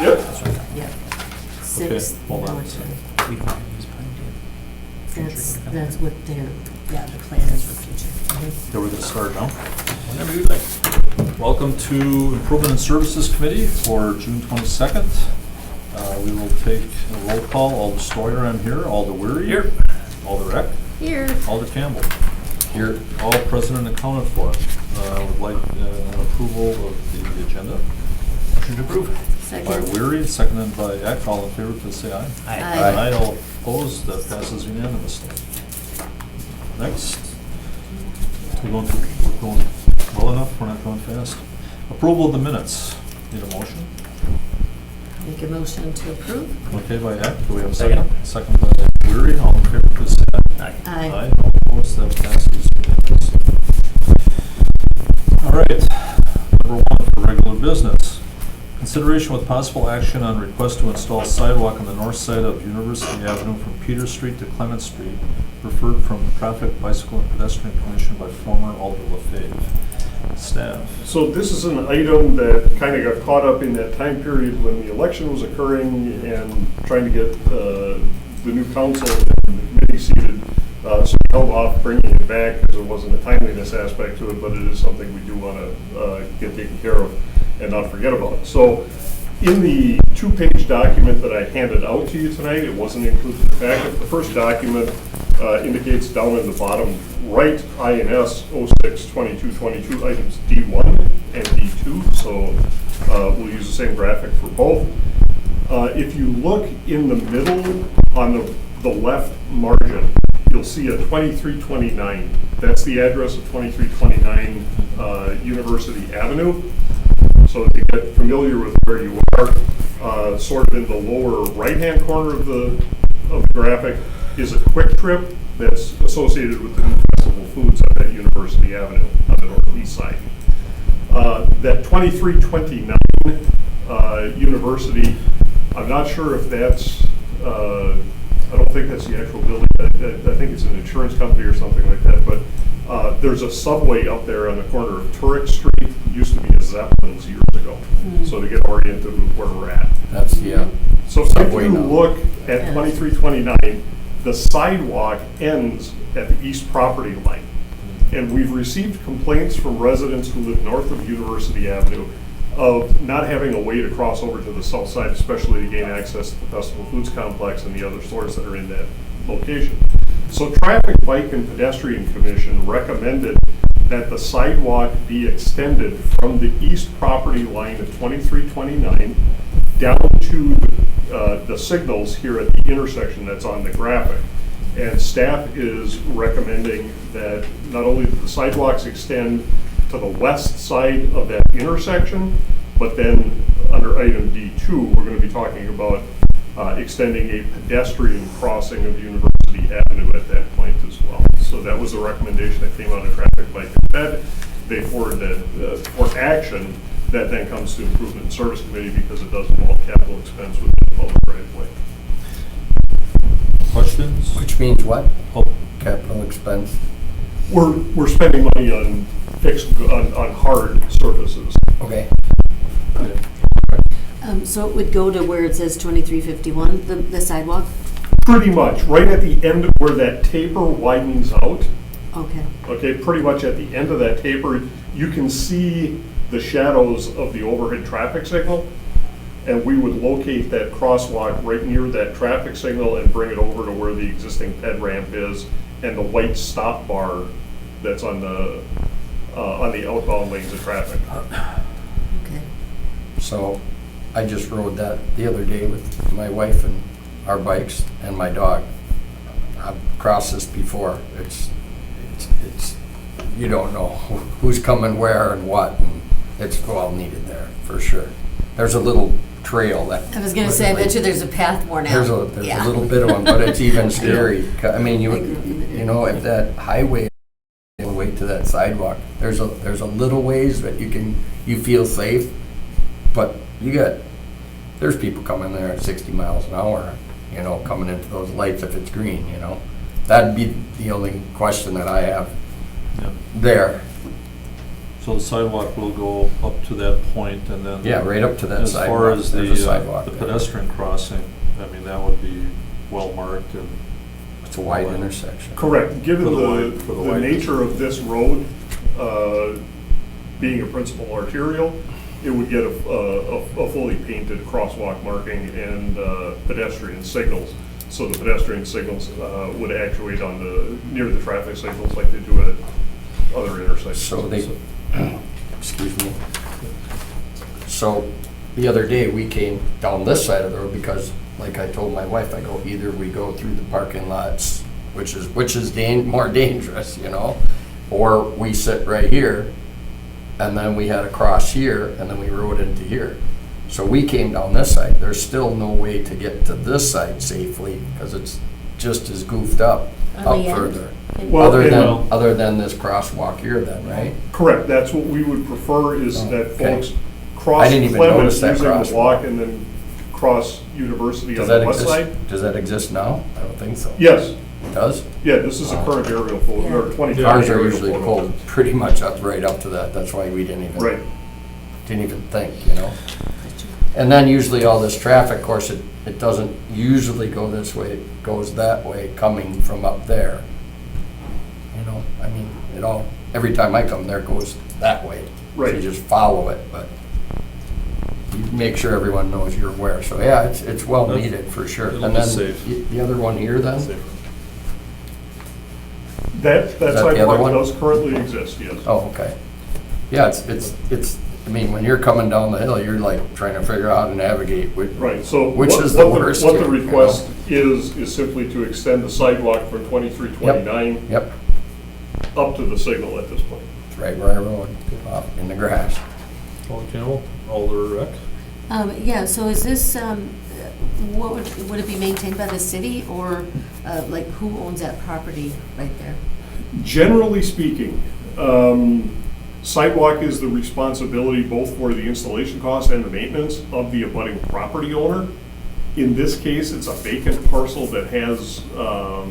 Yep. Yep. Okay, 6th. hold on a North second. Side. We don't use pine That's what their, the plan is for future. Okay, we're gonna start now. Whenever you like. Welcome to Improvement and Services Committee for June 22nd. We will take a roll call. Alder Stoyer, I'm here. Alder Weary. Here. Alder Eck. Here. Alder Campbell. Here. All present and accounted for. Would like an approval of the agenda. Motion to approve. By Second. Weary, seconded by Eck. All in favor, please say aye. Aye. Aye. All opposed, that passes unanimously. Next. We're going well enough, we're not going fast. Approval of the minutes. Need a motion? Make a motion to approve. Okay by Eck, do we have a Second. second? Second by Weary, all in favor, please say aye. Aye. Aye. All opposed, that passes unanimously. All right, number one for regular business. Consideration with possible action on request to install sidewalk on the north side of University Avenue from Peter Street to Clement Street, referred from the Traffic, Bicycle, and Pedestrian Commission by former Alder LaFave. Staff. So this is an item that kind of got caught up in that time period when the election was occurring and trying to get the new council and the committee seated. So we held off bringing it back because there wasn't a timeliness aspect to it, but it is something we do want to get taken care of and not forget about. So in the two-page document that I handed out to you tonight, it wasn't included in the packet. The first document indicates down in the bottom right, INS 06-2222, items D1 and D2. So we'll use the same graphic for both. If you look in the middle on the left margin, you'll see a 2329. That's the address of 2329 University Avenue. So to get familiar with where you are, sort of in the lower right-hand corner of the graphic is a Quick Trip that's associated with the new Festival Foods at University Avenue on the northeast side. That 2329 University, I'm not sure if that's, I don't think that's the actual building. I think it's an insurance company or something like that, but there's a Subway up there on the corner of Turek Street. It used to be a Zeppelin's years ago. So to get oriented with where we're at. That's the, So if Subway you now. look at 2329, the sidewalk ends at the east property line. And we've received complaints from residents who live north of University Avenue of not having a way to cross over to the south side, especially to gain access to the Festival Foods Complex and the other stores that are in that location. So Traffic, Bike, and Pedestrian Commission recommended that the sidewalk be extended from the east property line of 2329 down to the signals here at the intersection that's on the graphic. And staff is recommending that not only the sidewalks extend to the west side of that intersection, but then under item D2, we're going to be talking about extending a pedestrian crossing of University Avenue at that point as well. So that was a recommendation that came out of Traffic, Bike, and Ped. They forwarded that for action. That then comes to Improvement and Service Committee because it does involve capital expense within the public right of way. Questions? which means what? Oh, Capital expense. We're spending money on on hard surfaces. Okay. okay. So it would go to where it says 2351, the sidewalk? Pretty much right at the end where that taper widens out. Okay. Okay, pretty much at the end of that taper, you can see the shadows of the overhead traffic signal, and we would locate that crosswalk right near that traffic signal and bring it over to where the existing ped ramp is and the white stop bar that's on the outbound lanes of traffic. Okay. So I just rode that the other day with my wife and our bikes and my dog. I've crossed this before. It's you don't know who's coming where and what, and it's well needed there for sure. There's a little trail that. I was going to say, I bet you there's a path worn out. There's a little bit of one, but it's even scary. I mean, you know, if that highway all the way to that sidewalk, there's a little ways that you feel safe, but there's people coming there at 60 miles an hour, you know, coming into those lights if it's green, you know. That'd be the only question that I have Yeah. there. So the sidewalk will go up to that point and then. Yeah, right up to that As far sidewalk. as There's a the sidewalk there. pedestrian crossing, I mean, that would be well marked and. It's a wide intersection. Correct. Given For the the wide- for the the wide nature of this road, being a principal arterial, it would get a fully painted crosswalk marking and pedestrian signals. So the pedestrian signals would actuate on near the traffic signals like they do at other intersections. So they, excuse me. So the other day, we came down this side of the road because, like I told my wife, I go, either we go through the parking lots, which is more dangerous, you know, or we sit right here, and then we had to cross here, and then we rode into here. So we came down this side. There's still no way to get to this side safely because it's just as goofed up On up the end? further. Well, Other than this crosswalk here then, right? Correct. That's what we would prefer is Oh, that okay. folks cross I didn't even Clement notice that using the crosswalk. walk and then cross University Does on the that west side. exist, does that exist now? I don't think so. Yes. It does? Yeah, this is a current aerial photo, or Yeah. 2020 Ours are aerial usually photo. pulled pretty much up, right up to that. That's why we didn't Right. even think, you know? And then usually all this traffic, of course, it doesn't usually go this way, it goes that way coming from up there. You know, I mean, every time I come there, it goes that way. So Right. you just follow it, but you make sure everyone knows you're aware. So yeah, it's well That- needed for sure. it'll And be then safe. the other one here then? That the other sidewalk one? does currently exist, yes. Oh, okay. Yeah, it's, I mean, when you're coming down the hill, you're like trying to figure out how to navigate. Right, so. Which what- is the what worst What the here, you request is simply to extend the sidewalk from 2329 Yep, up to the signal at this point. it's right where I rode, off in the grass. Alder Campbell, Alder Rec. Yeah, so is this, what would it be maintained by the city, or like who owns that property right there? Generally speaking, sidewalk is the responsibility both for the installation cost and the maintenance of the abutting property owner. In this case, it's a vacant parcel that has no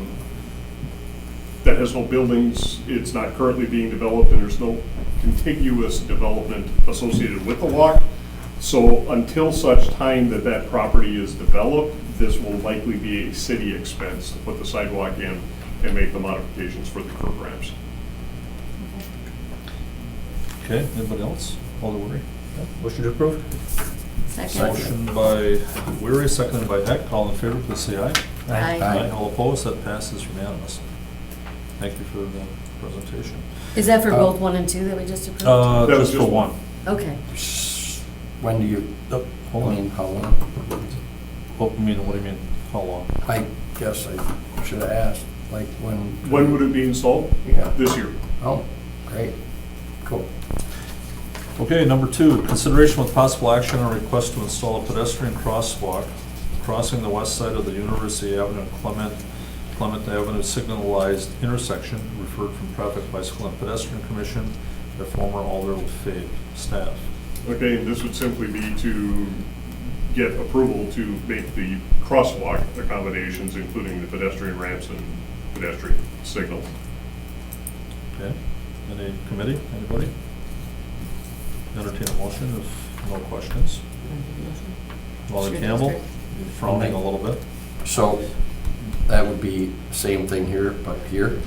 buildings, it's not currently being developed, and there's no contiguous development associated with the walk. So until such time that that property is developed, this will likely be a city expense to put the sidewalk in and make the modifications for the curb ramps. Okay, anybody else? Alder Weary? Motion to approve? Second? Motion by Weary, seconded by Heck. All in favor, please say aye. Aye. All opposed, that passes unanimous. Thank you for the presentation. Is that for both 1 and 2 that we just approved? That was Just for just one. Okay. When do you, Oh, Hold I on. mean, how long? What do you mean, how long? I guess I should have asked, like when. When would it be installed? Yeah. This year. Oh, great, cool. Okay, number 2, consideration with possible action on request to install a pedestrian crosswalk crossing the west side of the University Avenue and Clement Avenue signalized intersection, referred from Traffic, Bicycle, and Pedestrian Commission, by former Alder LaFave, staff. Okay, and this would simply be to get approval to make the crosswalk accommodations, including the pedestrian ramps and pedestrian signals. Okay, any committee, anybody? Entertain a motion if no questions. Alder Sure, Campbell, that's you're frowning a little bit. So that would be same thing here, but here?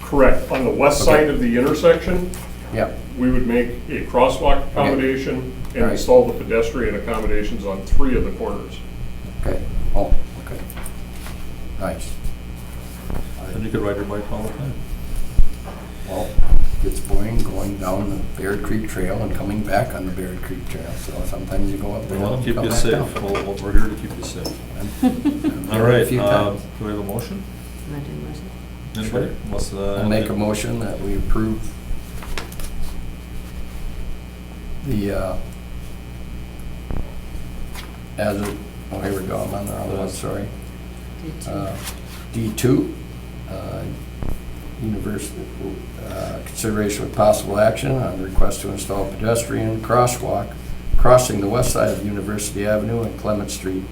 Correct. On the west Okay. side of the intersection, Yeah, we would make a crosswalk accommodation and Alright. install the pedestrian accommodations on 3 of the corners. okay, oh, okay. Nice. Then you could ride your bike all the time. Well, it's boring going down the Bear Creek Trail and coming back on the Bear Creek Trail, so sometimes you go up We there want and to keep come you back safe. down. Well, we're here to keep you safe. All right, A few times. do we have a motion? Am I doing motion? Anybody? Sure. Unless, I'll make a motion that we approve the, as of, oh, here we go, I'm on the wrong one, sorry. D2, university, consideration with possible action on request to install pedestrian crosswalk crossing the west side of University Avenue and Clement Street,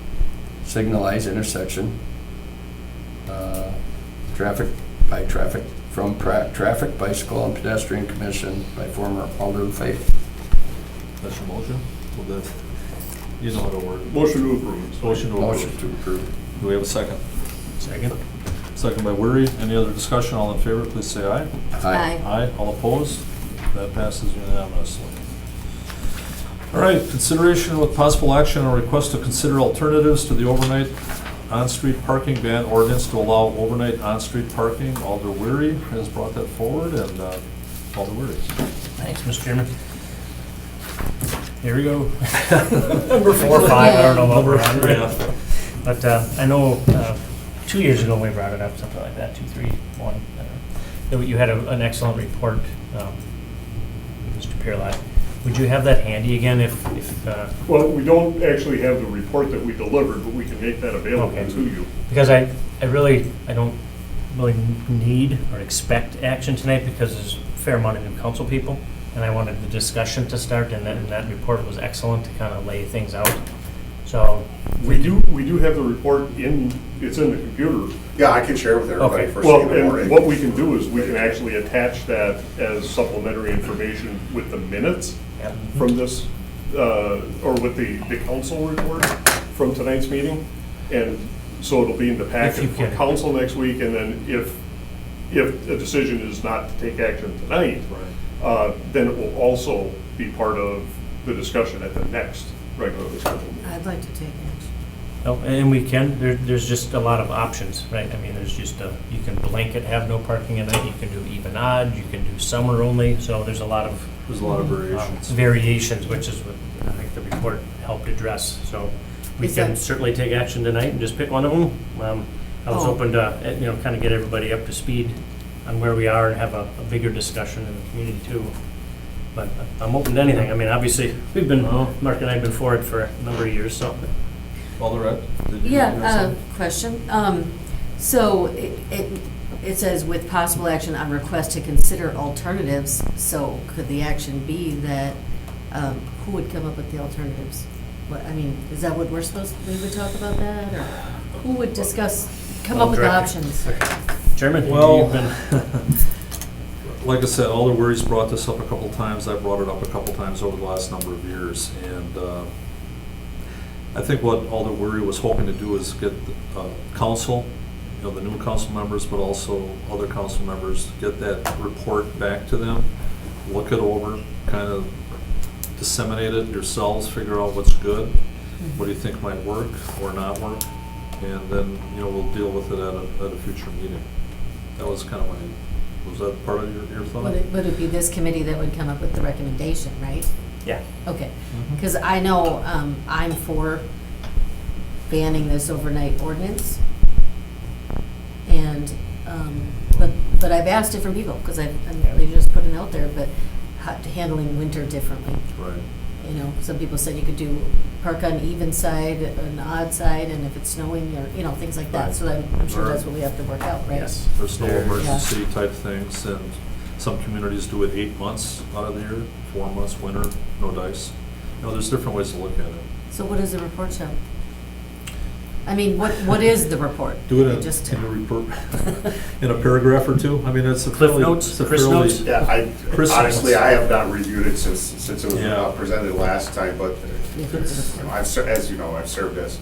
signalized intersection, traffic from Traffic, Bicycle, and Pedestrian Commission by former Alder Faith. That's your motion? Well, that, you know how to word it. Motion to approve. Motion to Motion approve. to approve. Do we have a second? Second. Second by Weary. Any other discussion? All in favor, please say aye. Aye. Aye. All opposed? That passes unanimously. All right, consideration with possible action on request to consider alternatives to the overnight on-street parking ban ordinance to allow overnight on-street parking. Alder Weary has brought that forward, and Alder Weary. Thanks, Mr. Chairman. Here we go. Number 4 or 5, I don't know what we're on. Yeah. But I know 2 years ago we brought it up, something like that, 2, 3, 1. That you had an excellent report, Mr. Pearlott. Would you have that handy again if Well, we don't actually have the report that we delivered, but we can make that available Okay. to you. because I don't really need or expect action tonight because there's a fair amount of new council people, and I wanted the discussion to start, and that report was excellent to kind of lay things out. So We do have the report it's in the computer. Yeah, I can share with everybody Okay. first thing Well, in the and morning. what we can do is we can actually attach that as supplementary information with the minutes yeah. from this, or with the council report from tonight's meeting. And so it'll be in the If packet you for can. council next week, and then if a decision is not to take action tonight, then it will also be part of the discussion at the next regularly scheduled meeting. I'd like to take action. Oh, and we can, there's just a lot of options, right? I mean, there's just you can blanket have no parking at night, you can do even odd, you can do summer only, so there's a lot of There's a lot of variations. variations, which is what I think the report helped address. So we Is can that- certainly take action tonight and just pick one of them. I was Oh. hoping to, kind of get everybody up to speed on where we are and have a bigger discussion in the community too. But I'm open to anything. I mean, obviously, Mark and I have been for it for a number of years, so. Alder Red? Did you have Yeah, something? question. So it says with possible action on request to consider alternatives. So could the action be that, who would come up with the alternatives? What, I mean, is that what we would talk about that? Or who would come up with the options? Chairman, Well- you've been, Like I said, Alder Weary's brought this up a couple times. I brought it up a couple times over the last number of years. And I think what Alder Weary was hoping to do is get council, the new council members, but also other council members, get that report back to them, look it over, kind of disseminate it yourselves, figure out what's good, what do you think might work or not work, and then, we'll deal with it at a future meeting. That was kind of was that part of your thought? Would it be this committee that would come up with the recommendation, right? yeah. Okay, because I know I'm for banning this overnight ordinance. And, but I've asked different people, because I'm really just putting it out there, but handling winter differently. Right. Some people said you could park on even side, an odd side, and if it's snowing, or, things like that. Right. So I'm sure that's what we have to work out, right? Yes. There's no emergency type things, and some communities do it 8 months out of the year, 4 months winter, no dice. There's different ways to look at it. So what does the report show? I mean, what is the report? Do it Just in a report, in a paragraph or two. I mean, it's a Cliff fairly, notes, it's a Chris fairly- notes? Yeah, Chris- honestly, I have not reviewed it since it was Yeah. presented last time, but it's- as you know, I've served as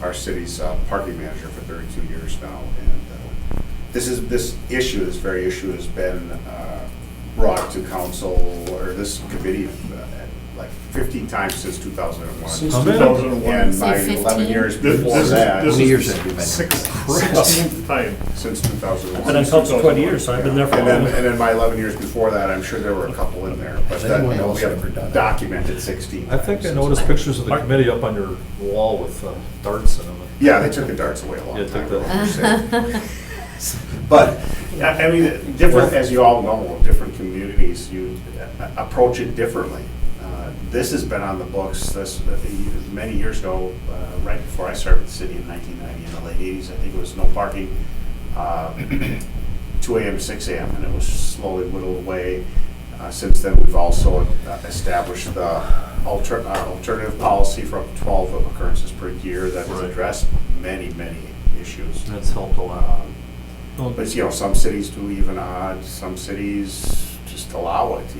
our city's parking manager for 32 years now, and this very issue has been brought to council or this committee like 15 times since 2001. Since How many? 2001. And my Say 11 15? years This before is- that, this How many is years the have you been? 16th time. since 2001. I've been on council 20 years, so I've been there for a And then, while. and then my 11 years before that, I'm sure there were a couple in there, but Has that, anyone else we ever done have it? documented 16 I think I times. noticed pictures of the committee up on your wall with darts in them. Yeah, they took the darts away a long Yeah, time took ago. that. But, I mean, different, as you all know, different communities, you approach it differently. This has been on the books many years ago, right before I started the city in 1990, in the late 80s. I think it was no parking, 2 a.m. to 6 a.m., and it was slowly whittled away. Since then, we've also established the alternative policy for up to 12 occurrences per year that has Right. addressed many, many issues. That's helped a lot. But, you know, some cities do even odd, some cities just allow it,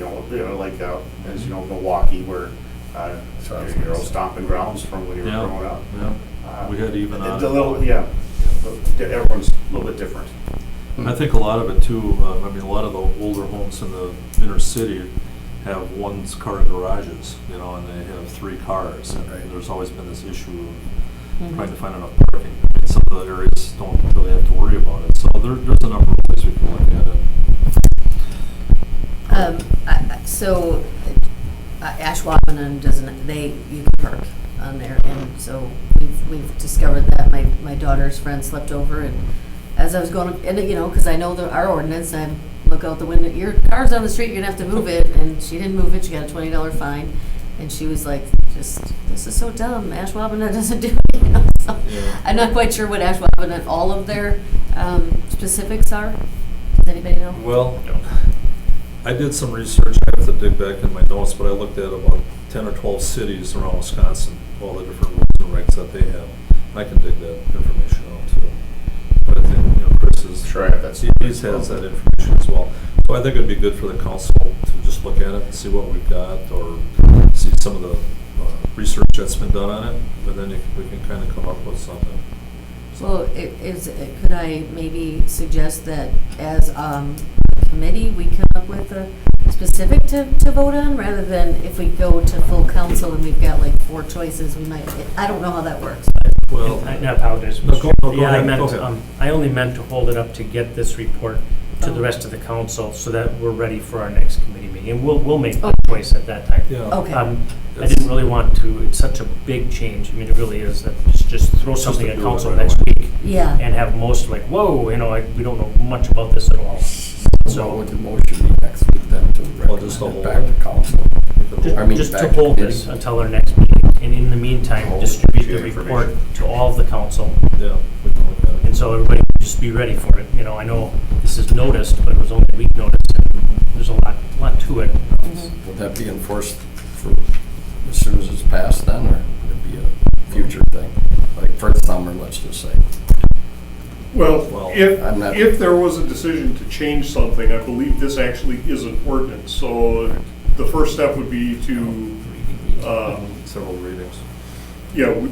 like, as you know, Milwaukee, where, your old stomping grounds from when you were Yeah. growing up. Yeah, we had even odd. Everyone's a little bit different. I think a lot of it too, a lot of the older homes in the inner city have one-car garages, and they have 3 cars. And Right. there's always been this issue of Mhm. trying to find enough parking. Some of the areas don't really have to worry about it. So there's a number of ways we can look at it. So Ashwaubenon doesn't, you can park on there, and so we've discovered that. My daughter's friend slept over, and as I was going, and because I know our ordinance, I look out the window, your car's on the street, you're gonna have to move it, and she didn't move it, she got a $20 fine, and she was like, this is so dumb, Ashwaubenon doesn't do it, so Yeah. I'm not quite sure what Ashwaubenon, all of their specifics are. Does anybody know? Well, I did some research. I have to dig back in my notes, but I looked at about 10 or 12 cities around Wisconsin, all the different rules and regs that they have. I can dig that information out too. But I think, Chris is, Sure, I have that. he has that information as well. So I think it'd be good for the council to just look at it and see what we've got, or see some of the research that's been done on it, and then we can kind of come up with something. Well, could I maybe suggest that as a committee, we come up with a specific to vote on, rather than if we go to full council and we've got like 4 choices, we might, I don't know how that works. Well, I apologize. No, go Yeah, ahead, go ahead. I only meant to hold it up to get this report to the rest of the council so that we're ready for our next committee meeting. And we'll make the choice at that time. yeah. Okay. I didn't really want to, it's such a big change. I mean, it really is, that just throw Just something to at do it council right next away. week Yeah. and have most like, whoa, we don't know much about this at all. So what would the motion be next week then to Well, just recommend to it hold back to council? I mean, Just back to to hold committee. this until our next meeting. And in the meantime, Oh, distribute share the report information. to all of the council. Yeah, we can look at it. And so everybody can just be ready for it. I know this is noticed, but it was only a week notice. And there's a lot to it. Mhm. Would that be enforced for as soon as it's passed then, or would it be a future thing? Like for the summer, let's just say. Well, Well, I'm not- if there was a decision to change something, I believe this actually is an ordinance. So the first step would be to, Several readings.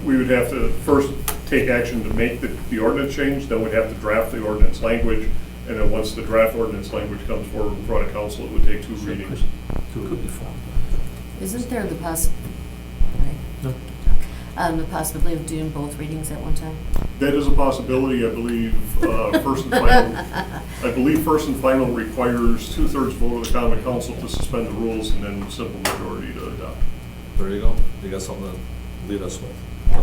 we would have to first take action to make the ordinance change, then we'd have to draft the ordinance language, and then once the draft ordinance language comes forward in front of council, it would take 2 readings. Could be fun. Isn't there the No. the possibility of doing both readings at one time? That is a possibility, I believe, first and final. I believe first and final requires 2/3 vote of the common council to suspend the rules, and then simple majority to adopt. There you go. You got something to lead us with. Yeah.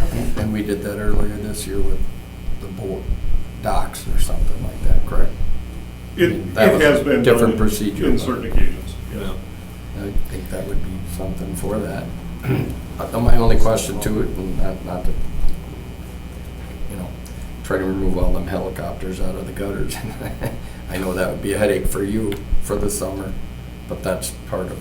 Okay. And we did that earlier this year with the boat docks or something like that, correct? It, mean, that it was has a been different done procedure, in but- certain occasions. Yeah. I think that would be something for that. My only question to it, and not to, try to remove all them helicopters out of the gutters. I know that would be a headache for you for the summer, but that's part of,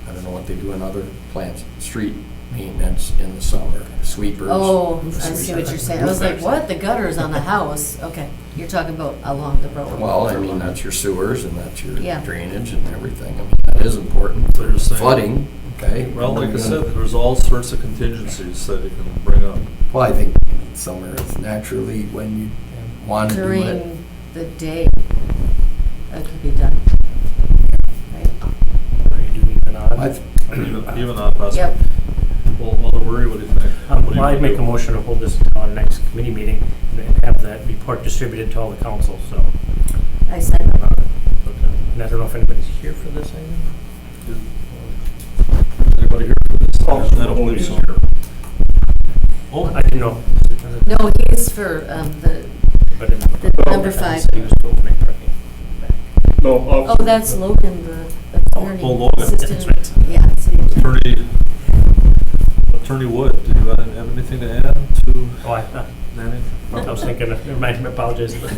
I don't know what they do in other plants, street maintenance in the summer, sweepers. Oh, I see what you're saying. I was like, what? The gutters on the house? Okay, you're talking about along the road. Well, I mean, that's your sewers and that's your Yeah. drainage and everything. I mean, that is important. So you're saying- Flooding, okay? Well, like I said, there's all sorts of contingencies that you can bring up. Well, I think summer is naturally when you want to do it. During the day, that could be done. Right? Or you do even odd. I th- Even not possible. Yep. Well, worry, what do you think? What do you Well, I'd make a do? motion to hold this until our next committee meeting and have that report distributed to all the council, so. I second. Okay. And I don't know if anybody's here for this item? Is anybody here for this? I don't believe so. Oh, I didn't know. No, he's for the But in the number 5. He was to overnight parking back. No, Oh, that's Logan, the attorney. Oh, Logan. Assistant. That's right. Yeah, city attorney. Attorney Wood, do you have anything to add to Oh, I was thinking, never mind, I apologize. No,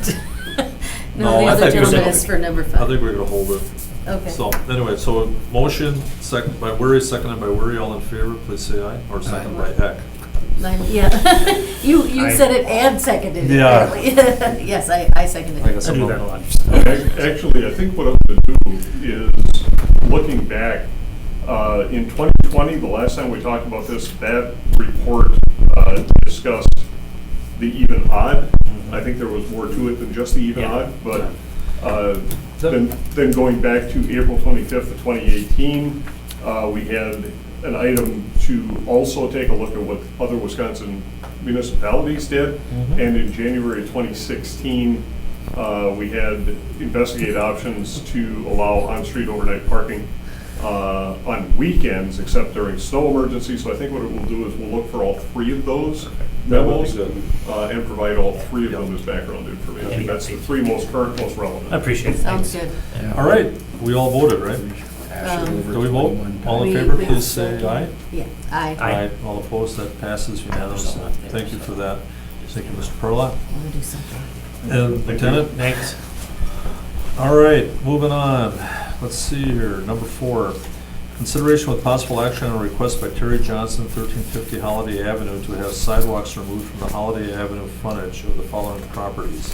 No, the I other think you're gentleman saying- is for number I 5. think we're gonna hold it. Okay. So, anyway, so a motion, second by Weary, seconded by Weary, all in favor, please say aye, or second by Heck. Yeah. You I- said it and seconded it. Yeah. apparently. Yes, I seconded I it. guess I I'm do not- that a lot. Actually, I think what I'm going to do is, looking back, in 2020, the last time we talked about this, that report discussed the even odd. I think there was more to it than just the even Yeah. odd, but then going back to April 25th of 2018, we had an item to also take a look at what other Wisconsin municipalities did. And in January of 2016, we had investigate options to allow on-street overnight parking on weekends, except during snow emergency. So I think what it will do is we'll look for all three of those That would be memos good. and provide all three of them as background information. Any That's the updates? three most current, most relevant. I appreciate it. Sounds Thanks. good. All right, we all voted, right? Do we vote? All in We- favor, we- please say aye. Yeah, aye. Aye. All opposed, that passes unanimously. Thank you for that. Thank you, Mr. Perla. I want to do something. And Lieutenant? Thanks. All right, moving on. Let's see here, number 4. Consideration with possible action on a request by Terry Johnson, 1350 Holiday Avenue, to have sidewalks removed from the Holiday Avenue frontage of the following properties: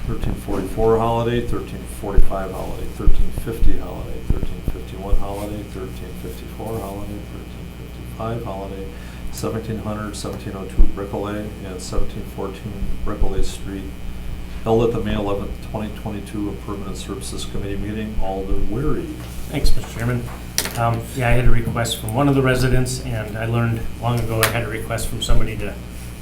1344 Holiday, 1345 Holiday, 1350 Holiday, 1351 Holiday, 1354 Holiday, 1355 Holiday, 1700, 1702 Brickley, and 1714 Brickley Street, held at the May 11th, 2022 Improvement and Services Committee meeting. Alder Weary. Thanks, Mr. Chairman. Yeah, I had a request from one of the residents, and I learned long ago I had a request from somebody to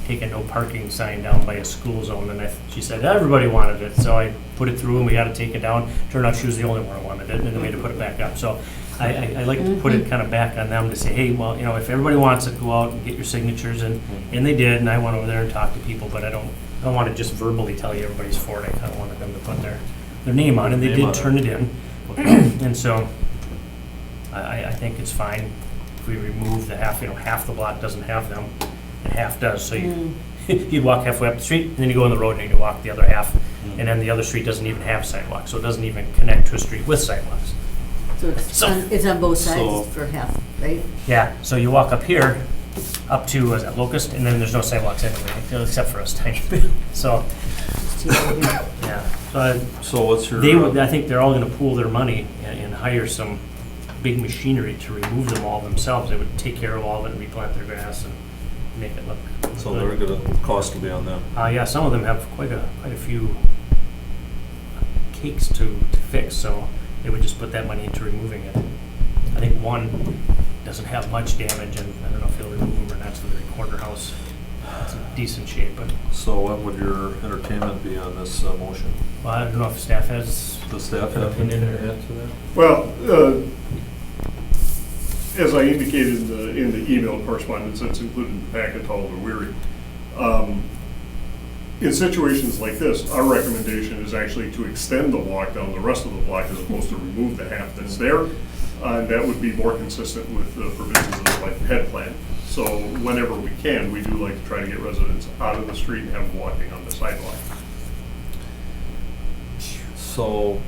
take a no parking sign down by a school zone, and she said everybody wanted it, so I put it through and we had to take it down. Turned out she was the only one who wanted it, and then we had to put it back up. So I like to put it kind of back on them to say, hey, well, if everybody wants it, go out and get your signatures, and they did, and I went over there and talked to people, but I don't want to just verbally tell you everybody's for it. I kind of wanted them to put their name on it, and they Name on did it. turn it in. And so I think it's fine if we remove the half, half the block doesn't have them, and half does. So you'd walk halfway up the street, and then you go on the road and you walk the other half, and then the other street doesn't even have sidewalks, so it doesn't even connect to a street with sidewalks. So it's So- it's on both So- sides for half, right? Yeah, so you walk up here, up to, was that Locust, and then there's no sidewalks anyway, except for us tiny bit. So, yeah, so So what's your? I think they're all gonna pool their money and hire some big machinery to remove them all themselves. They would take care of all of it and replant their grass and make it look So good. they're gonna, cost will be on them. Yeah, some of them have quite a few cakes to fix, so they would just put that money into removing it. I think one doesn't have much damage, and I don't know if they'll remove them or not, it's the very corner house. It's in decent shape, but, So what would your entertainment be on this motion? well, I don't know if staff has Does staff an have opinion anything or... to add to that? Well, as I indicated in the email correspondence that's included in the packet to Alder Weary, in situations like this, our recommendation is actually to extend the walk down the rest of the block as opposed to remove the half that's there. And that would be more consistent with the provisions of the head plan. So whenever we can, we do like to try to get residents out of the street and have them walking on the sidewalk. So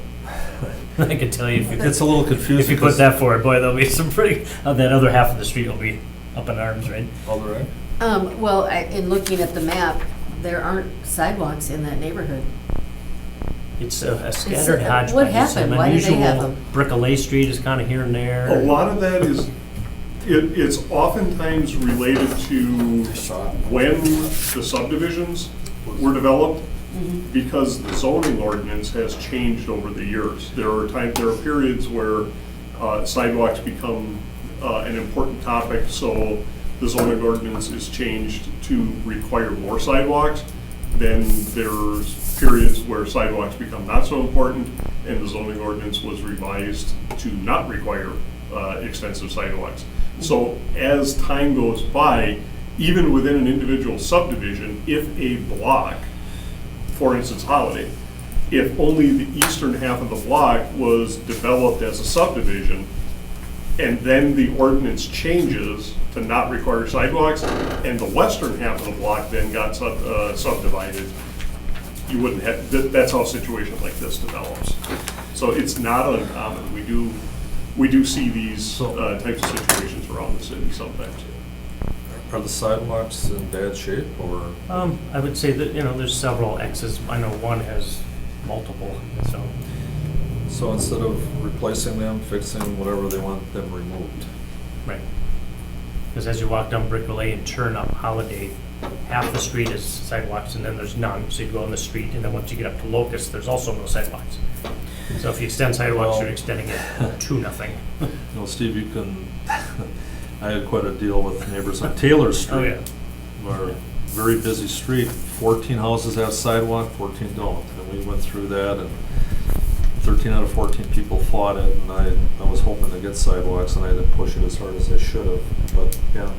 I can tell you, it's a little confusing. if you put that forward, boy, there'll be some pretty, that other half of the street will be up in arms, right? Alder Ray? Well, in looking at the map, there aren't sidewalks in that neighborhood. It's a scattered hodgepodge. What It's happened? an Why did they have unusual- them? Brickley Street is kind of here and there. A lot of that is, it's oftentimes related to when the subdivisions were developed, because the zoning ordinance has changed over the years. There are periods where sidewalks become an important topic, so the zoning ordinance is changed to require more sidewalks. Then there's periods where sidewalks become not so important, and the zoning ordinance was revised to not require extensive sidewalks. So as time goes by, even within an individual subdivision, if a block, for instance, Holiday, if only the eastern half of the block was developed as a subdivision, and then the ordinance changes to not require sidewalks, and the western half of the block then got subdivided, you wouldn't have, that's how a situation like this develops. So it's not uncommon. We do see these types of situations around the city sometimes. Are the sidewalks in bad shape, or? I would say that, there's several X's. I know one has multiple, so. So instead of replacing them, fixing whatever, they want them removed? Right. Because as you walk down Brick Lane and turn up Holiday, half the street is sidewalks and then there's none. So you go on the street and then once you get up to Locust, there's also no sidewalks. So if you extend sidewalks, Well- you're extending it to nothing. Steve, you can, I had quite a deal with neighbors on Taylor Street. Oh, yeah. Where, very busy street, 14 houses have sidewalk, 14 don't. And we went through that, and 13 out of 14 people fought it, and I was hoping to get sidewalks, and I didn't push it as hard as I should have. But, yeah,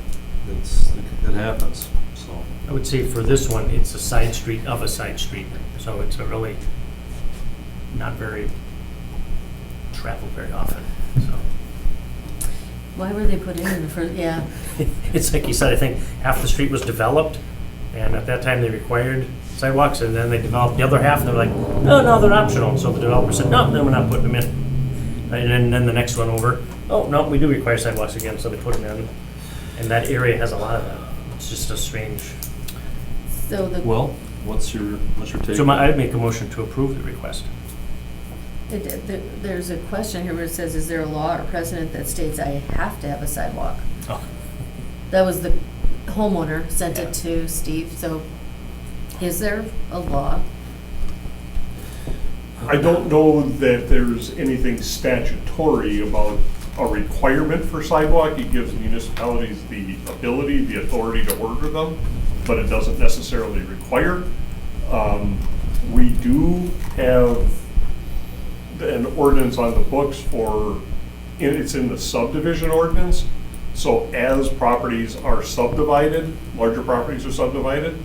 it happens, so. I would say for this one, it's a side street of a side street. So it's a really not very traveled very often, so. Why were they put in the first, yeah, It's like you said, I think half the street was developed, and at that time they required sidewalks, and then they developed the other half, and they're like, no, they're optional. So the developer said, no, then we're not putting them in. And then the next one over, oh, no, we do require sidewalks again, so they put them in. And that area has a lot of that. It's just a strange. so the. Well, what's your take? So I'd make a motion to approve the request. There's a question here where it says, is there a law or precedent that states I have to have a sidewalk? Oh. That was the homeowner sent it to Steve, so is there a law? I don't know that there's anything statutory about a requirement for sidewalk. It gives municipalities the ability, the authority to order them, but it doesn't necessarily require. We do have an ordinance on the books it's in the subdivision ordinance. So as properties are subdivided, larger properties are subdivided,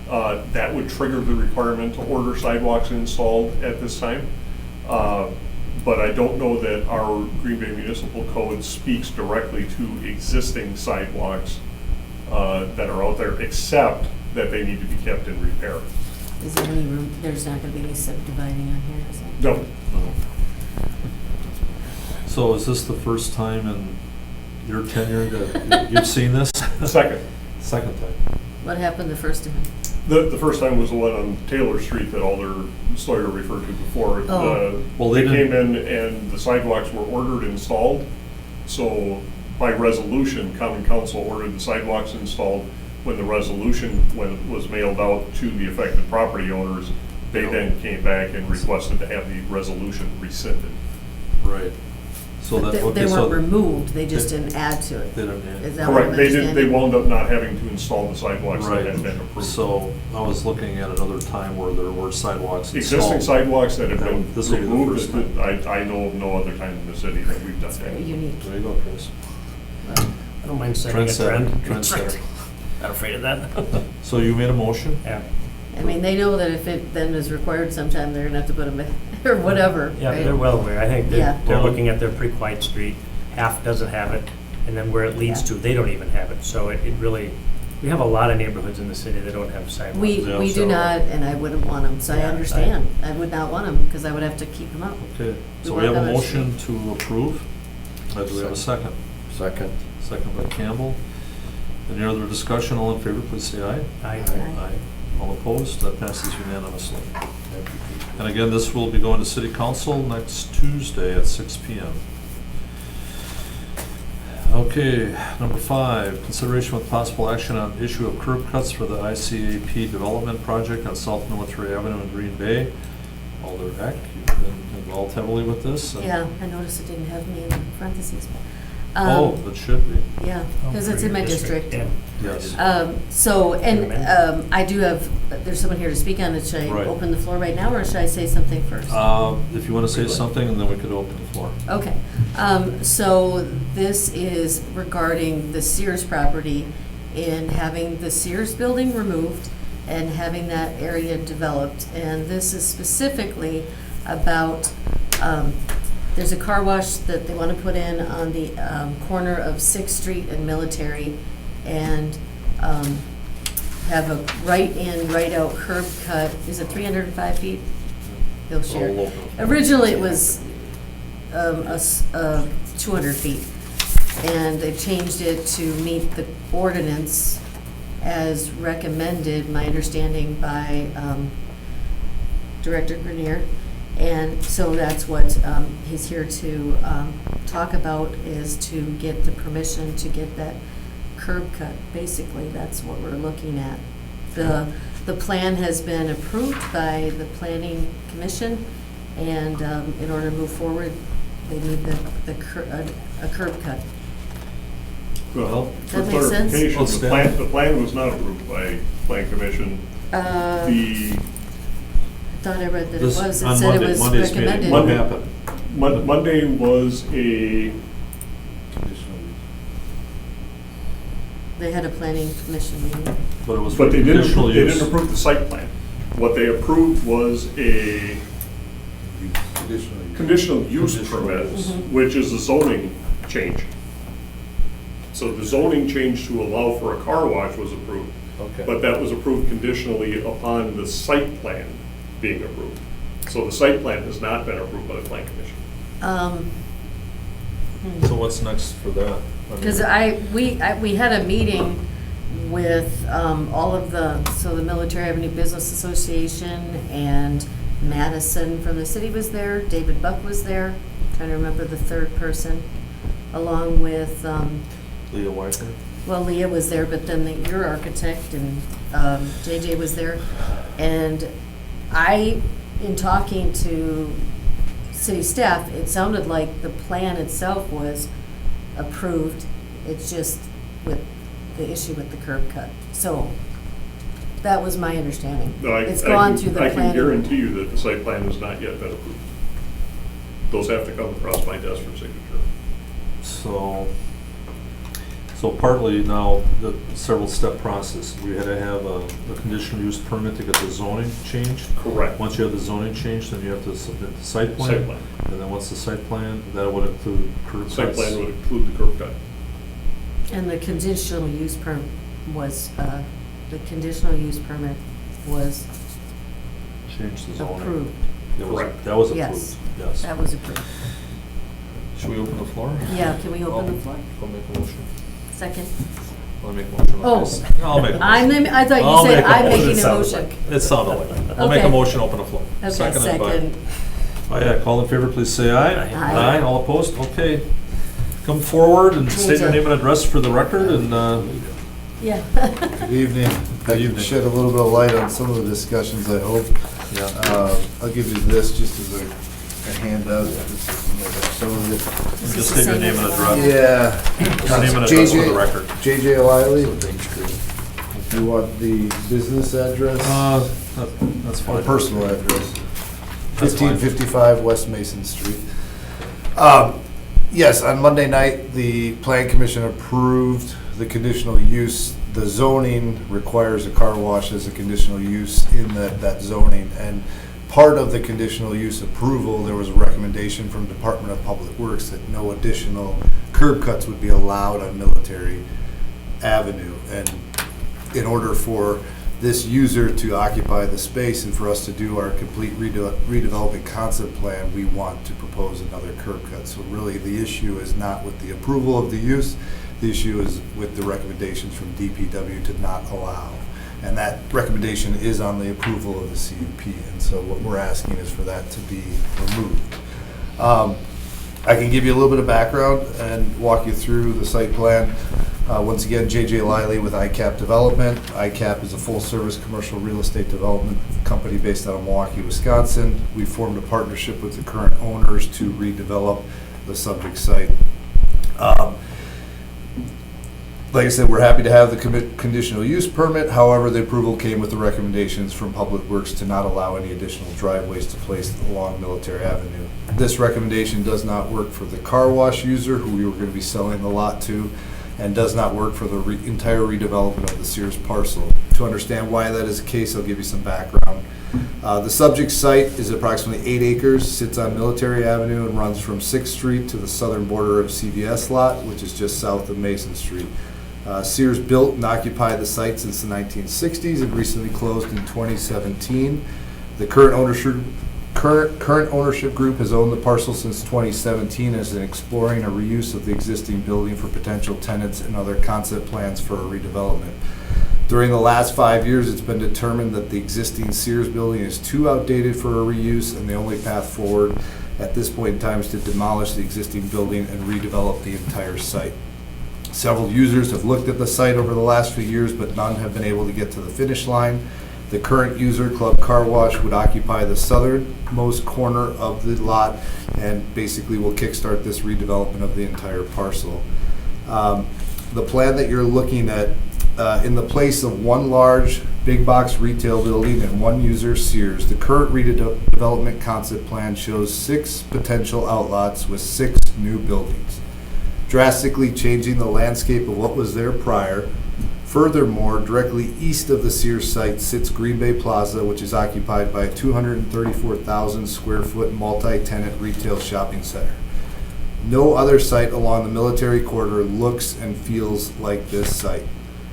that would trigger the requirement to order sidewalks installed at this time. But I don't know that our Green Bay Municipal Code speaks directly to existing sidewalks that are out there, except that they need to be kept in repair. Is there any room, there's not gonna be any subdividing on here, is there? No, So is this the first time in your tenure that you've seen this? second. Second time. What happened the first time? The first time was the one on Taylor Street that Alder Sawyer referred to before. Oh. Well, They they came didn't- in and the sidewalks were ordered installed. So by resolution, Common Council ordered the sidewalks installed. When the resolution was mailed out to the affected property owners, they then came back and requested to have the resolution rescinded. Right. So But that, okay, they so weren't removed, they just didn't add to it. they didn't add. Is that what I'm Correct, they understanding? wound up not having to install the sidewalks that had been Right. approved. So I was looking at another time where there were sidewalks installed. Existing sidewalks that have been This will be the removed, first time. I know of no other time in the city that we've done It's very that. unique. There you go, Chris. Well, I don't mind setting a Trendsetter, trend. trendsetter. Not afraid of that. So you made a motion? Yeah. I mean, they know that if it then is required sometime, they're gonna have to put them, or whatever, Yeah, right? they're well aware. I think Yeah. they're looking at their pretty quiet street. Half doesn't have it, and then where it leads Yeah. to, they don't even have it. So it really, we have a lot of neighborhoods in the city that don't have sidewalks. We Yeah, do so- not, and I wouldn't want them, so I Yeah, understand. I would not want them, because I would have to keep them up. Okay, so We we have a want another motion to approve. Do we have a second? Second. Second by Campbell. Any other discussion? All in favor, please say aye. I- Aye. All opposed? That passes unanimously. And again, this will be going to City Council next Tuesday at 6 PM. Okay, number 5, consideration with possible action on issue of curb cuts for the ICAP development project on South Military Avenue in Green Bay. Alder Eck, you've been involved heavily with this. and- Yeah, I noticed it didn't have me in parentheses, but, Oh, it should be, yeah, Oh, because for it's in your my district. Yeah. yes. So, and I do have, there's someone here to speak on it. Should I Right. open the floor right now, or should I say something first? If you want to say something, and then we could open the floor. Okay, so this is regarding the Sears property and having the Sears building removed and having that area developed. And this is specifically about, there's a car wash that they want to put in on the corner of 6th Street and Military, and have a right-in, right-out curb cut. Is it 305 feet? He'll share. I'll open it. Originally, it was 200 feet, and they changed it to meet the ordinance as recommended, my understanding, by Director Grenier. And so that's what he's here to talk about, is to get the permission to get that curb cut. Basically, that's what we're looking at. The plan has been approved by the Planning Commission, and in order to move forward, they need a curb cut. Well, Does for that make sense? clarification, the plan was not approved by Plan Commission. I thought I read that it This, was. It on said it Monday, was Monday's meeting, recommended. what happened? Monday was a, They had a Planning Commission meeting. But it was but for they didn't, conditional they use. didn't approve the site plan. What they approved was a conditional use Conditional permit, use. which is a zoning change. So the zoning change to allow for a car wash was approved, Okay. but that was approved conditionally upon the site plan being approved. So the site plan has not been approved by the Plan Commission. So what's next for that? Because we had a meeting with all of the Military Avenue Business Association, and Madison from the city was there, David Buck was there, trying to remember the third person, along with, Leah Weicker? well, Leah was there, but then your architect and JJ was there. And in talking to city staff, it sounded like the plan itself was approved. It's just with the issue with the curb cut. So that was my understanding. No, It's gone through the I can planning. guarantee you that the site plan has not yet been approved. Those have to come across my desk for signature. So partly now, the several step process, we had to have a conditional use permit to get the zoning changed. Correct. Once you have the zoning changed, then you have to submit the site plan. Site plan. And then once the site plan, that would include curb cuts. Site plan would include the curb cut. And the conditional use permit was, Change the zoning. approved. Correct. That was approved, Yes. yes. That was approved. Should we open the floor? Yeah, can we open the floor? I'll make a motion. Second. I'll make a motion. Oh. I'll make a motion. I thought I'll you said make a I'm motion. making It a sounded motion. like- It sounded like it. I'll make a Okay. motion, open the floor. Okay, Seconded by- second. Oh, yeah, all in favor, please say aye. Aye. All opposed? Okay. Come forward and state your name and address for the record, and, Yeah. Good evening. I can evening. shed a little bit of light on some of the discussions, I hope. yeah. I'll give you this just as a handout. This is some of it. Just state your name and address. Yeah. Your name and address for the record. JJ O'Reilly. You want the business address? That's Or fine. personal address? That's fine. 1555 West Mason Street. Yes, on Monday night, the Plan Commission approved the conditional use. The zoning requires a car wash as a conditional use in that zoning. And part of the conditional use approval, there was a recommendation from Department of Public Works that no additional curb cuts would be allowed on Military Avenue. And in order for this user to occupy the space and for us to do our complete redevelopment concept plan, we want to propose another curb cut. So really, the issue is not with the approval of the use, the issue is with the recommendations from DPW to not allow. And that recommendation is on the approval of the CUP, and so what we're asking is for that to be removed. I can give you a little bit of background and walk you through the site plan. Once again, JJ Liley with ICAP Development. ICAP is a full-service commercial real estate development company based out of Milwaukee, Wisconsin. We formed a partnership with the current owners to redevelop the subject site. Like I said, we're happy to have the conditional use permit. However, the approval came with the recommendations from Public Works to not allow any additional driveways to place along Military Avenue. This recommendation does not work for the car wash user who we were going to be selling the lot to, and does not work for the entire redevelopment of the Sears parcel. To understand why that is the case, I'll give you some background. The subject site is approximately 8 acres, sits on Military Avenue and runs from 6th Street to the southern border of CVS lot, which is just south of Mason Street. Sears built and occupied the site since the 1960s and recently closed in 2017. The current Current ownership group has owned the parcel since 2017 as in exploring a reuse of the existing building for potential tenants and other concept plans for a redevelopment. During the last 5 years, it's been determined that the existing Sears building is too outdated for a reuse, and the only path forward at this point in time is to demolish the existing building and redevelop the entire site. Several users have looked at the site over the last few years, but none have been able to get to the finish line. The current user, Club Car Wash, would occupy the southernmost corner of the lot and basically will kickstart this redevelopment of the entire parcel. The plan that you're looking at, in the place of one large big box retail building and one user, Sears, the current redevelopment concept plan shows 6 potential outlots with 6 new buildings, drastically changing the landscape of what was there prior. Furthermore, directly east of the Sears site sits Green Bay Plaza, which is occupied by a 234,000 square foot multi-tenant retail shopping center. No other site along the military corridor looks and feels like this site.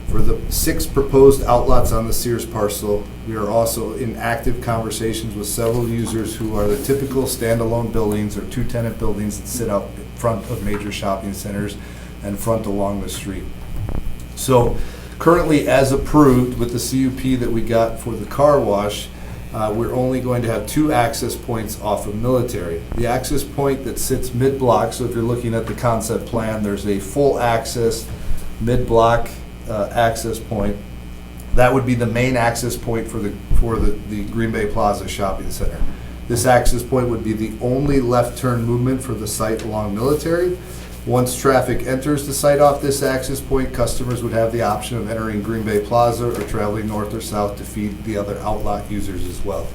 For the 6 proposed outlots on the Sears parcel, we are also in active conversations with several users who are the typical standalone buildings or 2-tenant buildings that sit out in front of major shopping centers and front along the street. So currently, as approved with the CUP that we got for the car wash, we're only going to have 2 access points off of Military. The access point that sits mid-block, so if you're looking at the concept plan, there's a full access mid-block access point. That would be the main access point for the Green Bay Plaza Shopping Center. This access point would be the only left turn movement for the site along Military. Once traffic enters the site off this access point, customers would have the option of entering Green Bay Plaza or traveling north or south to feed the other outlot users as well.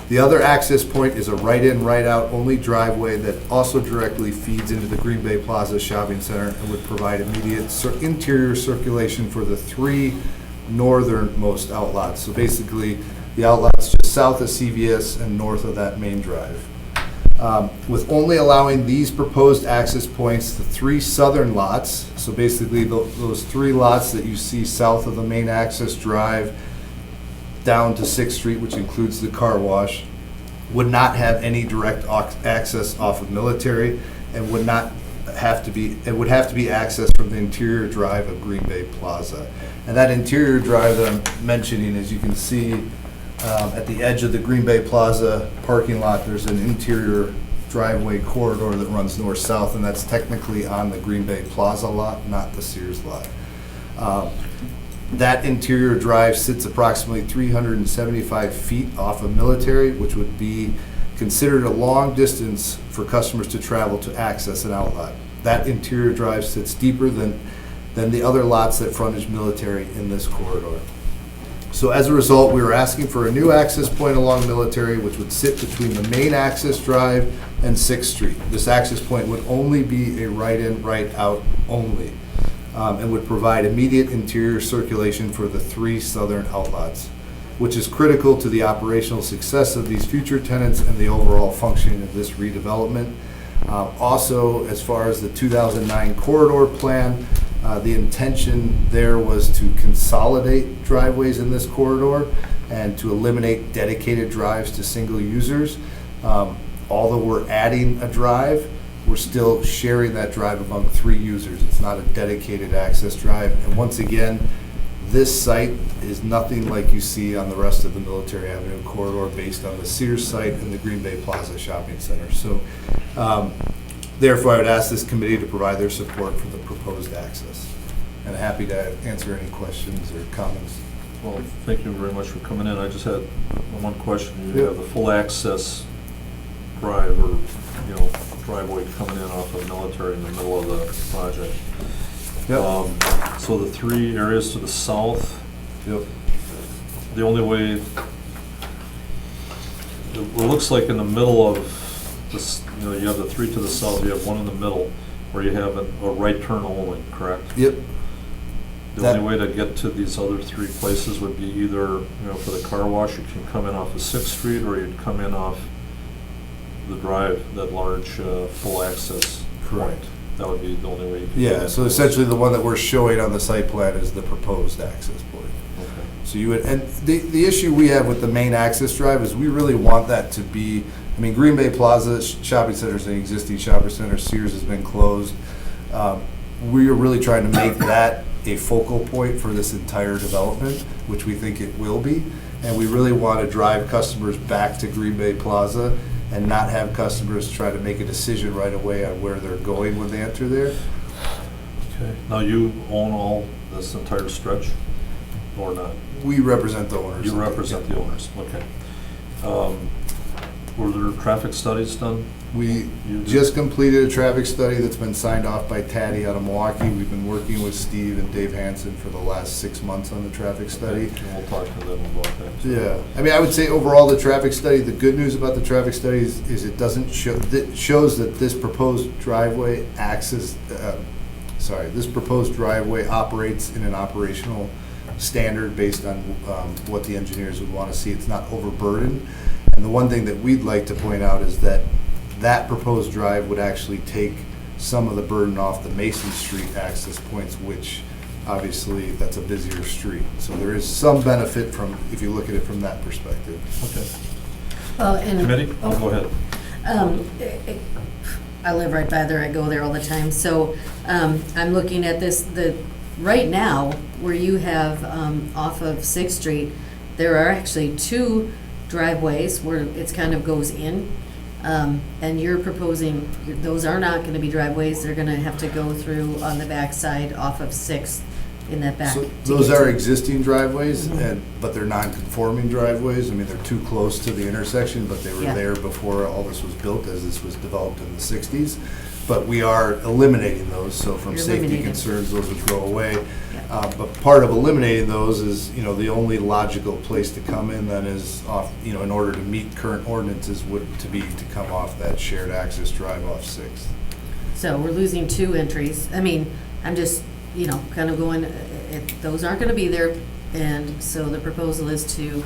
The other access point is a right-in, right-out only driveway that also directly feeds into the Green Bay Plaza Shopping Center and would provide immediate interior circulation for the 3 northernmost outlots. So basically, the outlots just south of CVS and north of that main drive. With only allowing these proposed access points, the 3 southern lots, so basically those 3 lots that you see south of the main access drive down to 6th Street, which includes the car wash, would not have any direct access off of Military and would have to be accessed from the interior drive of Green Bay Plaza. And that interior drive that I'm mentioning, as you can see, at the edge of the Green Bay Plaza parking lot, there's an interior driveway corridor that runs north-south, and that's technically on the Green Bay Plaza lot, not the Sears lot. That interior drive sits approximately 375 feet off of Military, which would be considered a long distance for customers to travel to access an outlet. That interior drive sits deeper than the other lots that frontage Military in this corridor. So as a result, we were asking for a new access point along Military, which would sit between the main access drive and 6th Street. This access point would only be a right-in, right-out only, and would provide immediate interior circulation for the 3 southern outlots, which is critical to the operational success of these future tenants and the overall functioning of this redevelopment. Also, as far as the 2009 corridor plan, the intention there was to consolidate driveways in this corridor and to eliminate dedicated drives to single users. Although we're adding a drive, we're still sharing that drive among 3 users. It's not a dedicated access drive. And once again, this site is nothing like you see on the rest of the Military Avenue corridor based on the Sears site and the Green Bay Plaza Shopping Center. So therefore, I would ask this committee to provide their support for the proposed access. And happy to answer any questions or comments. Well, thank you very much for coming in. I just had one question. You have the full access drive or, driveway coming in off of Military in the middle of the project. Yep. So the 3 areas to the south, Yep. the only way, it looks like in the middle of this, you have the 3 to the south, you have 1 in the middle where you have a right turn only, correct? Yep. The only way to get to these other 3 places would be either, for the car wash, you can come in off of 6th Street, or you'd come in off the drive, that large full access point. Correct. That would be the only way you can. Yeah, so essentially the one that we're showing on the site plan is the proposed access point. Okay. So you would, and the issue we have with the main access drive is we really want that to be, I mean, Green Bay Plaza Shopping Center is an existing shopping center, Sears has been closed. We are really trying to make that a focal point for this entire development, which we think it will be. And we really want to drive customers back to Green Bay Plaza and not have customers try to make a decision right away on where they're going when they enter there. Okay. Now you own all this entire stretch, or not? We represent the owners. You represent the owners, okay. Were there traffic studies done? We You did? just completed a traffic study that's been signed off by Taddy out of Milwaukee. We've been working with Steve and Dave Hansen for the last 6 months on the traffic study. Okay, and we'll talk to them about that. Yeah, I mean, I would say overall, the traffic study, the good news about the traffic study is it doesn't show, it shows that this proposed driveway this proposed driveway operates in an operational standard based on what the engineers would want to see. It's not overburdened. And the one thing that we'd like to point out is that that proposed drive would actually take some of the burden off the Mason Street access points, which obviously that's a busier street. So there is some benefit from, if you look at it from that perspective. Okay. Well, and. Committee? Oh, go ahead. I live right by there, I go there all the time, so I'm looking at this, right now, where you have off of 6th Street, there are actually 2 driveways where it's kind of goes in, and you're proposing, those are not gonna be driveways, they're gonna have to go through on the back side off of 6th in that back. So to those get are to- existing driveways, Mhm. but they're non-conforming driveways. I mean, they're too close to the intersection, but they were Yeah. there before all this was built, as this was developed in the 60s. But we are eliminating those, so from You're safety eliminating. concerns, those would go away. Yeah. But part of eliminating those is, the only logical place to come in then is off, in order to meet current ordinances would to come off that shared access drive off 6th. So we're losing 2 entries. I mean, I'm just, kind of going, those aren't gonna be there. And so the proposal is to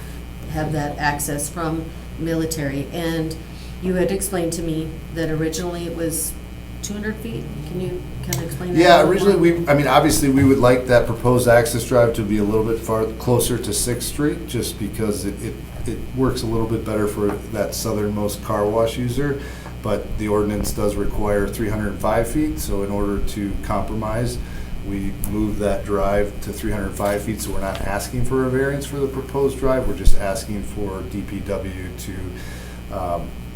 have that access from military. And you had explained to me that originally it was 200 feet. Can you kind of explain that? Yeah, a little more? originally, obviously, we would like that proposed access drive to be a little bit closer to 6th Street, just because it works a little bit better for that southernmost car wash user. But the ordinance does require 305 feet, so in order to compromise, we moved that drive to 305 feet, so we're not asking for a variance for the proposed drive, we're just asking for DPW to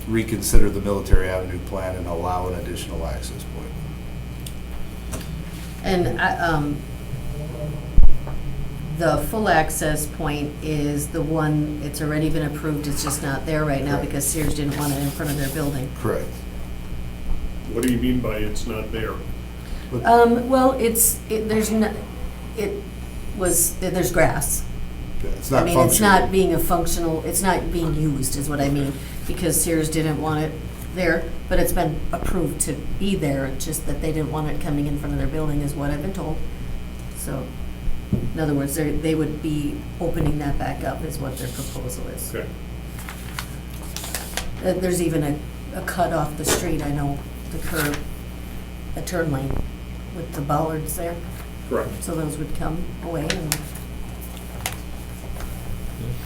reconsider the Military Avenue plan and allow an additional access point. And the full access point is the one, it's already been approved, it's just not there right now Correct. because Sears didn't want it in front of their building. Correct. What do you mean by it's not there? Well, there's grass. It's not I mean, functional. it's not being it's not being used is what I mean, because Sears didn't want it there, but it's been approved to be there, it's just that they didn't want it coming in front of their building is what I've been told. So, in other words, they would be opening that back up is what their proposal is. Okay. There's even a cut off the street, I know, the curb, a turn lane with the bollards there, Correct. so those would come away and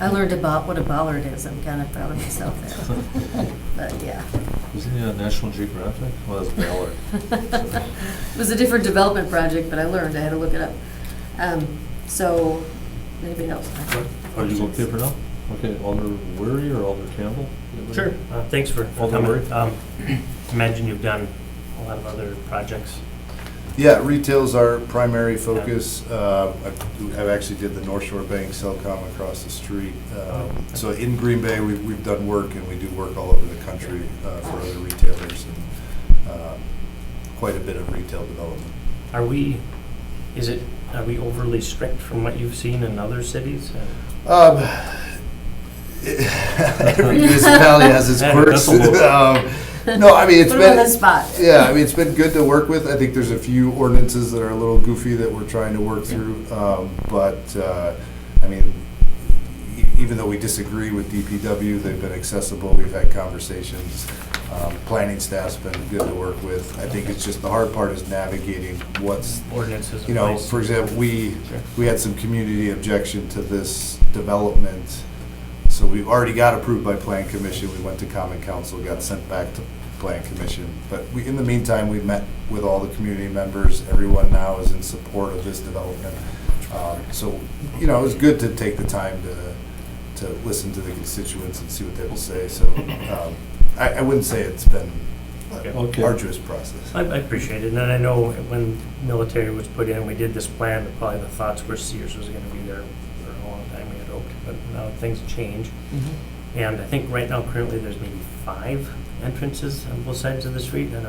I learned about what a bollard is. I'm kind of proud of myself there. But yeah. Isn't he on National Geographic? Well, that's Ballard. It was a different development project, but I learned. I had to look it up. So, anybody else? Are you okay for now? Okay, Alder Weary or Alder Campbell? Sure. Thanks for Alder coming. Weary? Imagine you've done a lot of other projects. Yeah, retail's our primary focus. I actually did the North Shore Bank Cellcom across the street. So in Green Bay, we've done work, and we do work all over the country for other retailers, and quite a bit of retail development. Are we overly strict from what you've seen in other cities? Every municipality has its Yeah, quirks. that's a little- No, I mean, it's Put 'em on the been, spot. yeah, I mean, it's been good to work with. I think there's a few ordinances that are a little goofy that we're trying to work through. But I mean, even though we disagree with DPW, they've been accessible, we've had conversations. Planning staff's been good to work with. I think it's just, the hard part is navigating what's, Ordinances. you know, in place. for example, we had some community objection to this development. So we've already got approved by Plan Commission. We went to Common Council, got sent back to Plan Commission. But in the meantime, we met with all the community members. Everyone now is in support of this development. So, you know, it was good to take the time to listen to the constituents and see what they will say. So I wouldn't say it's been an Okay. arduous process. I appreciate it, and I know when military was put in, we did this plan, probably the thoughts were Sears was gonna be there for a long time, we had hoped, but now things change. And I think right now currently there's maybe 5 entrances on both sides of the street, and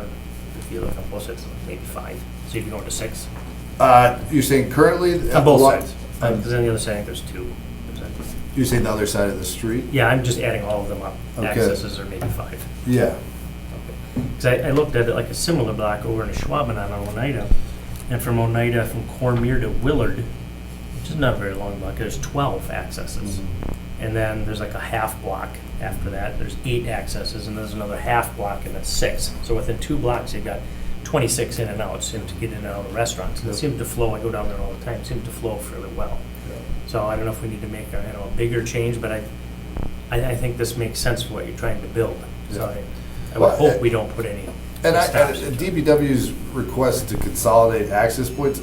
if you look on both sides, maybe 5, so you'd be going to 6. You're saying currently? On both sides, because on the other side, I think there's 2. You're saying the other side of the street? Yeah, I'm just adding all of them up, Okay. accesses are maybe 5. Yeah. Because I looked at it like a similar block over in Schwaben on Oneida, and from Oneida, from Cormier to Willard, which is not a very long block, there's 12 accesses. And then there's like a half block after that, there's 8 accesses, and there's another half block, and that's 6. So within 2 blocks, you've got 26 in and outs, and to get in and out of the restaurants. And it seemed to flow, I go down there all the time, it seemed to flow fairly well. So I don't know if we need to make a bigger change, but I think this makes sense for what you're trying to build. So I would hope we don't put any And stops. DPW's request to consolidate access points,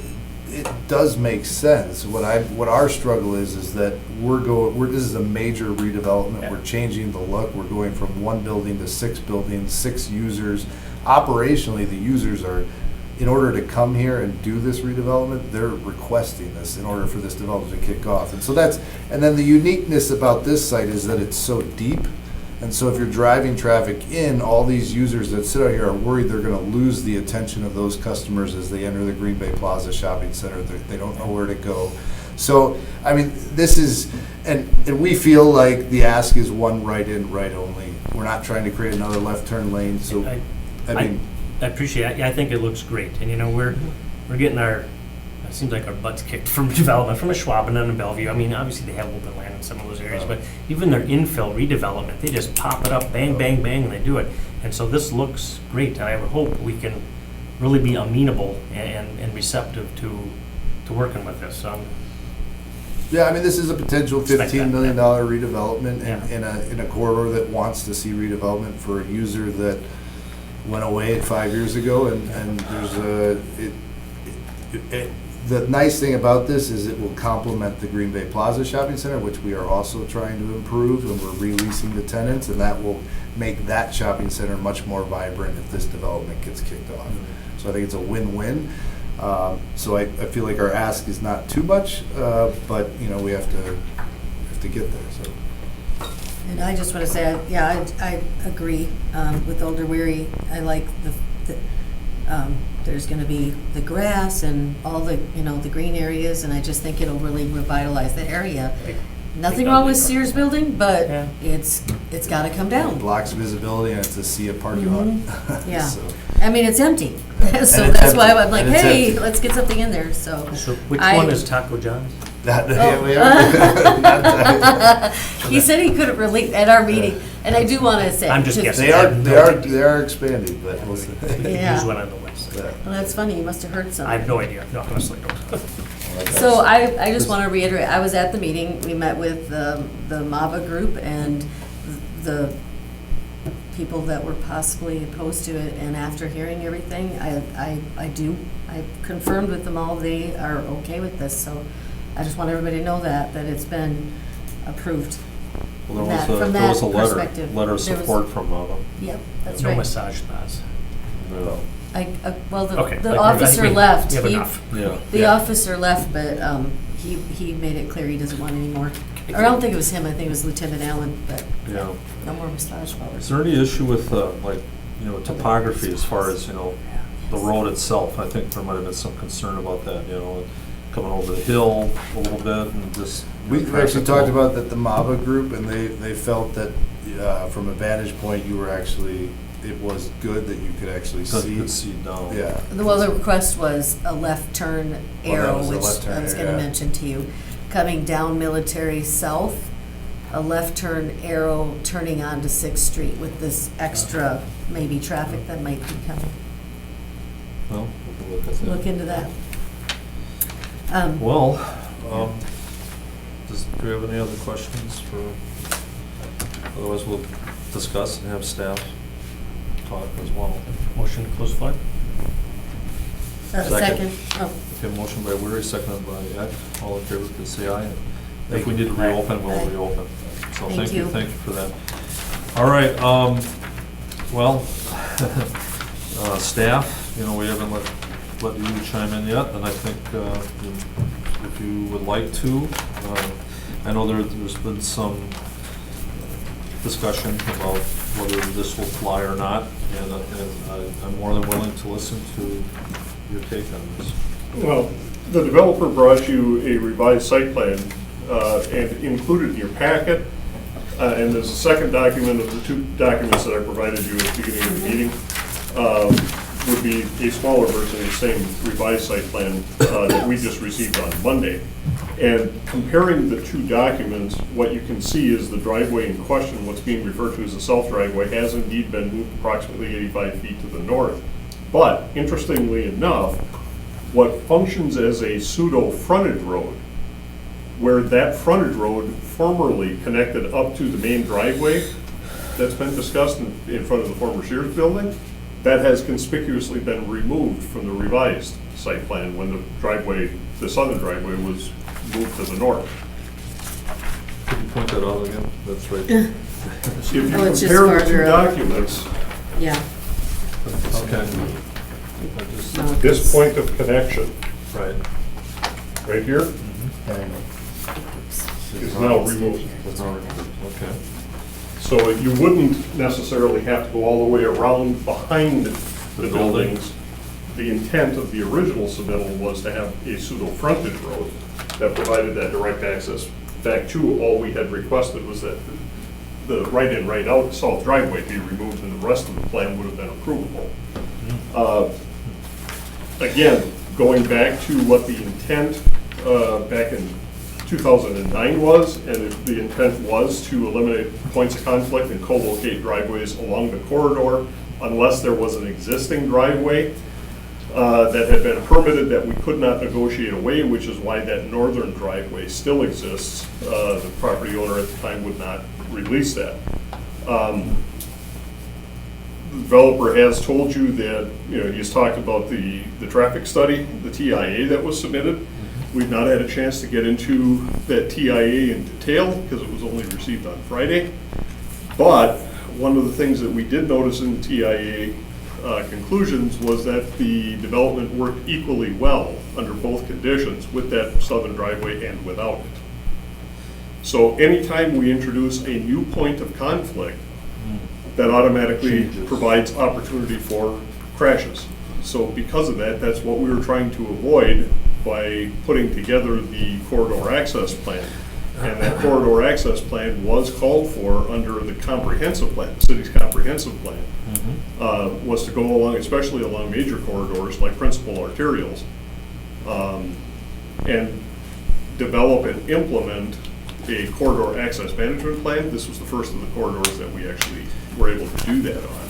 it does make sense. What our struggle is that this is a major redevelopment. Yeah. We're changing the look. We're going from 1 building to 6 buildings, 6 users. Operationally, the users are, in order to come here and do this redevelopment, they're requesting this in order for this development to kick off. And so and then the uniqueness about this site is that it's so deep. And so if you're driving traffic in, all these users that sit out here are worried they're going to lose the attention of those customers as they enter the Green Bay Plaza Shopping Center. They don't know where to go. So, I mean, this is, and we feel like the ask is one right in, right only. We're not trying to create another left turn lane, so, I mean. I appreciate it. I think it looks great. And, you know, we're getting it seems like our butts kicked from development, from a Schwaben and a Bellevue. I mean, obviously they have open land in some of those areas, but even their infill redevelopment, they just pop it up, bang, bang, bang, and they do it. And so this looks great, and I would hope we can really be amenable and receptive to working with this. Yeah, I mean, this is a potential $15 million Yeah. redevelopment in a corridor that wants to see redevelopment for a user that went away 5 years ago, and there's the nice thing about this is it will complement the Green Bay Plaza Shopping Center, which we are also trying to improve, and we're releasing the tenants, and that will make that shopping center much more vibrant if this development gets kicked off. So I think it's a win-win. So I feel like our ask is not too much, but you know, we have to get there. So. And I just want to say, I agree with Older Weary. I like there's going to be the grass and all the, the green areas, and I just think it'll really revitalize the area. Nothing wrong with Sears building, but Yeah. it's got to come down. It blocks visibility, and it's a sea of parking lot. Yeah. So, I mean, it's empty. So it's that's why empty. I'm like, And it's hey, empty. let's get something in there. So Which I- one is Taco John's? He said he couldn't relate at our meeting, and I do want to say. I'm just guessing. They are expanding, but we'll see. Yeah. Use one on the west side. Yeah. Well, that's funny. You must have heard something. I have no idea. No, honestly, don't. So I just want to reiterate, I was at the meeting, we met with the MAVA group and the people that were possibly opposed to it, and after hearing everything, I confirmed with them all, they are okay with this, so I just want everybody to know that it's been approved. Well, From there was that a perspective. letter of There was- support from them. Yep, that's No right. massage spas. No. Well, Okay, the like, officer I think left. we have He- enough. Yeah. The Yeah. officer left, but he made it clear he doesn't want any more. Or I don't think it was him, I think it was Lieutenant Allen, but Yeah. no more massage Is parlors. there any issue with, topography as far as, the road itself? I think there might have been some concern about that, coming over the hill a little bit and just. We actually talked about that, the MAVA group, and they felt that from a vantage point, it was good that you could actually So you see. could see down. Yeah. Well, the request was a left turn arrow, was a which left turn I was going to arrow. mention to you, coming down Military South. a left turn arrow turning onto 6th Street with this extra maybe traffic that might be coming. Well, we can look at that. Look into that. Well, do we have any other questions for, otherwise we'll discuss and have staff talk as well. Motion to close floor? Second. Oh, Okay, motion by Weary, seconded by Eck. All in favor, please say aye. If Thank we you. need to reopen, we'll Aye. reopen. So Thank you. thank you for that. All right, well, staff, we haven't let you chime in yet, and I think if you would like to, I know there's been some discussion about whether this will fly or not, and I'm more than willing to listen to your take on this. Well, the developer brought you a revised site plan and included in your packet, and there's a second document of the two documents that I provided you at the beginning of the meeting, would be a smaller version of the same revised site plan that we just received on Monday. And comparing the two documents, what you can see is the driveway in question, what's being referred to as the south driveway, has indeed been moved approximately 85 feet to the north. But interestingly enough, what functions as a pseudo frontage road, where that frontage road formerly connected up to the main driveway that's been discussed in front of the former Sears building, that has conspicuously been removed from the revised site plan when the southern driveway was moved to the north. Could you point that out again? That's right. If you Oh, it's just compare the two farther up. documents, yeah. Okay. No, this it's- point of connection, Right. right here, is now removed. That's all right. Okay. So you wouldn't necessarily have to go all the way around behind the The building. buildings. The intent of the original submittal was to have a pseudo frontage road that provided that direct access back to. All we had requested was that the right-in, right-out south driveway be removed, and the rest of the plan would have been approvable. Again, going back to what the intent back in 2009 was, and the intent was to eliminate points of conflict and co-locate driveways along the corridor unless there was an existing driveway that had been permitted that we could not negotiate away, which is why that northern driveway still exists. The property owner at the time would not release that. The developer has told you that, he's talked about the traffic study, the TIA that was submitted. We've not had a chance to get into that TIA in detail because it was only received on Friday. But one of the things that we did notice in the TIA conclusions was that the development worked equally well under both conditions, with that southern driveway and without it. So anytime we introduce a new point of conflict, that automatically Changes. provides opportunity for crashes. So because of that, that's what we were trying to avoid by putting together the corridor access plan. And that corridor access plan was called for under the comprehensive plan, the city's comprehensive plan, was to go along, especially along major corridors like principal arterials, and develop and implement a corridor access management plan. This was the first of the corridors that we actually were able to do that on.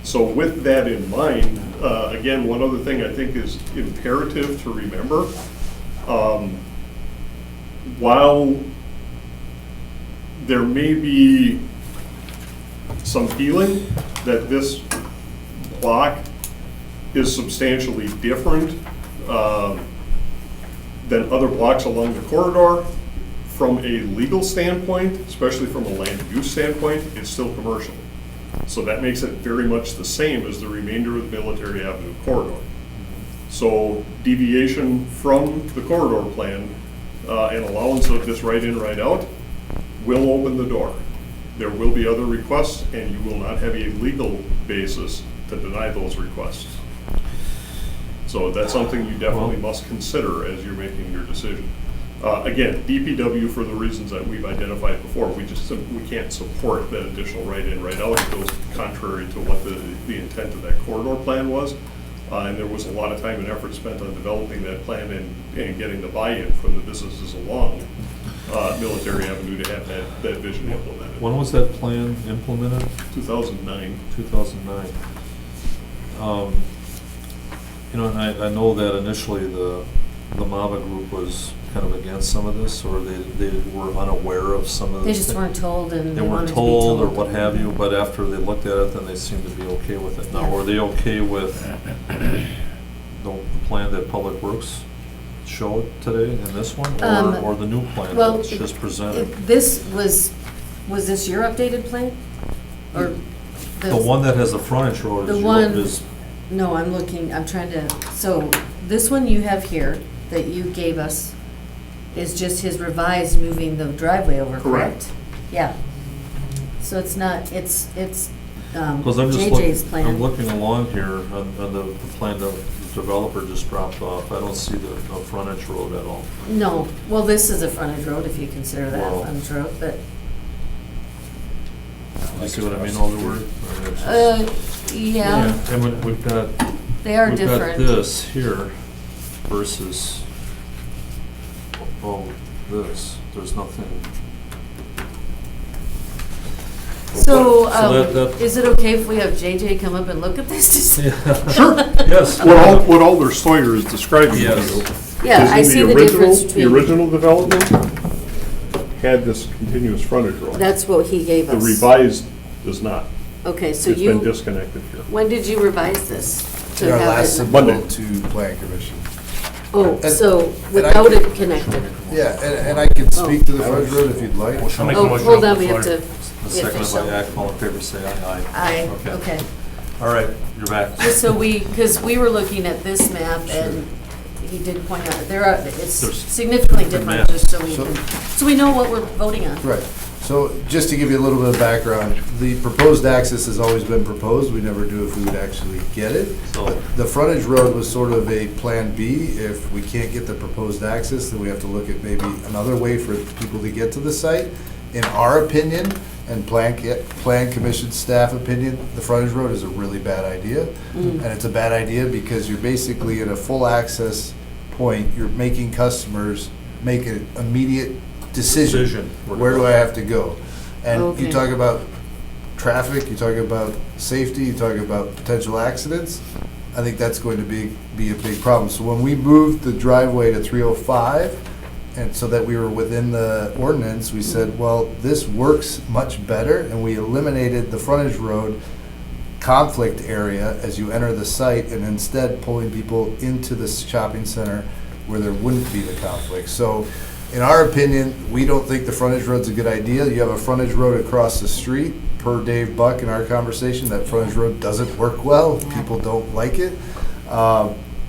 So with that in mind, again, one other thing I think is imperative to remember, while there may be some feeling that this block is substantially different than other blocks along the corridor, from a legal standpoint, especially from a land use standpoint, it's still commercial. So that makes it very much the same as the remainder of the Military Avenue corridor. So deviation from the corridor plan and allowance of this right-in, right-out will open the door. There will be other requests, and you will not have a legal basis to deny those requests. So that's something you definitely must consider as you're making your decision. Again, DPW, for the reasons that we've identified before, we can't support that additional right-in, right-out. It goes contrary to what the intent of that corridor plan was. And there was a lot of time and effort spent on developing that plan and getting the buy-in from the businesses along Military Avenue to have that vision implemented. When was that plan implemented? 2009. 2009. You know, and I know that initially the MAVA group was kind of against some of this, or they were unaware of some of the. They just weren't told and They they wanted weren't to be told told. or what have you, but after they looked at it, then they seemed to be okay with it. Now, Yeah. were they okay with the plan that Public Works showed today in this one, or the new plan Well, that's just presented? This was this your updated plan? Or The one that has the frontage road The is one- is, No, I'm trying to, so this one you have here that you gave us is just his revised moving the driveway over, correct? Correct. Yeah. So it's not, it's because I'm just JJ's looking, I'm plan. looking along here on the plan the developer just dropped off. I don't see the frontage road at all. No, well, this is a frontage road if you consider that Well- a frontage road, but, You see what I mean, Alderwood? I mean, it's just- yeah, And we've got. they are We've different. got this here versus, this, there's nothing. So, that- is it okay if we have JJ come up and look at this? Sure. Yes. What Alder Sawyer is describing to Yes. you Yeah, I is in see the the difference original, between. the original development had this continuous frontage road. That's what he gave The us. revised does not. Okay, so It's been you, disconnected here. when did you revise this? To In our have last it- Monday. submittal to Plan Commission. Oh, and- so and I without can- it connected? Yeah, and I can speak to the frontage road if you'd like. I'll make a Oh, motion hold on on, the we have floor. to, The yeah, second official. by act, all in favor, say aye. Aye, okay. All right, you're back. Just so because we were looking at this map and he did point out, it's There's significantly different different, maps. just so we So- can, so we know what we're voting on. Right. So just to give you a little bit of background, the proposed access has always been proposed. We never knew if we would actually get it. So, The frontage road was sort of a plan B. If we can't get the proposed access, then we have to look at maybe another way for people to get to the site. In our opinion, and Plan Commission staff opinion, the frontage road is a really bad idea. And it's a bad idea because you're basically at a full access point, you're making customers make an immediate decision. Decision. Where do I have to go? And Okay. you talk about traffic, you talk about safety, you talk about potential accidents. I think that's going to be a big problem. So when we moved the driveway to 305, and so that we were within the ordinance, we said, well, this works much better, and we eliminated the frontage road conflict area as you enter the site, and instead pulling people into the shopping center where there wouldn't be the conflict. So in our opinion, we don't think the frontage road's a good idea. You have a frontage road across the street. Per Dave Buck in our conversation, that frontage road doesn't work well. People don't like it.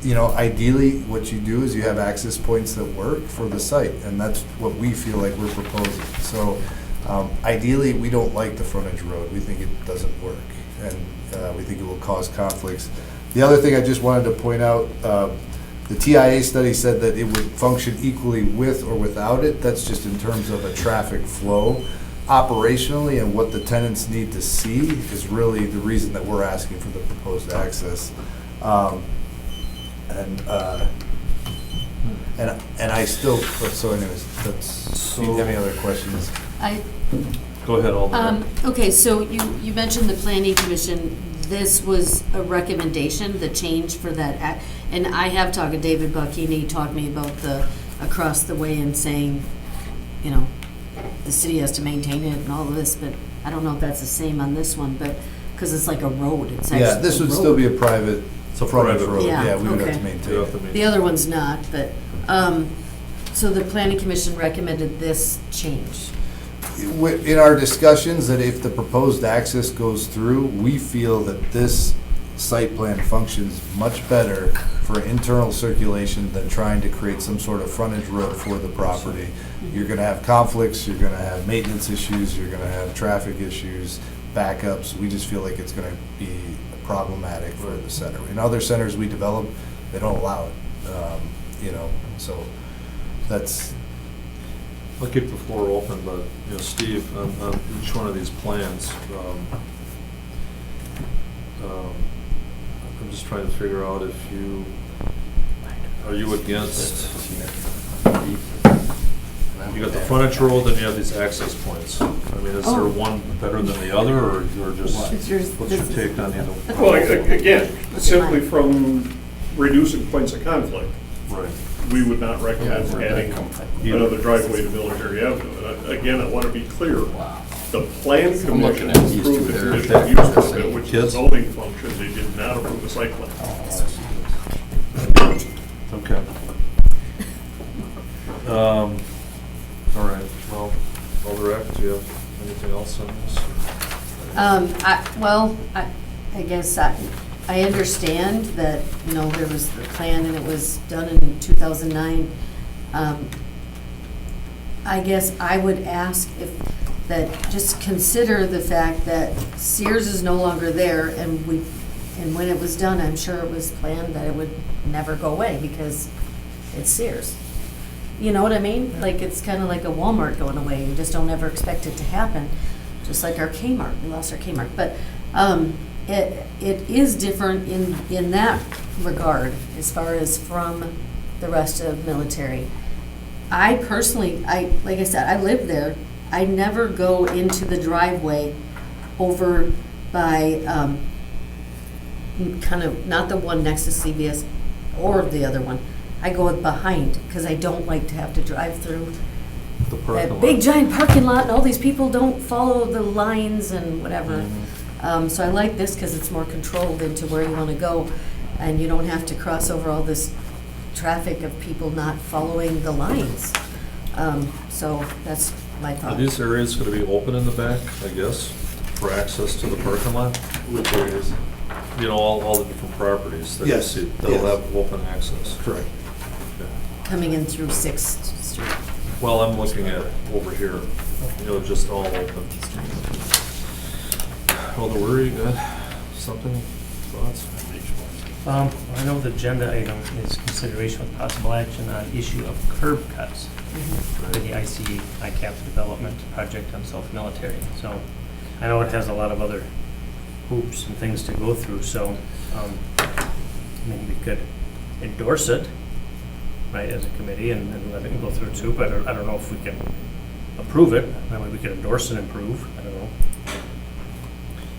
You know, ideally, what you do is you have access points that work for the site, and that's what we feel like we're proposing. So ideally, we don't like the frontage road. We think it doesn't work, and we think it will cause conflicts. The other thing I just wanted to point out, the TIA study said that it would function equally with or without it. That's just in terms of a traffic flow. Operationally, and what the tenants need to see is really the reason that we're asking for the proposed access. And I still, so anyways, that's, do you have any other questions? go ahead, Alderman. Okay, so you mentioned the planning commission, this was a recommendation, the change for that act, and I have talked to David Bucky, and he talked to me about the, across the way and saying, you know, the city has to maintain it and all of this, but I don't know if that's the same on this one, but, because it's like a road, it's actually Yeah, this a would road. still be a private It's a frontage private road. road. Yeah, Yeah, we would have okay. to maintain You have it. to make- The other one's not, but, so the planning commission recommended this change. In our discussions, that if the proposed access goes through, we feel that this site plan functions much better for internal circulation than trying to create some sort of frontage road for the property. You're gonna have conflicts, you're gonna have maintenance issues, you're gonna have traffic issues, backups. We just feel like it's gonna be problematic for the center. In other centers we develop, they don't allow it, you know, so that's, I'll keep the floor open, but, you know, Steve, on each one of these plans, I'm just trying to figure out if you, are you against, You got the frontage road, then you have these access points. I mean, is there Oh. one better than the other, or just, It's yours- what's your this is- take on either? Well, again, simply from reducing points of conflict, Right. we would not recommend Yeah, adding Either. another driveway to Military Avenue. And again, I want to be clear, the plan I'm looking commission at these approved two the there. conditional use permit, which is Kids? a zoning function, they did not approve the site plan. Okay. All right, well, Alderette, do you have anything else on this? I guess I understand that, you know, there was the plan and it was done in 2009. I guess I would ask if, that just consider the fact that Sears is no longer there, and when it was done, I'm sure it was planned that it would never go away because it's Sears. You know what I mean? Like, it's kind of like a Walmart going away. You just don't ever expect it to happen, just like our Kmart. We lost our Kmart. But it is different in that regard as far as from the rest of military. I personally, like I said, I live there. I never go into the driveway over by kind of, not the one next to CVS or the other one. I go behind because I don't like to have to drive through The parking that lot. big giant parking lot, and all these people don't follow the lines and whatever. So I like this because it's more controlled into where you want to go, and you don't have to cross over all this traffic of people not following the lines. So that's my Are thought. these areas going to be open in the back, I guess, for access to the parking lot? Which areas? You know, all the different properties that you Yes, see, they'll yes. have open access. Correct. Okay. Coming in through 6th Street. Well, I'm looking at over here, you know, just all open. Alder, you got something, thoughts? I know the agenda item is consideration with possible action on issue of curb cuts for the ICAP development project on South Military. So I know it has a lot of other hoops and things to go through, so maybe we could endorse it, right, as a committee and let it go through its hoop. I don't know if we can approve it. That way we could endorse and improve. I don't know.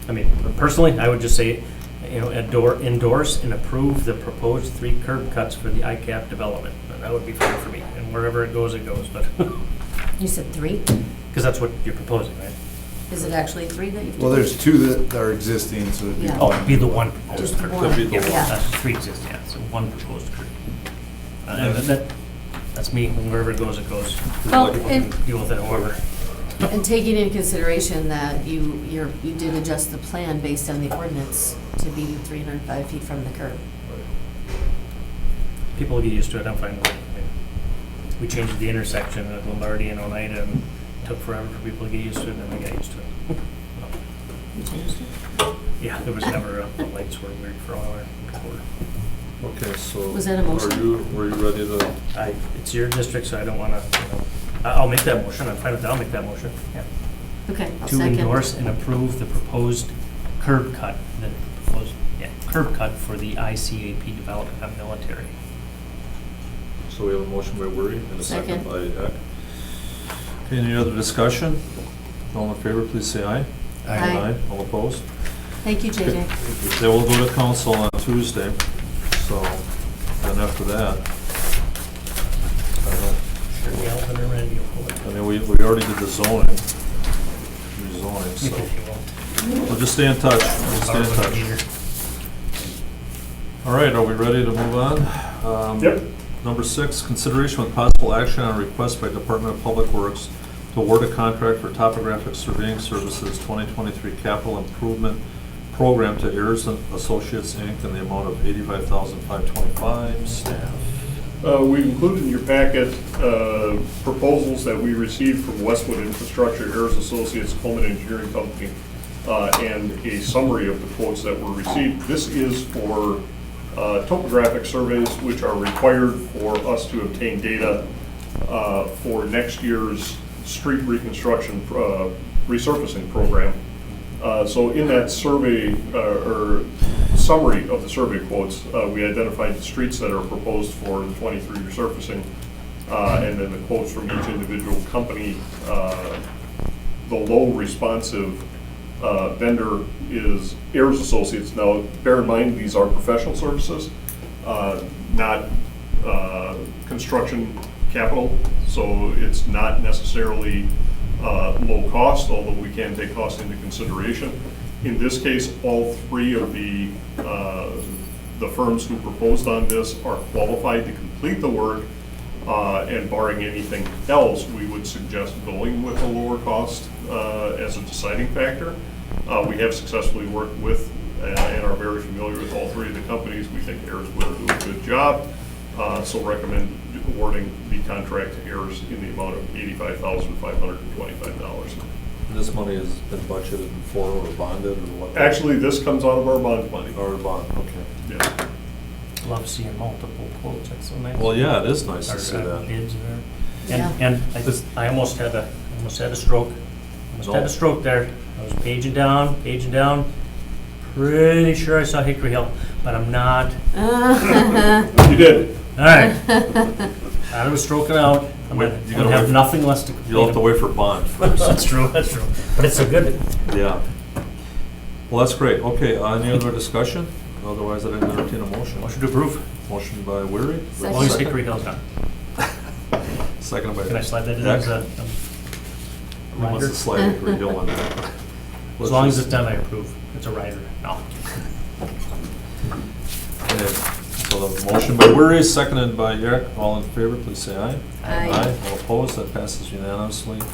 I mean, personally, I would just say, you know, endorse and approve the proposed 3 curb cuts for the ICAP development. And that would be fine for me. And wherever it goes, but, You said 3? because that's what you're proposing, right? Is it actually 3 that you've? Well, there's 2 that are existing, so it'd be. Yeah. Oh, it'd be the one proposed Just curb. one. That'd be the Yeah, one. that's 3 existing, yeah, so 1 proposed curb. And that's me, and wherever it goes, it goes. Well, People and- can deal with it however. And taking into consideration that you did adjust the plan based on the ordinance to be 305 feet from the curb. People get used to it, I'm fine with it. I mean, we changed the intersection at Lombardi and Oneida, and it took forever for people to get used to it, and then we got used to it. You changed it? Yeah, there was never, the lights were weird for a while before. Okay, so. Was that a motion? Were you ready to? It's your district, so I don't wanna, I'll make that motion, I'm fine with that, I'll make that motion. Yeah. Okay, I'll To second. endorse and approve the proposed curb cut, curb cut for the ICAP development of military. So we have a motion by Worry and a second Second. by Eck. Okay, any other discussion? All in favor, please say aye. Aye. All opposed? Thank you, JJ. They will go to council on Tuesday, so, and after that, I don't know. Sure, Alvin or Randy will pull it. I mean, we already did the zoning, rezoning, If you will. so we'll just stay in touch. We'll stay in touch. All right, are we ready to move on? Yep. Number 6, consideration with possible action on a request by Department of Public Works to award a contract for topographic surveying services 2023 capital improvement program to Ayers Associates, Inc. in the amount of $85,525. Staff. We included in your packet proposals that we received from Westwood Infrastructure, Ayers Associates, Coleman Engineering Company, and a summary of the quotes that were received. This is for topographic surveys, which are required for us to obtain data for next year's street reconstruction resurfacing program. So in that survey, or summary of the survey quotes, we identified the streets that are proposed for the 23 resurfacing. and then the quotes from each individual company. The low responsive vendor is Ayers Associates. Now, bear in mind, these are professional services, not construction capital, so it's not necessarily low cost, although we can take cost into consideration. In this case, all three of the firms who proposed on this are qualified to complete the work, and barring anything else, we would suggest going with a lower cost as a deciding factor. We have successfully worked with and are very familiar with all three of the companies. We think Ayers will do a good job, so recommend awarding the contract to Ayers in the amount of $85,525. And this money has been budgeted before or bonded or what? Actually, this comes out of our bond money. Or bond, okay. Yeah. Love seeing multiple quotes, that's so nice. Well, yeah, it is nice Or, to see that. bids there. Yeah. And I almost had a stroke. Almost had No. a stroke there. I was paging down. Pretty sure I saw Hickory Hill, but I'm not. You did. All right. I was stroking out. I'm Wait, gonna, you I'm gotta gonna have wait- nothing less to complete. You'll have to wait for bond first. That's true. But it's a good. Yeah. Well, that's great. Okay, any other discussion? Otherwise, I'd entertain a motion. Motion to approve. Motion by Weary. As long as Hickory Hill's done. Second by. Can I slide that in Deck. as a Who wants rider? to slide Hickory Hill on that? As long as it's done, I approve. It's a rider. No. Okay, so the motion by Weary, seconded by Eric. All in favor, please say aye. Aye. All opposed, that passes unanimously. What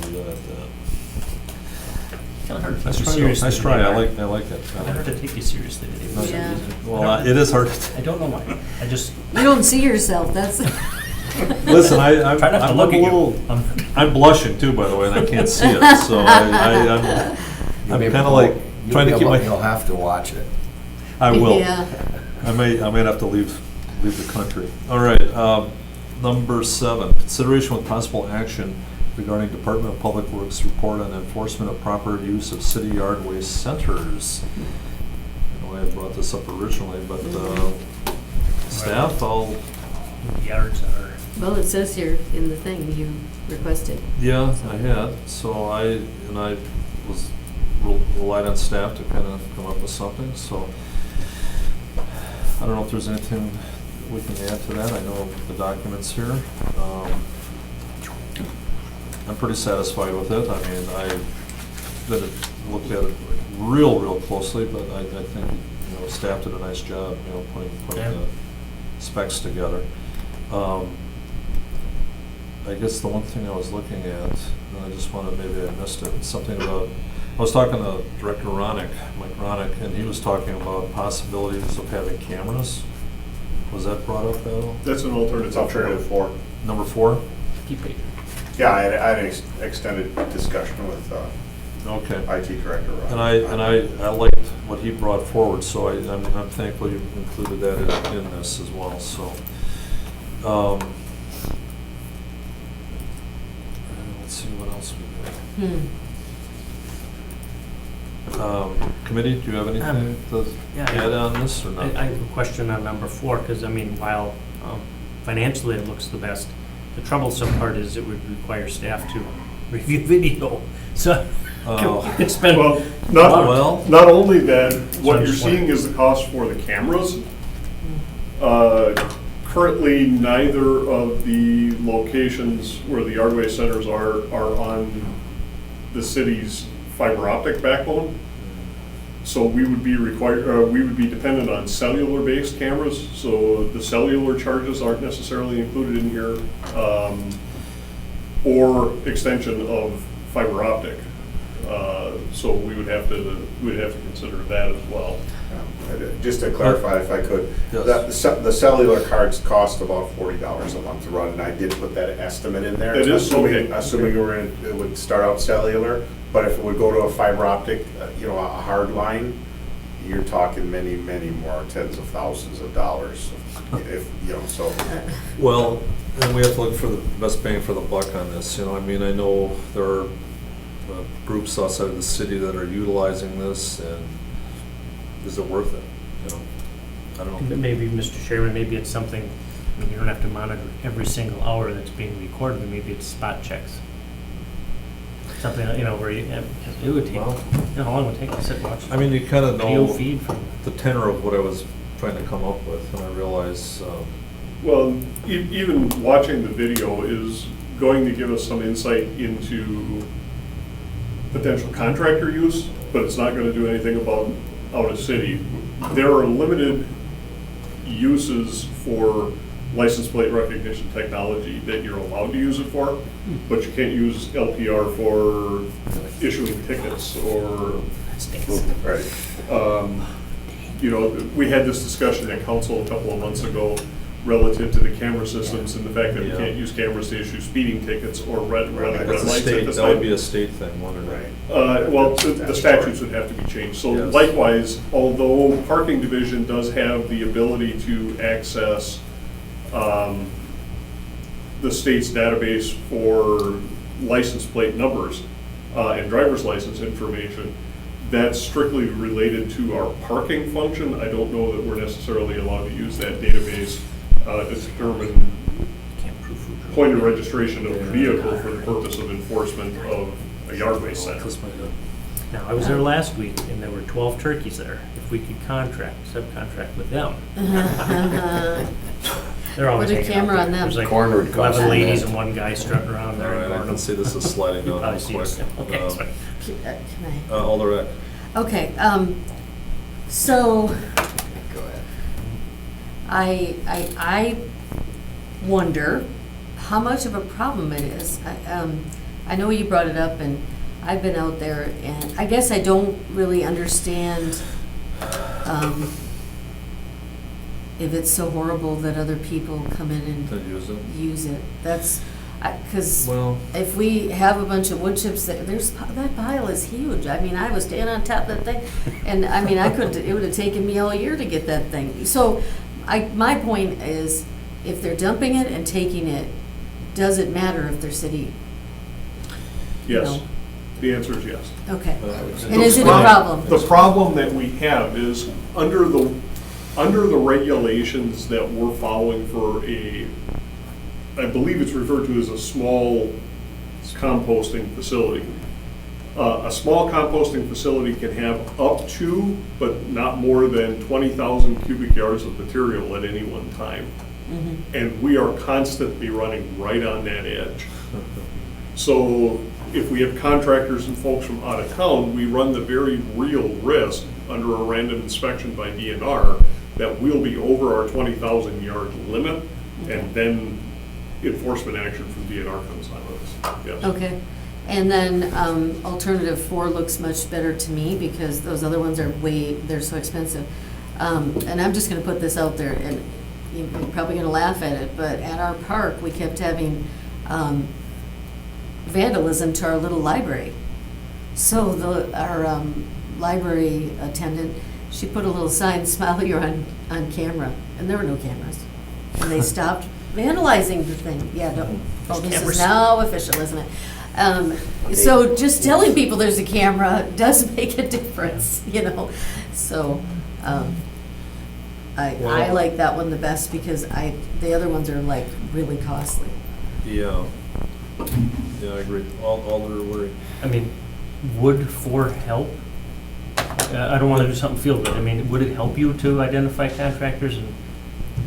do you got at that? Kind of hard to Nice take you try, seriously. nice try. I today, like it. Kind of hard to take you seriously today. for some Yeah. reason. Well, it is hard to. I don't know why. I just You don't see yourself, that's. Listen, I'm try not to I'm look a at little. you. I'm blushing too, by the way, and I can't see it, so I'm kind of like trying to keep my. You'll have to watch it. I will. Yeah. I may have to leave the country. All right, number 7, consideration with possible action regarding Department of Public Works report on enforcement of proper use of city yard waste centers. I know I had brought this up originally, but staff, the yards are. Well, it says here in the thing you requested. yeah, I had, so I was relied on staff to kind of come up with something, so I don't know if there's anything we can add to that. I know the documents here. I'm pretty satisfied with it. I mean, I looked at it real closely, but I think, staff did a nice job, putting Yeah. the specs together. I guess the one thing I was looking at, and I just wanted, maybe I missed it, something about, I was talking to Director Mike Ronick, and he was talking about possibilities of having cameras. Was that brought up at all? That's an alternative. It's alternative 4. Number 4? Keep paging. Yeah, I had an extended discussion with Okay. IT Director. And I liked what he brought forward, so I'm thankful you included that in this as well, so. Let's see what else we got. Committee, do you have anything to yeah, add on this or not? I have a question on number 4, because, I mean, while financially it looks the best, the troublesome part is it would require staff to review video. So you could spend. Well, Well- not only that, what I'm you're just seeing is the cost for the cameras. Currently, neither of the locations where the yard waste centers are on the city's fiber optic backbone. So we would be dependent on cellular-based cameras, so the cellular charges aren't necessarily included in here, or extension of fiber optic. So we would have to consider that as well. Just to clarify, if I could, Yes. the cellular cards cost about $40 a month to run, and I did put that estimate in there. It is, okay. Assuming it would start out cellular, but if it would go to a fiber optic, a hard line, you're talking many more tens of thousands of dollars. So. Well, and we have to look for the best bang for the buck on this, I mean, I know there are groups outside of the city that are utilizing this, and is it worth it? I don't know. Maybe, Mr. Chairman, maybe it's something I mean, you don't have to monitor every single hour that's being recorded, but maybe it's spot checks. Something, where because it would take, Well- how long would it take to sit and watch? I mean, you kind of Video know feed from, the tenor of what I was trying to come up with, and I realize, Well, even watching the video is going to give us some insight into potential contractor use, but it's not gonna do anything about out of city. There are limited uses for license plate recognition technology that you're allowed to use it for, but you can't use LPR for issuing tickets or, Right. we had this discussion at council a couple of months ago relative to the camera systems and the fact that we Yeah. can't use cameras to issue speeding tickets or running red that's a lights at state, this that would be time. a state thing, wouldn't it? Right. Well, the statutes would have to be changed. So Yes. likewise, although parking division does have the ability to access the state's database for license plate numbers and driver's license information, that's strictly related to our parking function. I don't know that we're necessarily allowed to use that database to determine can't prove food. point of registration of the vehicle for the purpose of enforcement of a yard waste center. This might have- Now, I was there last week, and there were 12 turkeys there. If we could subcontract with them. They're always Put a hanging out camera there. on them. There's like Corn would cost 11 ladies that. and one guy strutting around All there. right, I ignoring can them. see this is sliding You down probably real see quick. us. Okay, sorry. Can I? Alder Eck. Okay, so Go ahead. I wonder how much of a problem it is. I know you brought it up, and I've been out there, and I guess I don't really understand if it's so horrible that other people come in To use it. and use it. That's, because Well, if we have a bunch of wood chips, that pile is huge. I mean, I was standing on top of that thing, and I mean, it would have taken me all year to get that thing. So, my point is, if they're dumping it and taking it, does it matter if they're city? Yes, No. the answer is yes. Okay. I would say- And is it a problem? The problem that we have is under the regulations that we're following for I believe it's referred to as a small composting facility. A small composting facility can have up to, but not more than 20,000 cubic yards of material at any one time. And we are constantly running right on that edge. So if we have contractors and folks from out of town, we run the very real risk under a random inspection by DNR that we'll be over our 20,000 yard limit, and then enforcement action from DNR comes on us. Yes. Okay. And then alternative 4 looks much better to me because those other ones are they're so expensive. And I'm just going to put this out there, and you're probably going to laugh at it, but at our park, we kept having vandalism to our little library. So our library attendant, she put a little sign, "Smile, you're on camera," and there were no cameras. And they stopped vandalizing the thing. Yeah, this cameras. is now official, isn't it? So just telling people there's a camera does make a difference, So I Well- like that one the best because the other ones are like really costly. Yeah. Yeah, I agree. Alder Wery. I mean, would 4 help? I don't want to do something feel good. I mean, would it help you to identify contractors and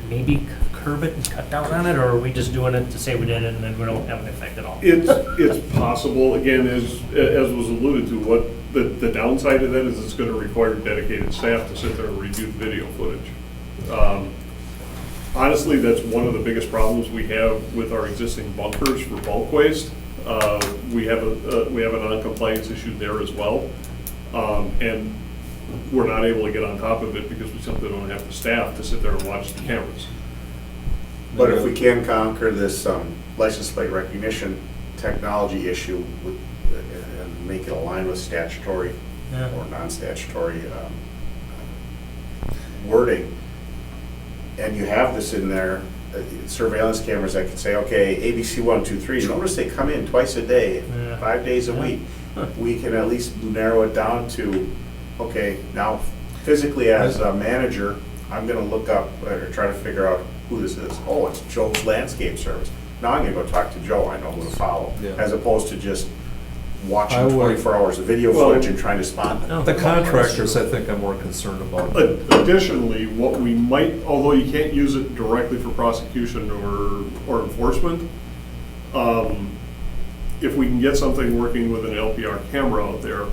maybe curb it and cut down on it, or are we just doing it to say we did it and then we don't have an effect at all? It's possible, again, as was alluded to, what the downside of that is it's gonna require dedicated staff to sit there and review the video footage. Honestly, that's one of the biggest problems we have with our existing bunkers for bulk waste. We have a non-compliance issue there as well. And we're not able to get on top of it because we simply don't have the staff to sit there and watch the cameras. But if we can conquer this license plate recognition technology issue and make it align with statutory Yeah. or non-statutory wording, and you have this in there, surveillance cameras that can say, okay, ABC 1, 2, 3, notice they come in twice a day, Yeah. 5 days a Yeah. week. We can at least narrow it down to, okay, now physically as a manager, I'm gonna look up or try to figure out who this is. Oh, it's Joe's Landscape Service. Now I'm gonna go talk to Joe, I know who to follow, Yeah. as opposed to just I watching would- 24 hours of video Well- footage and trying to spot them. The contractors, I think I'm more concerned about. Additionally, what we might, although you can't use it directly for prosecution or enforcement, if we can get something working with an LPR camera out there,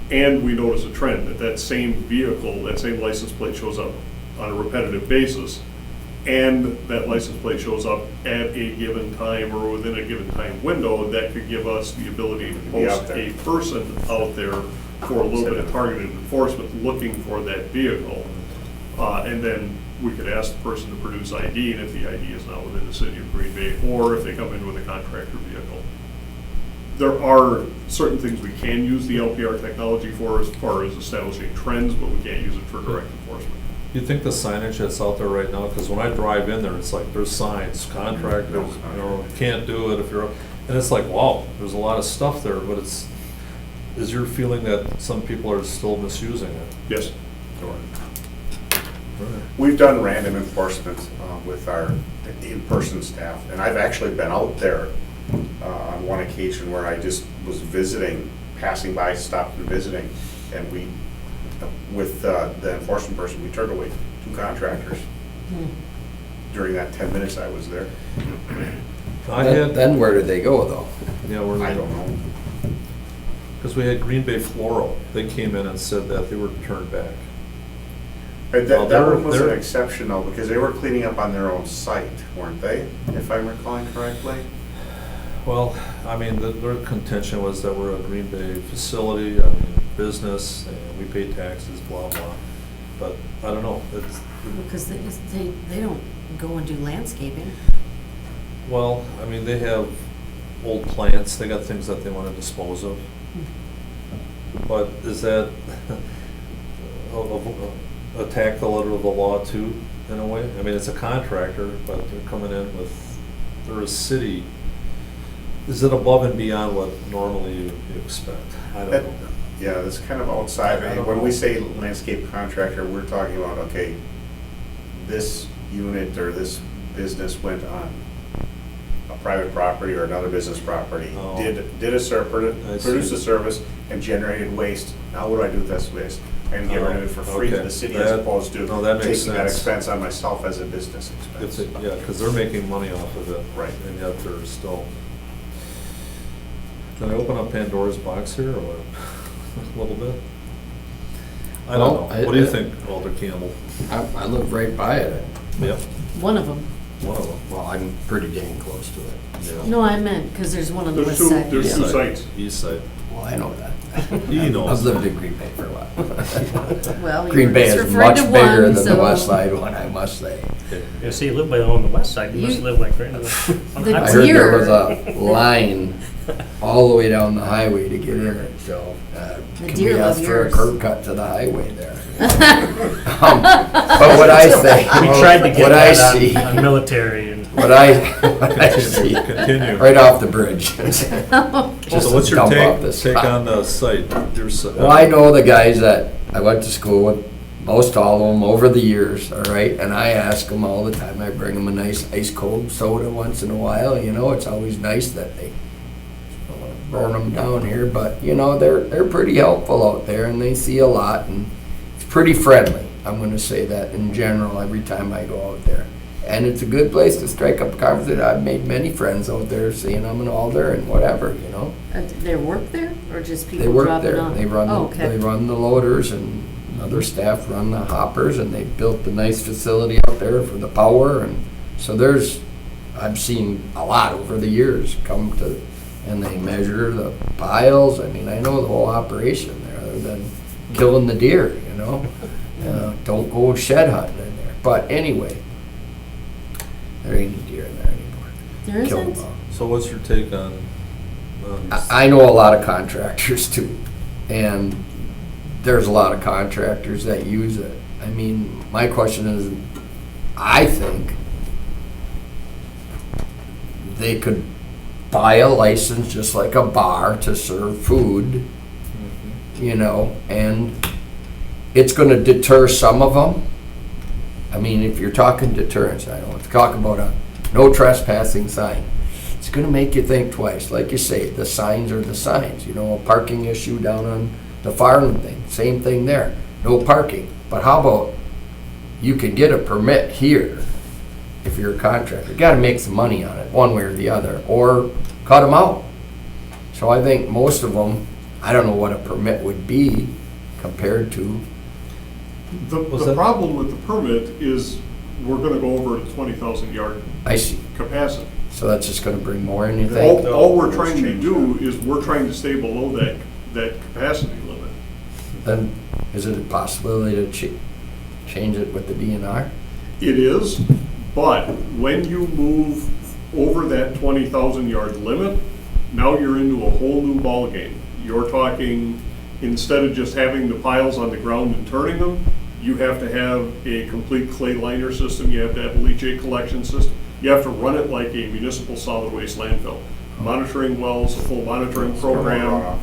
and we notice a trend that that same vehicle, that same license plate shows up on a repetitive basis, and that license plate shows up at a given time or within a given time window, that could give us the ability to Be out post there. a person out there for a little bit of targeted enforcement, looking for that vehicle. And then we could ask the person to produce ID, and if the ID is not within the city of Green Bay, or if they come in with a contractor vehicle. There are certain things we can use the LPR technology for as far as establishing trends, but we can't use it for direct enforcement. You think the signage that's out there right now, because when I drive in there, it's like, there's signs, contractors, you know, can't do it if you're, and it's like, wow, there's a lot of stuff there, but it's, is your feeling that some people are still misusing it? Yes. We've done random enforcement with our in-person staff, and I've actually been out there on one occasion where I just was visiting, passing by, stopped and visiting, and we, with the enforcement person, we turned away 2 contractors during that 10 minutes I was there. I Then had, then where do they go, though? yeah, we're. I don't know. Because we had Green Bay Floral, they came in and said that they were turned back. But Well, that one was they're- an exception though, because they were cleaning up on their own site, weren't they? If I'm recalling correctly? Well, I mean, their contention was that we're a Green Bay facility, I mean, business, and we pay taxes, blah, blah. But I don't know, it's, Because they don't go and do landscaping. well, I mean, they have old plants, they got things that they want to dispose of. But is that attack the letter of the law too, in a way? I mean, it's a contractor, but they're coming in with, they're a city. Is it above and beyond what normally you expect? I don't know. Yeah, that's kind of outside. I don't When we know. say landscape contractor, we're talking about, okay, this unit or this business went on a private property or another business property, Oh. did I produce see. a service and generated waste. Now what do I do with this waste? I'm gonna get rid of it for free to Okay. the city as That- opposed to no, that makes taking that sense. expense on myself as a business It's, expense. yeah, because they're making money off of it. Right. And yet they're still. Can I open up Pandora's box here or what? A little bit? I Well, don't know. What do you think, Alder Campbell? I live right by it. Yep, One of them. one of them. Well, I'm pretty dang close to it. Yeah. No, I meant, because there's one on the There's west two, side. there's two Yeah. sites. East side. Well, I know that. He knows. I've lived in Green Bay for a while. Well, you Green were Bay just is referring much to bigger one, than the so- west side one, I must say. You see, you live on the west side, you must You- live like right on the. on the The I highway. heard there deer- was a line all the way down the highway to get in it, so The can deer we love ask for a yours. curb cut to the highway there? But what I say, We tried to get what I that see, on military and. what I see, Continue. right off the bridge. So what's your dump off the take spot. on the site? Your site? Well, I know the guys that I went to school with, most all of them over the years, all right? And I ask them all the time, I bring them a nice ice cold soda once in a while, you know, it's always nice that they don't wanna burn them down here, but, you know, they're pretty helpful out there and they see a lot and it's pretty friendly. I'm gonna say that in general every time I go out there. And it's a good place to strike up a conversation. I've made many friends out there seeing them in Alder and whatever, you know? They work there, or just They people work dropping there. off? They run, Oh, they okay. run the loaders and other staff run the hoppers and they built a nice facility out there for the power and so I've seen a lot over the years come to, and they measure the piles. I mean, I know the whole operation there other than killing the deer, you know? Don't go shed hunting in there. But anyway, there ain't any deer in there anymore. There Kill 'em isn't? all. So what's your take on? I know a lot of contractors too, and there's a lot of contractors that use it. I mean, my question is, I think they could buy a license just like a bar to serve food, you know, and it's gonna deter some of them. I mean, if you're talking deterrence, I don't want to talk about a no trespassing sign. It's gonna make you think twice. Like you say, the signs are the signs, you know, a parking issue down on the farm thing, same thing there, no parking. But how about, you can get a permit here if you're a contractor. You gotta make some money on it, one way or the other, or cut them out. So I think most of them, I don't know what a permit would be compared to, The problem with the permit is we're gonna go over the 20,000 yard I see. capacity. So that's just gonna bring more in, you think? All we're trying to do is we're trying to stay below that capacity limit. Then is it a possibility to change it with the DNR? It is, but when you move over that 20,000 yard limit, now you're into a whole new ballgame. You're talking, instead of just having the piles on the ground and turning them, you have to have a complete clay liner system, you have to have a leachate collection system. You have to run it like a municipal solid waste landfill. Monitoring wells, a full monitoring program.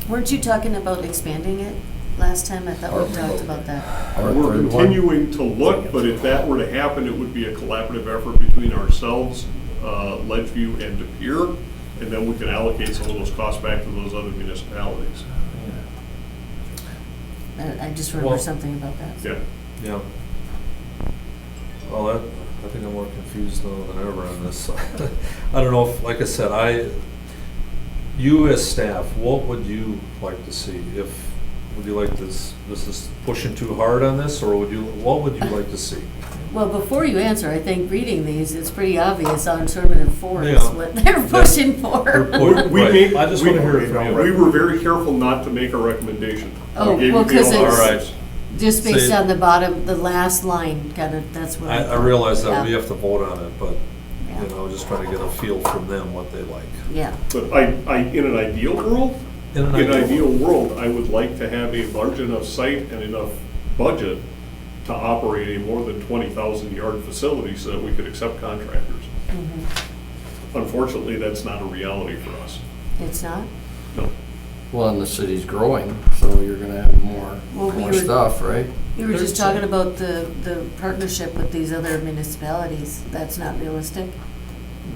Weren't you talking about expanding it last time? I thought we talked about that. Or a We're third one? continuing to look, but if that were to happen, it would be a collaborative effort between ourselves, Ledgeview, and De Pere, and then we can allocate some of those costs back to those other municipalities. I just remember Well- something about that. Yeah. Yeah. Well, I think I'm more confused now than ever on this. I don't know if, like I said, you as staff, what would you like to see? Would you like this is pushing too hard on this, or what would you like to see? Well, before you answer, I think reading these, it's pretty obvious alternative four is Yeah. what they're pushing for. Right. I just want to hear it from We you. were very careful not to make a recommendation. Oh, We gave well, you the 'cause it's- All right. Just based Say- on the bottom, the last line, kind of, that's what I realize that Yeah. we have to vote on it, but, Yeah. you know, just trying to get a feel from them what they like. Yeah, But in an ideal world, In an in an ideal ideal world, I would like to have a large enough site and enough budget to operate a more than 20,000 yard facility so that we could accept contractors. Unfortunately, that's not a reality for us. it's not? No. Well, and the city's growing, so you're gonna have more Well, we were- stuff, right? You were just talking about the partnership with these other municipalities. That's not realistic?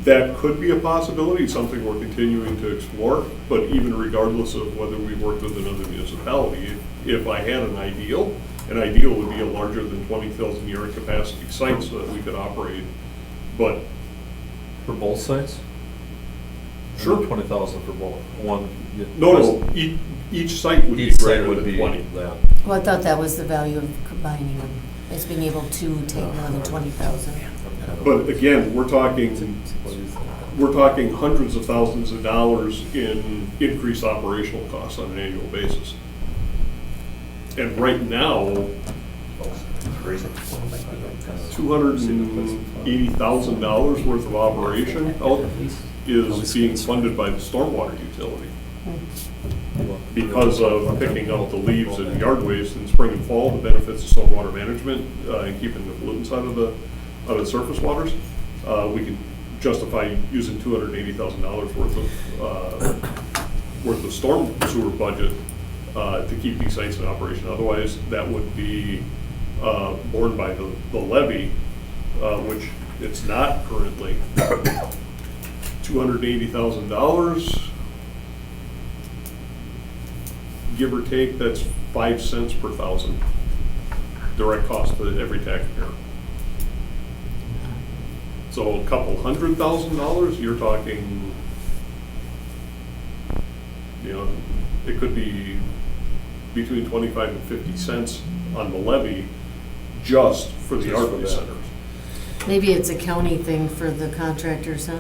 That could be a possibility, something we're continuing to explore, but even regardless of whether we worked with another municipality, if I had an ideal would be a larger than 20,000 yard capacity site so that we could operate. But For both sites? Sure. 20,000 for both, one. no, each site would be Each site greater would than be 20. that. Well, I thought that was the value of combining them, is being able to take more than 20,000. But again, we're What do you think? we're talking hundreds of thousands of dollars in increased operational costs on an annual basis. And right now, $280,000 worth of operation out is being funded by the stormwater utility because of picking up the leaves and yard waste in spring and fall, the benefits of stormwater management and keeping the pollutants out of the surface waters. We can justify using $280,000 worth of storm sewer budget to keep these sites in operation. Otherwise, that would be borne by the levy, which it's not currently. $280,000, give or take, that's 5 cents per thousand direct cost to every taxpayer. So a couple $100,000, you're talking, you know, it could be between 25 and 50 cents on the levy just for the Just yard for waste that. centers. Maybe it's a county thing for the contractors, huh?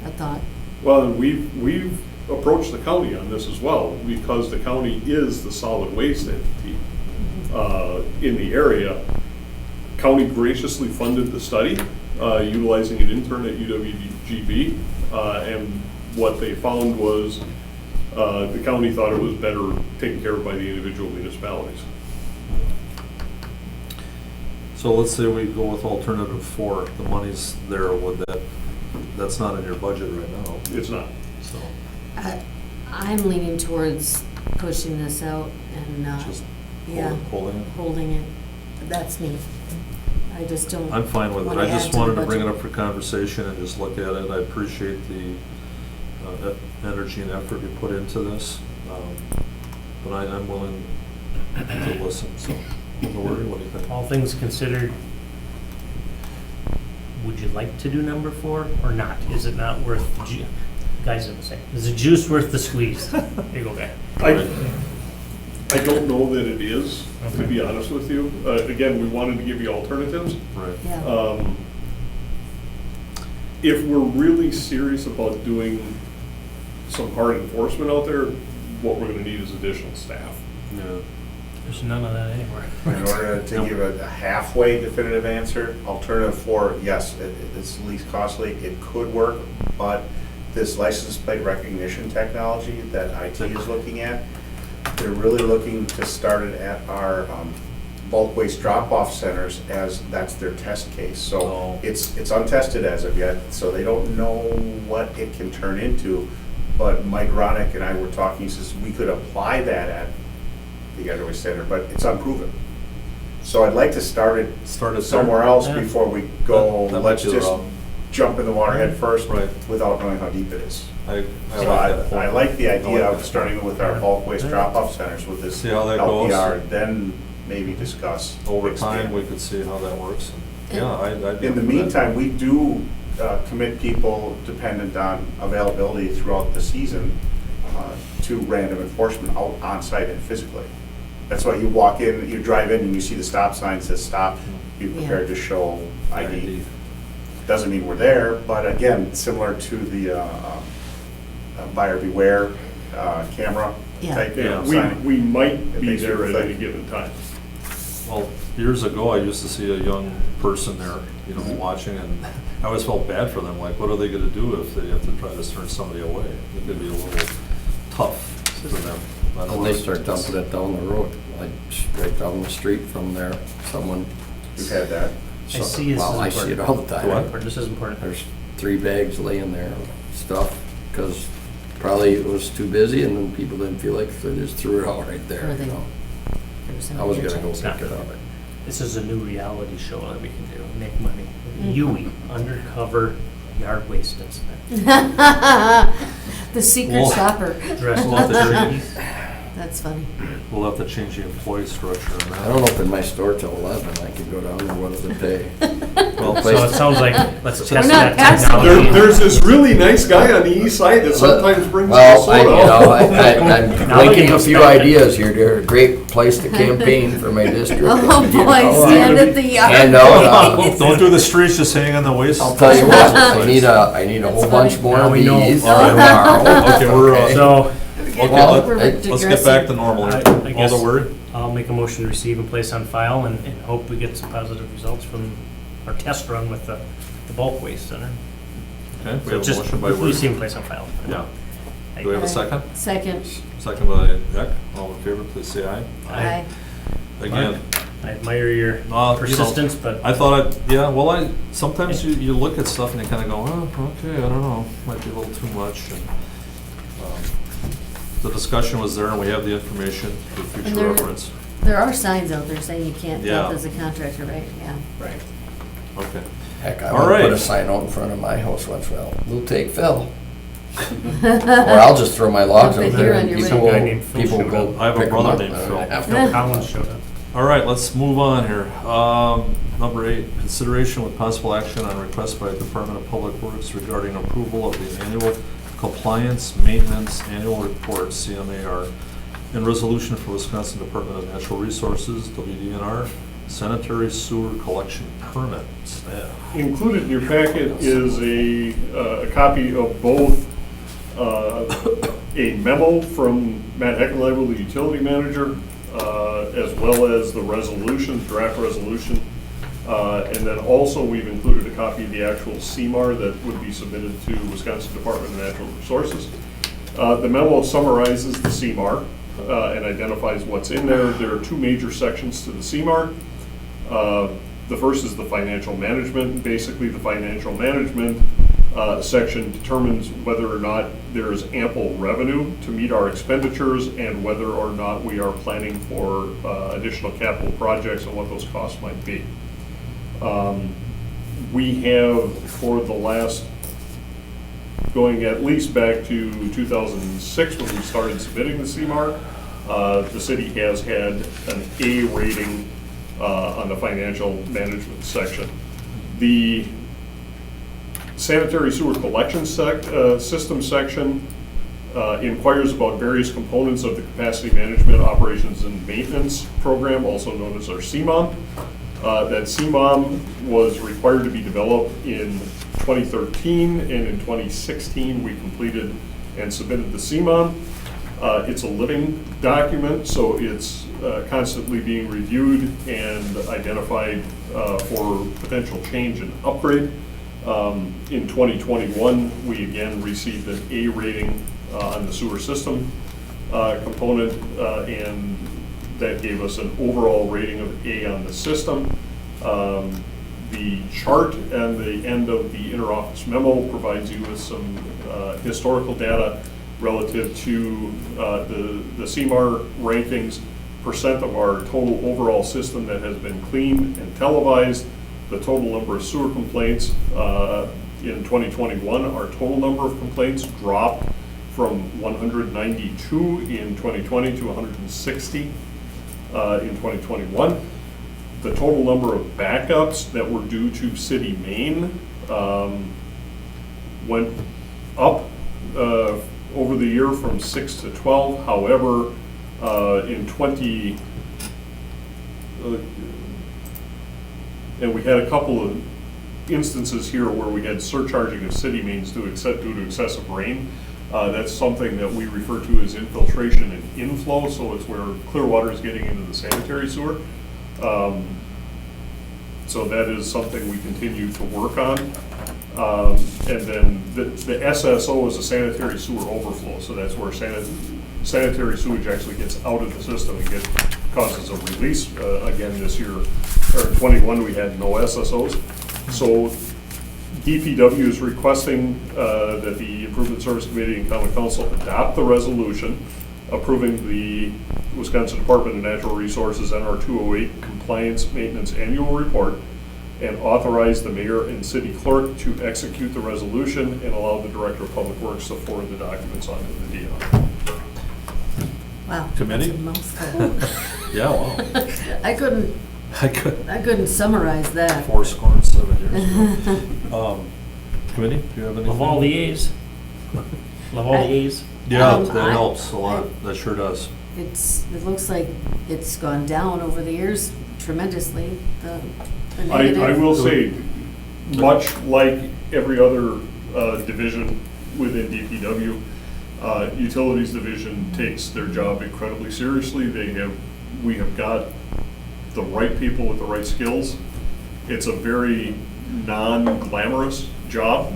I thought. Well, and we've approached the county on this as well, because the county is the solid waste entity in the area. County graciously funded the study, utilizing an intern at UWGB, and what they found was the county thought it was better taken care of by the individual municipalities. So let's say we go with alternative 4, the money's there, that's not in your budget right now, It's not. so I'm leaning towards pushing this out and, just yeah, holding it. holding it. That's me. I just don't. I'm fine with it. wanna I add just to the wanted to bring it budget. up for conversation and just look at it. I appreciate the energy and effort you put into this. But I'm willing to listen, so, Lori, what do you think? All things considered, would you like to do number 4 or not? Is it not worth, guys are the same, is the juice worth the squeeze? There you go, guy. I don't know that it is, to Okay. be honest with you. Again, we wanted to give you alternatives. Right. Yeah. If we're really serious about doing some hard enforcement out there, what we're gonna need is additional staff. Yeah. There's none of that anywhere. In order to give a halfway definitive answer, alternative 4, yes, it's least costly, it could work, but this license plate recognition technology that IT is looking at, they're really looking to start it at our bulk waste drop-off centers as that's their test case. So Oh. it's untested as of yet, so they don't know what it can turn into. But Mike Ronick and I were talking, he says we could apply that at the Getaway Center, but it's unproven. So I'd like to start it somewhere else Yeah. before we go, That might let's be the just route. jump in the water head first Right. without knowing how deep it is. I So like that point. I like the I idea like of that. starting with our bulk waste drop-off centers with this See how that goes. LPR, then maybe discuss. Over expand. time, we could see how that works. Yeah, I'd be In the up for that. meantime, we do commit people dependent on availability throughout the season to random enforcement out on site and physically. That's why you walk in, you drive in and you see the stop sign says stop, be prepared to show ID. Doesn't mean we're there, but again, similar to the buyer beware camera Yeah. type Yeah, sign. we might It be makes there people at any think. given time. Well, years ago, I used to see a young person there, you know, watching, and I always felt bad for them. Like, what are they gonna do if they have to try to turn somebody away? It could be a little tough for them. I don't When they know. start dumping it down the road, like right down the street from there, someone. We've had that. I see this Well, I is see it important. all the time. What? This is important. There's 3 bags laying there, of stuff, because probably it was too busy and then people didn't feel like it, so they just threw it out right there, Or they- you know. There was I was somebody gonna go that pick it up. This is a new reality show that we can do, make money. Mhm. Yui, undercover yard waste inspector. The secret Well- shopper. Dressed We'll have with to the change- That's funny. We'll have to change the employee structure on that. I don't open my store till 11, I could go down there, what does it pay? Well, So it sounds like, let's test We're that not passing technology. There's this really nice guy on the east side that sometimes brings us Well, soda. I'm Now linking you a few expect it. ideas here, they're a great place to campaign for my district. Oh, You boy, know, stand at the yard. And no, Don't do the streets, just hang on the waist. I'll tell you what, I need a whole That's bunch funny. more Now of we know. these All right. tomorrow. Okay, we're, So, okay, Well, let's get back to normal here. I All guess- the word? I'll make a motion to receive and place on file and hope we get some positive results from our test run with the bulk waste center. Okay, we So have a just motion by word. receive and place on file. Yeah. Do we have a second? Second. Second by Jack. All in favor, please say aye. Aye. Again, I admire your you know, persistence, but I thought sometimes you look at stuff and you kind of go, oh, okay, I don't know, might be a little too much. And, the discussion was there and we have the information for And future there- reference. There are signs out there saying you can't dump Yeah. as a contractor, right? Yeah. Right. Okay. Heck, I All want to put right. a sign out in front of my house once, well, we'll take Phil. Or I'll just throw my logs Dump out it there here and on your people way. Some guy will, named Phil people showed go up. I have a pick 'em brother up. named Phil. After- Phil Collins showed up. All right, let's move on here. Number 8, consideration with possible action on request by the Department of Public Works regarding approval of the annual compliance maintenance annual report, CMAR, and resolution for Wisconsin Department of Natural Resources, Wdnr, sanitary sewer collection permit. Staff. Included in your packet is a copy of both a memo from Matt Heckenleibel, the utility manager, as well as the resolution, draft resolution. And then also, we've included a copy of the actual Cmar that would be submitted to Wisconsin Department of Natural Resources. The memo summarizes the Cmar and identifies what's in there. There are 2 major sections to the Cmar. The first is the financial management. Basically, the financial management section determines whether or not there is ample revenue to meet our expenditures and whether or not we are planning for additional capital projects and what those costs might be. We have, for the last, going at least back to 2006 when we started submitting the Cmar, the city has had an A rating on the financial management section. The sanitary sewer collection system section inquires about various components of the capacity management operations and maintenance program, also known as our CMOM. That CMOM was required to be developed in 2013, and in 2016 we completed and submitted the CMOM. It's a living document, so it's constantly being reviewed and identified for potential change and upgrade. In 2021, we again received an A rating on the sewer system component, and that gave us an overall rating of A on the system. The chart and the end of the interoffice memo provides you with some historical data relative to the Cmar rankings, percent of our total overall system that has been cleaned and televised, the total number of sewer complaints. In 2021, our total number of complaints dropped from 192 in 2020 to 160 in 2021. The total number of backups that were due to city main went up over the year from 6 to 12. However, in and we had a couple of instances here where we had surcharging of city mains due to excessive rain. That's something that we refer to as infiltration and inflow, so it's where clear water is getting into the sanitary sewer. So that is something we continue to work on. And then the SSO is a sanitary sewer overflow, so that's where sanitary sewage actually gets out of the system and causes a release. Again, this year, or in 21, we had no SSOs. So DPW is requesting that the Improvement Service Committee and Common Council adopt the resolution approving the Wisconsin Department of Natural Resources NR 208 Compliance Maintenance Annual Report, and authorize the mayor and city clerk to execute the resolution and allow the Director of Public Works to forward the documents onto the DNR. Wow. Committee? That's a mouthful. Yeah, wow. I couldn't summarize that. 7 years ago. Committee, do you have anything? Love all the A's. Love all the A's. Yeah, that helps a lot. That sure does. It looks like it's gone down over the years tremendously, the I negative. will say, much like every other division within DPW, Utilities Division takes their job incredibly seriously. We have got the right people with the right skills. It's a very non-glamorous job,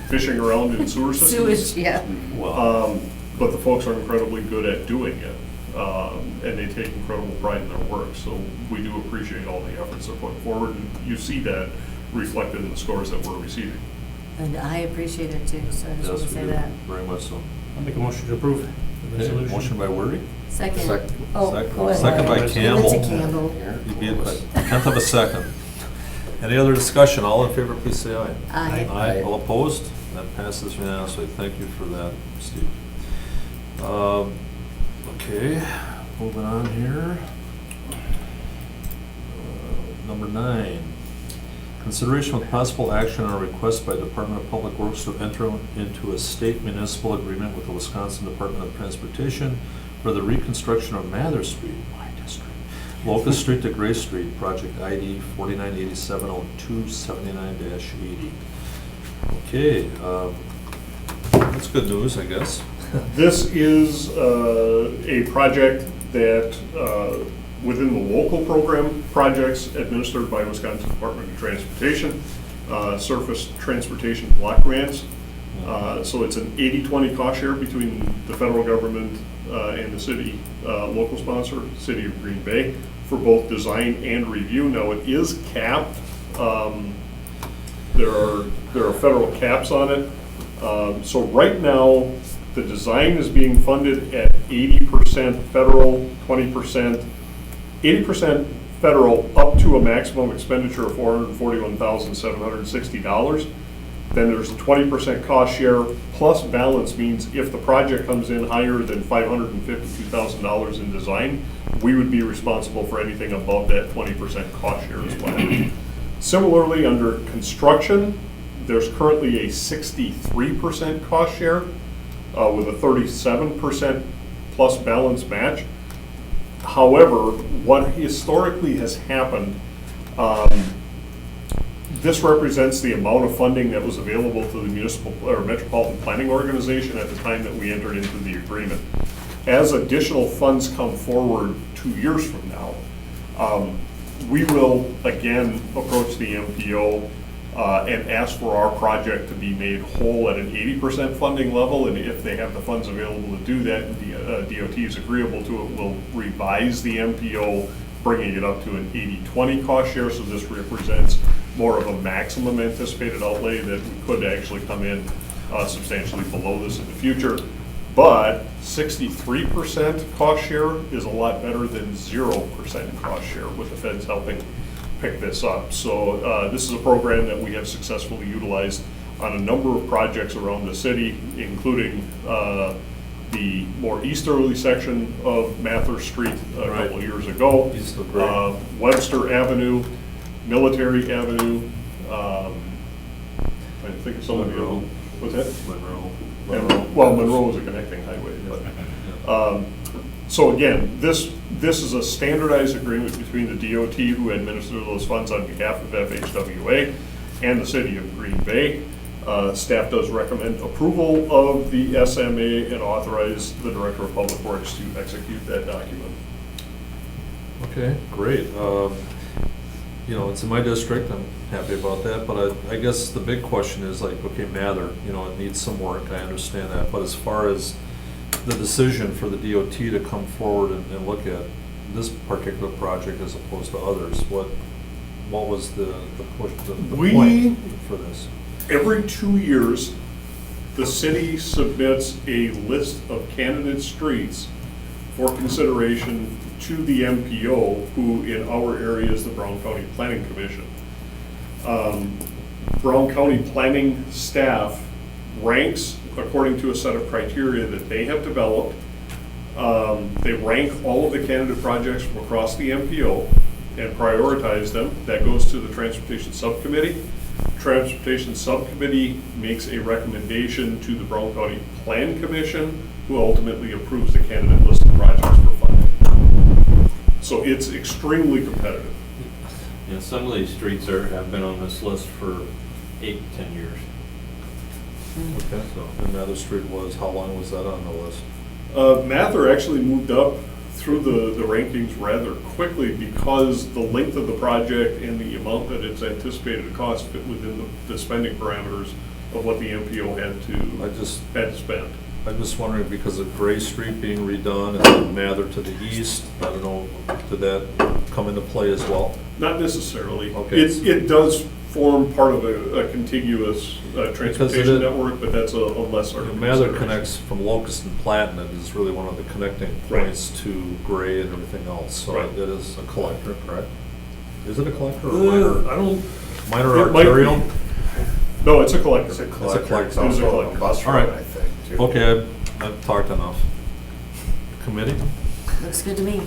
fishing around in sewer systems. Sewage, yeah. Wow. But the folks are incredibly good at doing it, and they take incredible pride in their work. So we do appreciate all the efforts they're putting forward, and you see that reflected in the scores that we're receiving. And I appreciate it too, so I just want Yes, to say we do. that. Very much so. I'll make a motion to approve the Okay, resolution. motion by Wordy. Second. Second. Oh, Second. go ahead. Second by Campbell. Lindsay Campbell. You beat it by a tenth of a second. Any other discussion? All in favor, please say aye. Aye. Aye. All opposed? That passes unanimously. Thank you for that, Steve. Okay, moving on here. Number 9, consideration with possible action on a request by Department of Public Works to enter into a state municipal agreement with the Wisconsin Department of Transportation for the reconstruction of Mather Street, my district, Locust Street to Gray Street, project ID 49870279-80. Okay, that's good news, I guess. This is a project that, within the local program projects administered by Wisconsin Department of Transportation, surface transportation block grants. So it's an 80-20 cost share between the federal government and the city local sponsor, City of Green Bay, for both design and review. Now, it is capped. There are federal caps on it. So right now, the design is being funded at 80% federal, 20%, 80% federal up to a maximum expenditure of $441,760. Then there's a 20% cost share plus balance means if the project comes in higher than $552,000 in design, we would be responsible for anything above that 20% cost share as well. Similarly, under construction, there's currently a 63% cost share with a 37% plus balance match. However, what historically has happened, this represents the amount of funding that was available to the municipal or metropolitan planning organization at the time that we entered into the agreement. As additional funds come forward 2 years from now, we will again approach the MPO and ask for our project to be made whole at an 80% funding level, and if they have the funds available to do that, and the DOT is agreeable to it, we'll revise the MPO, bringing it up to an 80-20 cost share, so this represents more of a maximum anticipated outlay that we could actually come in substantially below this in the future. But 63% cost share is a lot better than 0% cost share with the feds helping pick this up. So this is a program that we have successfully utilized on a number of projects around the city, including the more easterly section of Mather Street a couple of years ago, Webster Avenue, Military Avenue, I think of some of the other, what's that? Monroe. Well, Monroe is a connecting highway, but, so again, this is a standardized agreement between the DOT, who administer those funds on behalf of FHWA, and the city of Green Bay. Staff does recommend approval of the SMA and authorize the Director of Public Works to execute that document. Okay, great. You know, it's in my district, I'm happy about that, but I guess the big question is like, okay, Mather, you know, it needs some work, I understand that, but as far as the decision for the DOT to come forward and look at this particular project as opposed to others, what was the push, the point for this? Every 2 years, the city submits a list of candidate streets for consideration to the MPO, who in our area is the Brown County Planning Commission. Brown County planning staff ranks according to a set of criteria that they have developed. They rank all of the candidate projects from across the MPO and prioritize them. That goes to the Transportation Subcommittee. Transportation Subcommittee makes a recommendation to the Brown County Plan Commission, who ultimately approves the candidate list of projects for funding. So it's extremely competitive. Yeah, some of these streets have been on this list for 8 to 10 years. Okay, so, and Mather Street was, how long was that on the list? Mather actually moved up through the rankings rather quickly because the length of the project and the amount that it's anticipated to cost fit within the spending parameters of what the MPO had to spend. I'm just wondering, because of Gray Street being redone and then Mather to the east, I don't know, did that come into play as well? Not necessarily. Okay. It does form part of a contiguous transportation network, but that's a lesser. Mather connects from Locust and Platten, and is really one of the connecting points to Gray and everything else. So it is a collector, correct? Is it a collector or minor? I don't. Minor It might arterial? be. No, it's a collector. It's a collector. collector. It's also It's a collector. a bus All route, right. I think, too. Okay, I've talked enough. Committee? Looks good to me. You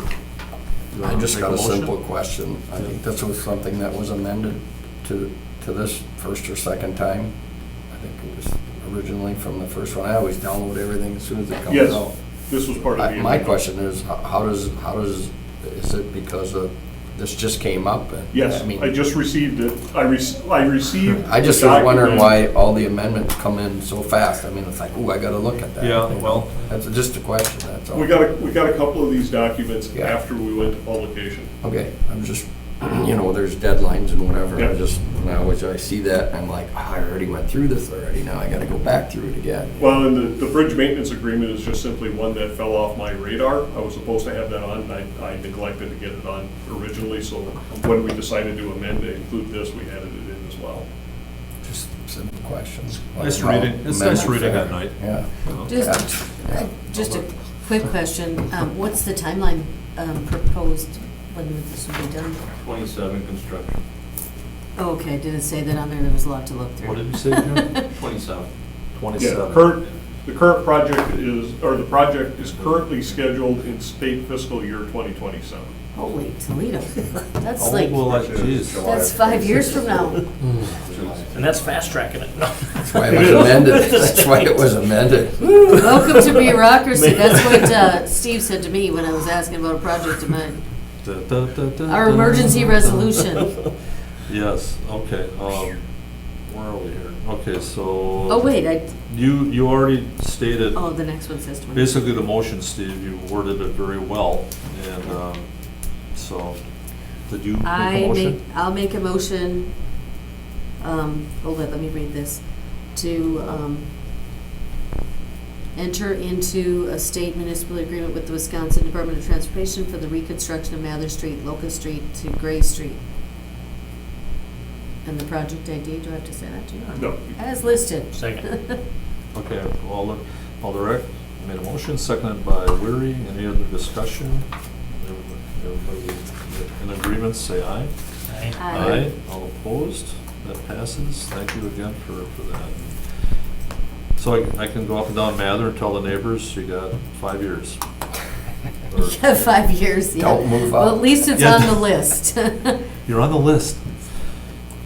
I wanna just make got a motion? simple question. I think this was something that was amended to this first or second time. I think it was originally from the first one. I always download everything as soon as it comes Yes, out. this was part of the. My question is, is it because of, this just came up? Yes, mean, I just received it. I received. I just the was wondering document. why all the amendments come in so fast. I mean, it's like, ooh, I gotta look at that. Yeah, You know? well- That's just a question, that's all. We got a couple of these documents Yeah. after we went to publication. Okay, I'm just, there's deadlines and whatever, Yeah. I see that, I'm like, I already went through this already, now I gotta go back through it again. Well, and the bridge maintenance agreement is just simply one that fell off my radar. I was supposed to have that on, and I neglected to get it on originally, so when we decided to amend to include this, we added it in as well. Just simple questions. Nice reading. It's nice reading at night. Yeah. Just a quick question. What's the timeline proposed when this will be done? 27 construction. Oh, okay, did it say that on there? There was a lot to look through. What did you say, Jim? 27. 27. The current project is, or the project is currently scheduled in state fiscal year 2027. Holy Toledo. That's How like, old will that, geez. that's 5 years from now. And that's fast tracking it. No. That's why it was amended. That's why it was amended. Welcome to bureaucracy. That's what Steve said to me when I was asking about a project of mine. Our emergency resolution. Yes, okay, where are we here? Okay, so. Oh, wait, You already stated, oh, the next one says 20. basically the motion, Steve, you worded it very well, and, so, did you make a motion? I'll make a motion, hold on, let me read this, to enter into a state municipal agreement with the Wisconsin Department of Transportation for the reconstruction of Mather Street, Locust Street to Gray Street. And the project ID, do I have to say that to you? No. As listed. Second. Okay, all direct, made a motion, seconded by Weary, any other discussion? Everybody in agreement, say aye. Aye. All opposed, that passes, thank you again for that. So I can go up and down Mather and tell the neighbors, you got 5 years. Or- Yeah, 5 years, yeah. Don't move Well, up. at least it's Yeah. on the list. You're on the list.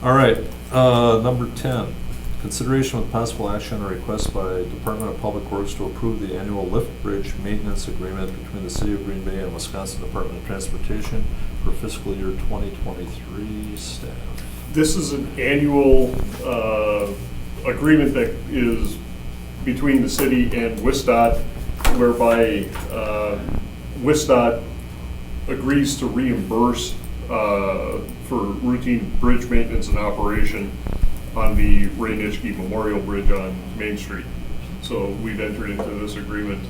All right, number 10, consideration with possible action on a request by Department of Public Works to approve the annual lift bridge maintenance agreement between the City of Green Bay and Wisconsin Department of Transportation for fiscal year 2023 staff. This is an annual agreement that is between the city and WSDOT, whereby WSDOT agrees to reimburse for routine bridge maintenance and operation on the Ray Nitschke Memorial Bridge on Main Street. So we've entered into this agreement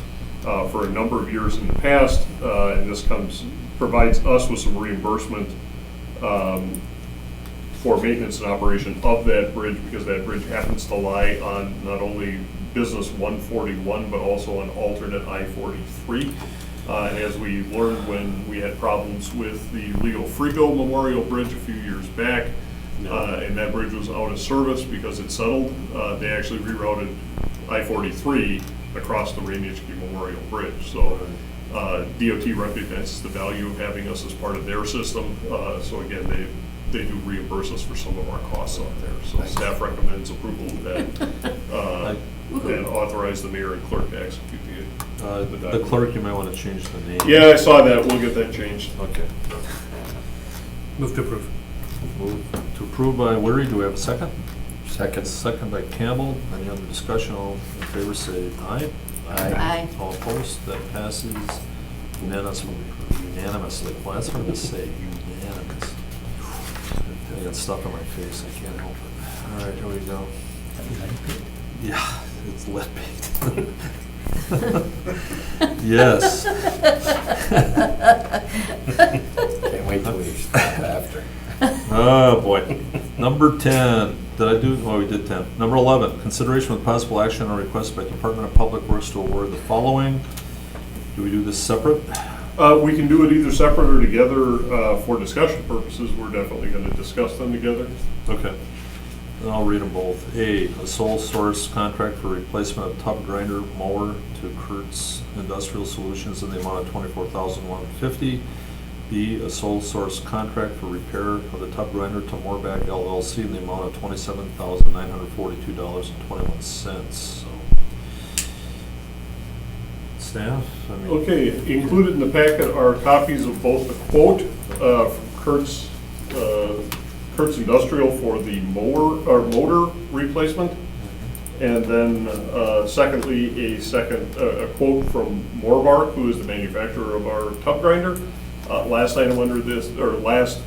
for a number of years in the past, and this provides us with some reimbursement for maintenance and operation of that bridge, because that bridge happens to lie on not only Business 141, but also on alternate I-43. And as we learned when we had problems with the Leo Frigo Memorial Bridge a few years back, and that bridge was out of service because it settled, they actually rerouted I-43 across the Ray Nitschke Memorial Bridge. So DOT recognizes the value of having us as part of their system. So again, they do reimburse us for some of our costs out there. So staff recommends approval of that and authorize the mayor and clerk to execute The clerk, you might want to change the name. Yeah, I saw that. We'll get that changed. Okay. Move to approve. Move to approve by Weary, do we have a second? Second. Second by Campbell, any other discussion, all in favor say aye. Aye. All opposed, that passes unanimously. Well, that's hard to say, unanimous. I got stuff on my face, I can't help it. All right, here we go. Yeah, it's lead paint. Yes. Can't wait till we stop after. Oh, boy. Number 10, did I do, oh, we did 10. Number 11, consideration with possible action on request by Department of Public Works to award the following. Do we do this separate? We can do it either separate or together for discussion purposes. We're definitely going to discuss them together. Okay. Then I'll read them both. A sole source contract for replacement of tub grinder mower to Kurtz Industrial Solutions in the amount of $24,150. B, a sole source contract for repair of the tub grinder to Mooreback LLC in the amount of $27,942.21. So, staff, I mean. Okay, included in the packet are copies of both the quote from Kurtz Industrial for the motor replacement, and then secondly, a quote from Morbark, who is the manufacturer of our tub grinder. Last item under this, or last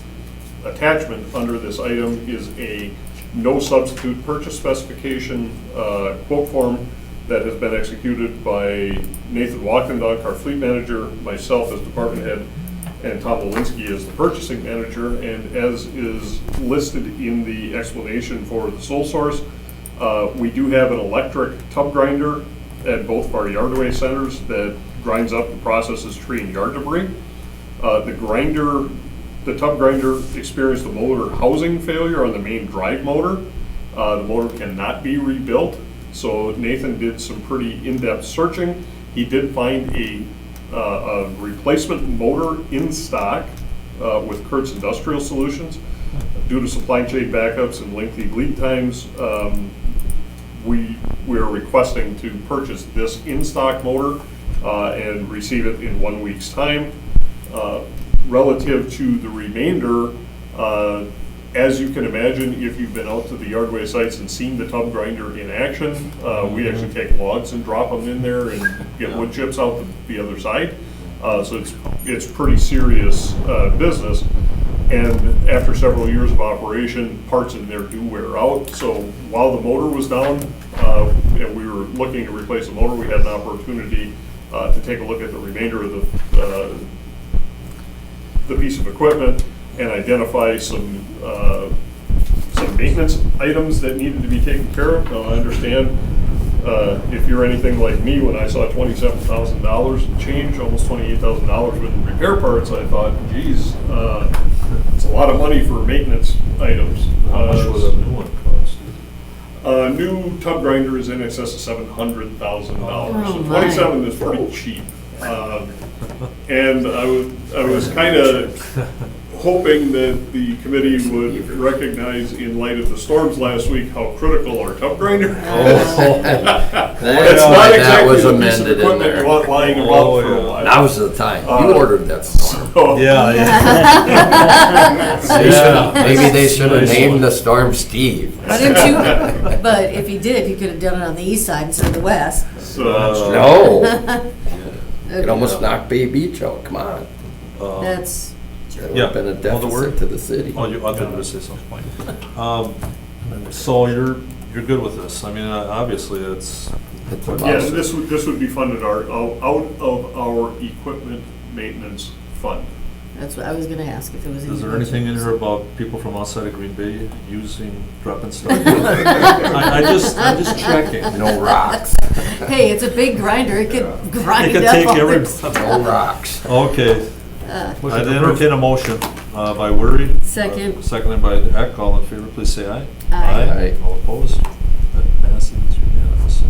attachment under this item is a no substitute purchase specification quote form that has been executed by Nathan Walkendonk, our fleet manager, myself as department head, and Tom Lewinsky as the purchasing manager. And as is listed in the explanation for the sole source, we do have an electric tub grinder at both of our yardway centers that grinds up and processes tree and yard debris. The tub grinder experienced a motor housing failure on the main drive motor. The motor cannot be rebuilt, so Nathan did some pretty in-depth searching. He did find a replacement motor in stock with Kurtz Industrial Solutions. Due to supply chain backups and lengthy lead times, we are requesting to purchase this in-stock motor and receive it in 1 week's time. Relative to the remainder, as you can imagine, if you've been out to the Yardway sites and seen the tub grinder in action, we actually take logs and drop them in there and get wood chips out the other side. So it's pretty serious business. And after several years of operation, parts in there do wear out. So while the motor was down and we were looking to replace the motor, we had an opportunity to take a look at the remainder of the piece of equipment and identify some maintenance items that needed to be taken care of. Now, I understand if you're anything like me, when I saw $27,000 and change, almost $28,000 with repair parts, I thought, geez, it's a lot of money for maintenance items. How much would a new one cost? A new tub grinder is in excess of $700,000. Oh, So my. 27 is pretty cheap. And I was kind of hoping that the committee would recognize, in light of the storms last week, how critical our tub grinder is. It's not That exactly was the piece of amended in equipment there. you want lying about Oh, for a yeah. while. Now's the time. You ordered that storm. So- Yeah, yeah. Maybe they should have named the storm Steve. Why didn't you, but if he did, he could have done it on the east side instead of the west. So, No. It almost knocked Bay Beach out. Come on. That's, That would Yeah. have been a Well, the word- deficit to the city. Oh, I thought you were going to say something. So you're good with this? I mean, obviously, it's. It's a yes, must. this would be funded out of our equipment maintenance fund. that's what I was gonna ask, if it was. Is there anything in here about people from outside of Green Bay using dropping stuff? I'm just checking. No rocks. Hey, it's a big grinder, it could grind It up. could take all every. the- No rocks. Okay. I'd entertain a motion by Weary. Second. Seconded by Eck. All in favor, please say aye. Aye. All opposed? That passes unanimous.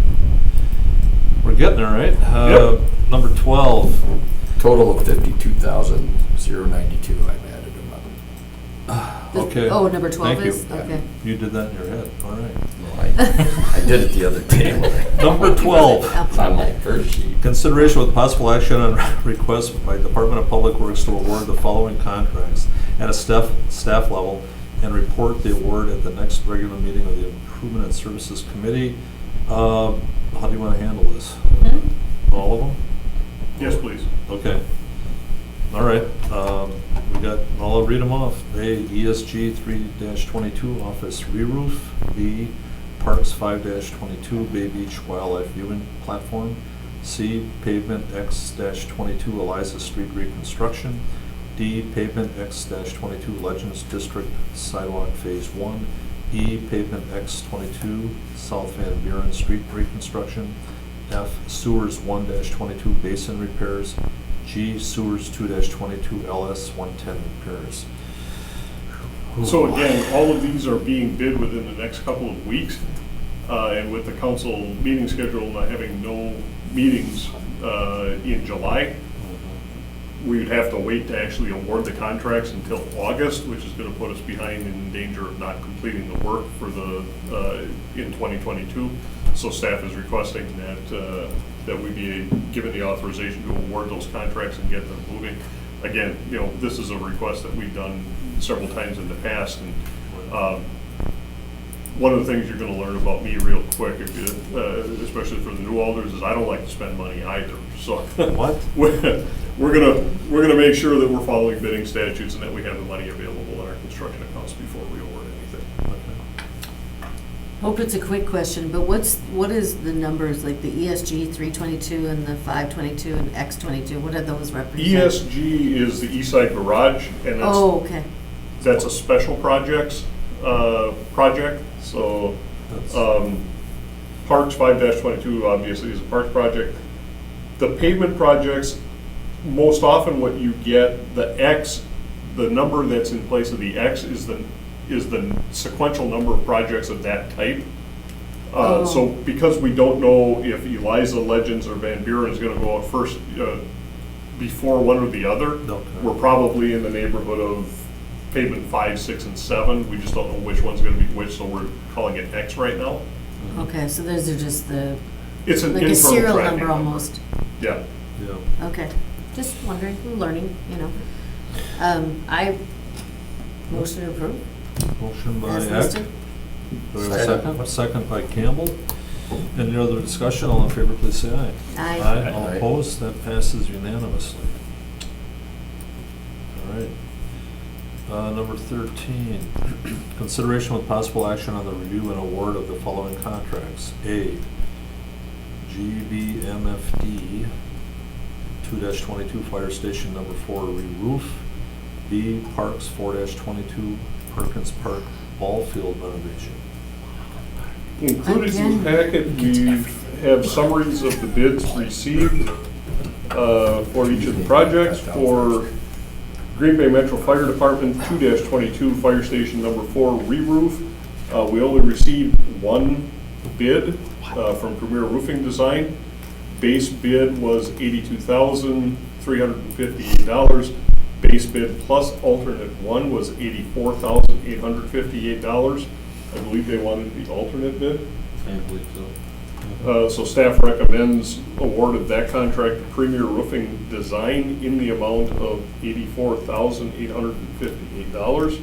We're getting there, right? Yep. Number 12. Total of 52,092. I've added them up. Okay. Oh, number 12 Thank you. is? Okay. You did that in your head. All right. I did it the other day. Number 12. It's on my first sheet. Consideration with possible action on request by Department of Public Works to award the following contracts at a staff level and report the award at the next regular meeting of the Improvement and Services Committee. How do you want to handle this? All of them? Yes, please. Okay. All right. We got, I'll read them off. A, ESG 3-22 office re-roof. B, Parks 5-22 Bay Beach Wildlife Viewing Platform. C, Pavement X-22 Eliza Street Reconstruction. D, Pavement X-22 Legends District Sidewalk Phase 1. E, Pavement X-22 South Van Buren Street Reconstruction. F, Sewers 1-22 Basin Repairs. G, Sewers 2-22 LS 110 Repairs. So again, all of these are being bid within the next couple of weeks. And with the council meeting schedule not having no meetings in July, we would have to wait to actually award the contracts until August, which is going to put us behind and in danger of not completing the work for the, in 2022. So staff is requesting that we be given the authorization to award those contracts and get them moving. Again, you know, this is a request that we've done several times in the past, and one of the things you're gonna learn about me real quick, if you, especially for the new alders, is I don't like to spend money either, so. What? We're gonna make sure that we're following bidding statutes and that we have the money available in our construction accounts before we award anything. Hope it's a quick question, but what is the numbers, like the ESG 322 and the 522 and X22, what do those represent? ESG is the East Side Garage, and Oh, okay. that's a special project, so, Parks 5-22 obviously is a parks project. The pavement projects, most often what you get, the X, the number that's in place of the X is the sequential number of projects of that type. So because we don't know if Eliza Legends or Van Buren is gonna go out first, before one or the other, Okay. we're probably in the neighborhood of pavement 5, 6, and 7. We just don't know which one's gonna be which, so we're calling it X right now. Okay, so those are just the, It's an like a internal serial tracking number almost. Yeah. Yeah. Okay, just wondering, we're learning, you know. I motion to approve. Motion by As Eck. listed. Do we have a second? A second by Campbell. Any other discussion? All in favor, please say aye. Aye. All Aye. opposed? That passes unanimously. All right. Number 13, consideration with possible action on the review and award of the following contracts. A, GBMFD 2-22 Fire Station Number 4 re-roof. B, Parks 4-22 Perkins Park Ball Field renovation. Included in the packet, we have summaries of the bids received for each of the projects. For Green Bay Metro Fire Department 2-22 Fire Station Number 4 re-roof, we only received one bid from Premier Roofing Design. Base bid was $82,358. Base bid plus alternate one was $84,858. I believe they wanted the alternate bid. I believe so. So staff recommends award of that contract to Premier Roofing Design in the amount of $84,858.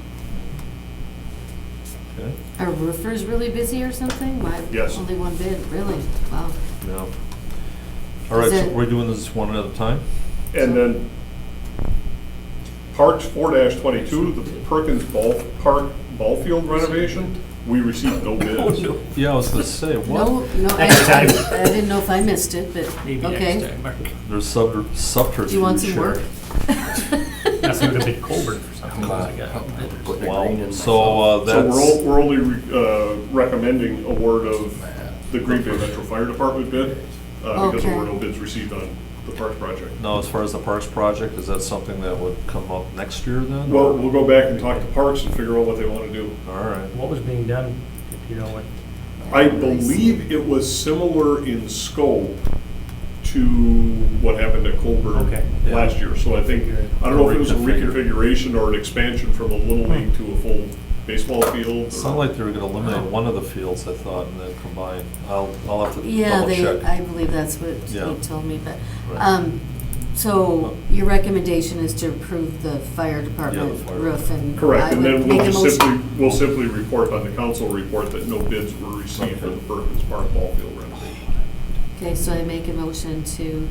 Okay? Are roofers really busy or something? Why? Yes. Only one bid, really? Wow. Yeah. All right, Is so it- we're doing this one at a time? And then Parks 4-22, the Perkins Park Ball Field renovation, we received no bids. Yeah, I was gonna say, what? No, Next time. I didn't know if I missed it, but, Maybe okay. next time, Mark. There's subterfuge. Do you want some work? That's a bit Colbert for something. Come on. I got. Putting a Wow. green in my So, So that's, we're only recommending award of the Green Bay Metro Fire Department bid because there were no bids received on the Parks project. now, as far as the Parks project, is that something that would come up next year then? Well, or- we'll go back and talk to Parks and figure out what they want to do. All right. What was being done, if you know what? I believe it was similar in scope to what happened at Colbert Okay. last year. So I think, I don't know if it was a reconfiguration or an expansion from a little league to a full baseball field. It sounded like they were gonna eliminate one of the fields, I thought, and then combine. I'll have to Yeah, double check. I believe that's what Yeah. he told me, but, Right. so your recommendation is to approve the fire department fire roof and. Correct, I and would then make we'll a just motion- we'll simply report on the council report that no bids were received for the Perkins Park ball field renovation. Okay, so I make a motion to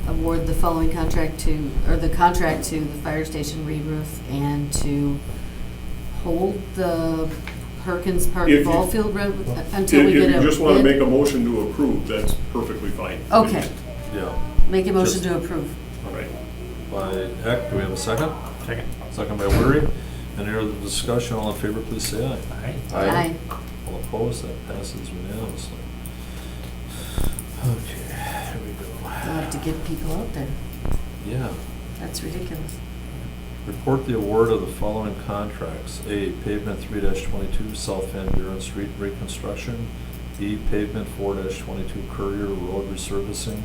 award the following contract to, or the contract to the fire station re-roof and to hold the Perkins Park If you- ball field until we If get a you just want to bid? make a motion to approve, that's perfectly fine. Okay, Yeah. make a motion Just- to approve. All right. By Eck, do we have a second? Second. Second by Weary. Any other discussion? All in favor, please say aye. Aye. Aye. All opposed? That passes unanimously. Okay, here we go. We'll have to get people out there. Yeah. That's ridiculous. Report the award of the following contracts. A, pavement 3-22 South Van Buren Street reconstruction. B, pavement 4-22 Courier Road resurfacing.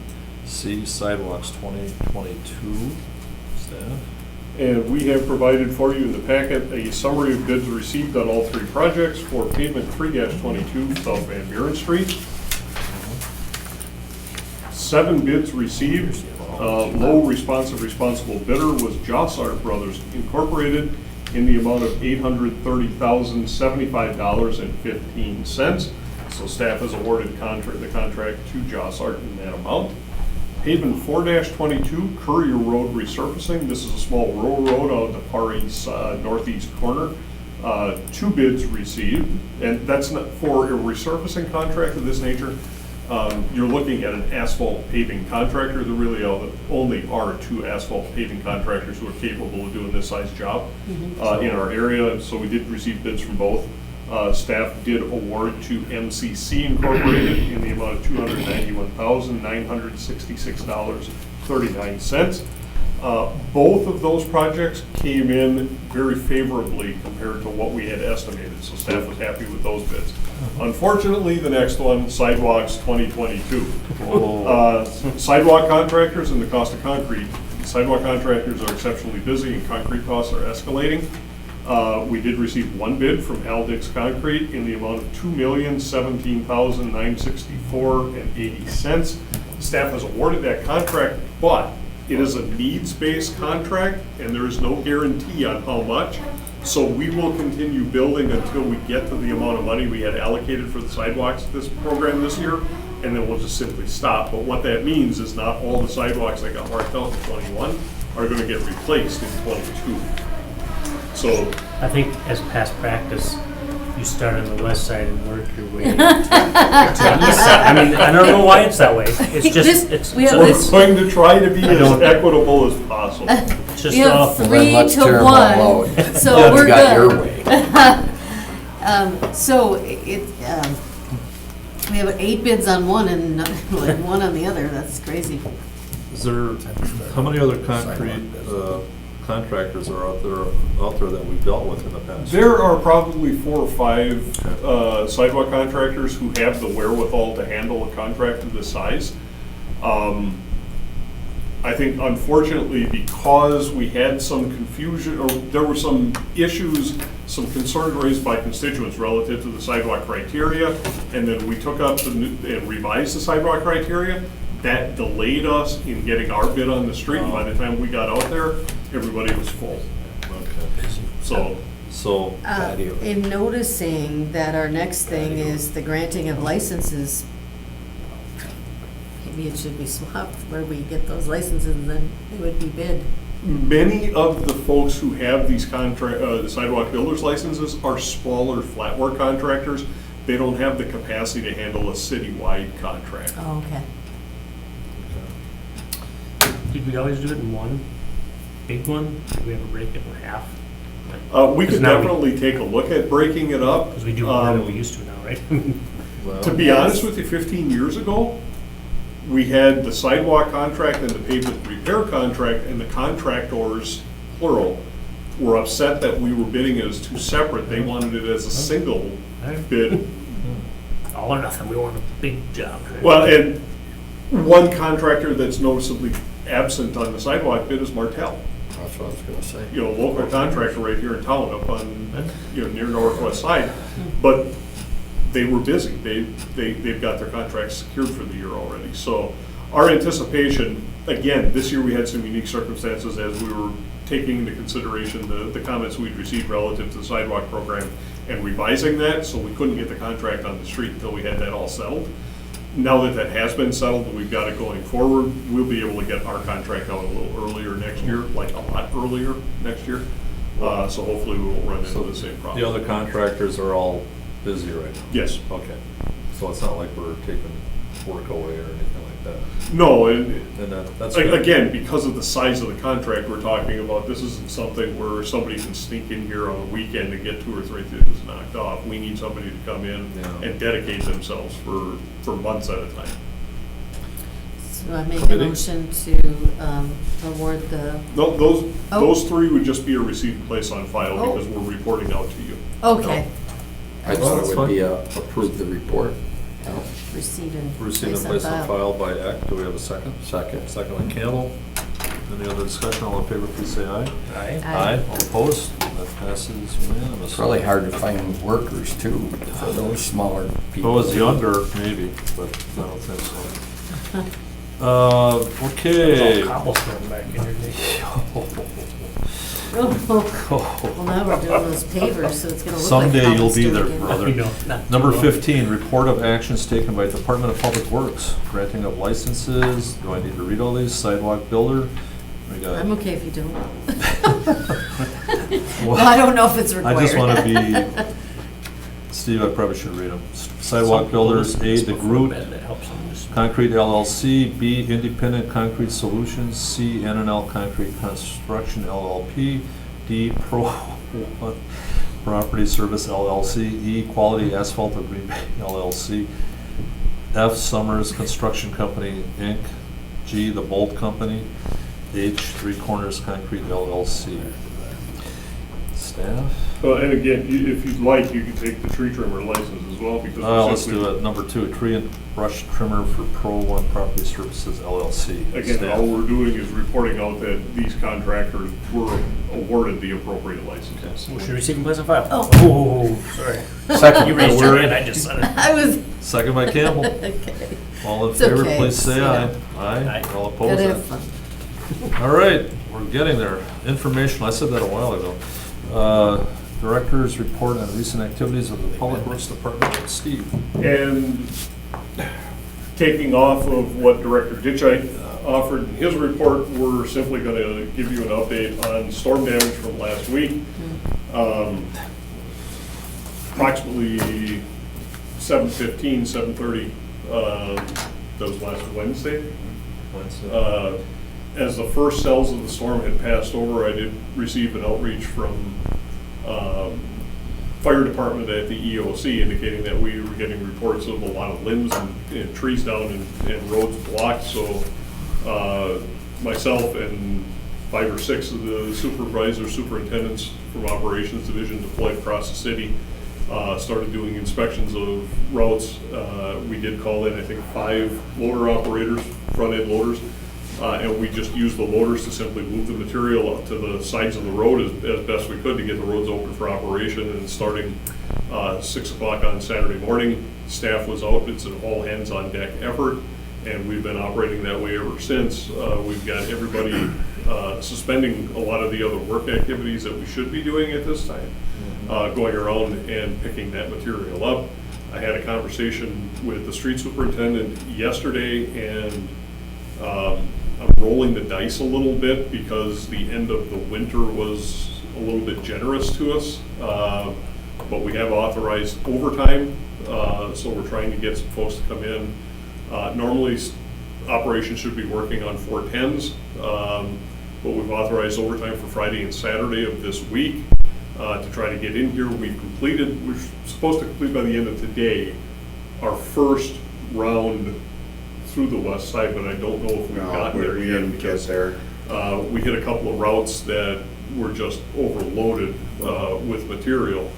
C, sidewalks 2022. Staff? And we have provided for you in the packet a summary of bids received on all three projects for pavement 3-22 South Van Buren Street. 7 bids received. Low responsive responsible bidder was Jossart Brothers Incorporated in the amount of $830,075.15. So staff has awarded the contract to Jossart in that amount. Pavement 4-22 Courier Road resurfacing. This is a small rural road out of the far east, northeast corner. 2 bids received, and that's not for a resurfacing contract of this nature. You're looking at an asphalt paving contractor. There really only are 2 asphalt paving contractors who are capable of doing this size job in our area. So we did receive bids from both. Staff did award to MCC Incorporated in the amount of $291,966 $2.39. Both of those projects came in very favorably compared to what we had estimated, so staff was happy with those bids. Unfortunately, the next one, sidewalks 2022. Sidewalk contractors and the cost of concrete. Sidewalk contractors are exceptionally busy and concrete costs are escalating. We did receive one bid from Aldix Concrete in the amount of $2,017,964.80. Staff has awarded that contract, but it is a needs-based contract and there is no guarantee on how much. So we will continue building until we get to the amount of money we had allocated for the sidewalks this program this year, and then we'll just simply stop. But what that means is not all the sidewalks that got marked out in 21 are going to get replaced in 22. So I think as past practice, you start on the west side and work your way to the east side. I mean, I don't know why it's that way. It's just, it's We have we're this- going to try to be I as don't- equitable as possible. it's just We have off. Then 3 let's to tear 'em all 1, out. so You we're got your good. way. So we have 8 bids on one and like 1 on the other. That's crazy. Is there, how many other concrete contractors are out there that we've dealt with in the past? There are probably 4 or 5 sidewalk contractors who have the wherewithal to handle a contract of this size. I think unfortunately, because we had some confusion, or there were some issues, some concerns raised by constituents relative to the sidewalk criteria, and then we took up and revised the sidewalk criteria, that delayed us in getting our bid on the street. By the time we got out there, everybody was full. So, In noticing that our next thing is the granting of licenses, maybe it should be swapped where we get those licenses and then it would be bid. many of the folks who have these the sidewalk builders licenses are smaller flat work contractors. They don't have the capacity to handle a citywide contract. Oh, okay. Did we always do it in one big one? Did we ever break it in half? We could Because now we- definitely take a look at breaking it up. Because we do more than we used to now, right? To be honest with you, 15 years ago, we had the sidewalk contract and the pavement repair contract, and the contractors, plural, were upset that we were bidding it as 2 separate. They wanted it as a single bid. All or nothing, we want a big job. right? Well, and one contractor that's noticeably absent on the sidewalk bid is Martell. That's what I was gonna say. You know, local contractor right here in town up on, near northwest side. But they were busy. They've got their contracts secured for the year already. So our anticipation, again, this year we had some unique circumstances as we were taking into consideration the comments we'd received relative to the sidewalk program and revising that, so we couldn't get the contract on the street until we had that all settled. Now that that has been settled and we've got it going forward, we'll be able to get our contract out a little earlier next year, like a lot earlier next year. So hopefully we won't run into the same problem. The other contractors are all busy right now? Yes. Okay. So it's not like we're taking work away or anything like that? No, and And that's good. again, because of the size of the contract we're talking about, this isn't something where somebody can sneak in here on a weekend and get 2 or 3 things knocked off. We need somebody to come in Yeah. and dedicate themselves for months at a time. So I make a Committee? motion to award the, No, Oh. those 3 would just be a receipt and place on file Oh. because we're reporting out to you. okay, I thought it would be approve the report. receive and Receive and place place on file by Eck. Do we have a second? Second. Second by Campbell. Any other discussion? All in favor, please say aye. Aye. Aye. All opposed? That passes unanimously. It's really hard to find workers too, for those smaller If it people. was younger, maybe, but I don't think so. Okay. All cobblestone back in your day. Well, now we're doing those pavers, so it's gonna look like Someday you'll be cobblestone there, again. brother. You know, not Number too long. 15, report of actions taken by Department of Public Works, granting of licenses. Do I need to read all these? Sidewalk builder. We got. I'm okay if you don't. Well, I don't know if it's required. I just want to be, Steve, I probably should read them. Sidewalk builders, A, the Groot, That helps them just- Concrete LLC, B, Independent Concrete Solutions, C, N&L Concrete Construction LLP, D, Pro One Property Service LLC, E, Quality Asphalt of Green Bay LLC, F, Summers Construction Company, Inc., G, The Bolt Company. H, Three Corners Concrete LLC. Staff? Well, and again, if you'd like, you could take the tree trimmer license as well, because. Let's do it. Number 2, Tree and Brush Trimmer for Pro One Property Services LLC. Again, Staff. all we're doing is reporting out that these contractors were awarded the appropriate licenses. Motion to receive and place on file. Oh. Sorry. Second. You raised your hand, I just said it. I was, Second by Campbell. okay. All in It's favor, okay. please say aye. Aye. All Gotta opposed? have fun. All right, we're getting there. Information, I said that a while ago. Director's report on recent activities of the Public Works Department. Steve. And taking off of what Director Ditchite offered in his report, we're simply going to give you an update on storm damage from last week. Approximately 7:15, 7:30, that was last Wednesday. As the first cells of the storm had passed over, I did receive an outreach from fire department at the EOC indicating that we were getting reports of a lot of limbs and trees down and roads blocked. So myself and 5 or 6 of the superintendents from operations division deployed across the city, started doing inspections of routes. We did call in, I think, 5 loader operators, front-end loaders. And we just used the loaders to simply move the material up to the sides of the road as best we could to get the roads open for operation. And starting 6 o'clock on Saturday morning, staff was out. It's an all hands on deck effort, and we've been operating that way ever since. We've got everybody suspending a lot of the other work activities that we should be doing at this time, going around and picking that material up. I had a conversation with the street superintendent yesterday, and I'm rolling the dice a little bit because the end of the winter was a little bit generous to us, but we have authorized overtime, so we're trying to get some folks to come in. Normally, operations should be working on 410s, but we've authorized overtime for Friday and Saturday of this week to try to get in here. We're supposed to complete by the end of today our first round through the west side, but I don't know if we've gotten there yet because we hit a couple of routes that were just overloaded with material.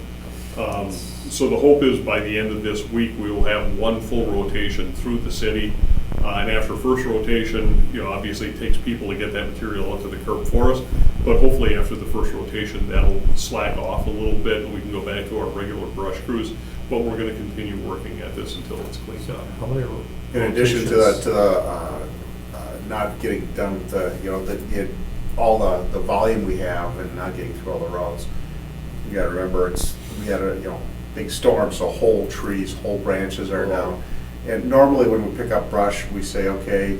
So the hope is by the end of this week we will have one full rotation through the city, and after first rotation, obviously it takes people to get that material out to the curb for us, but hopefully after the first rotation that'll slack off a little bit and we can go back to our regular brush crews. But we're going to continue working at this until it's cleaned up. How many In addition to the not getting done with all the volume we have and not getting through all the routes, you got to remember we had a big storm, so whole trees, whole branches are down. And normally when we pick up brush, we say, okay,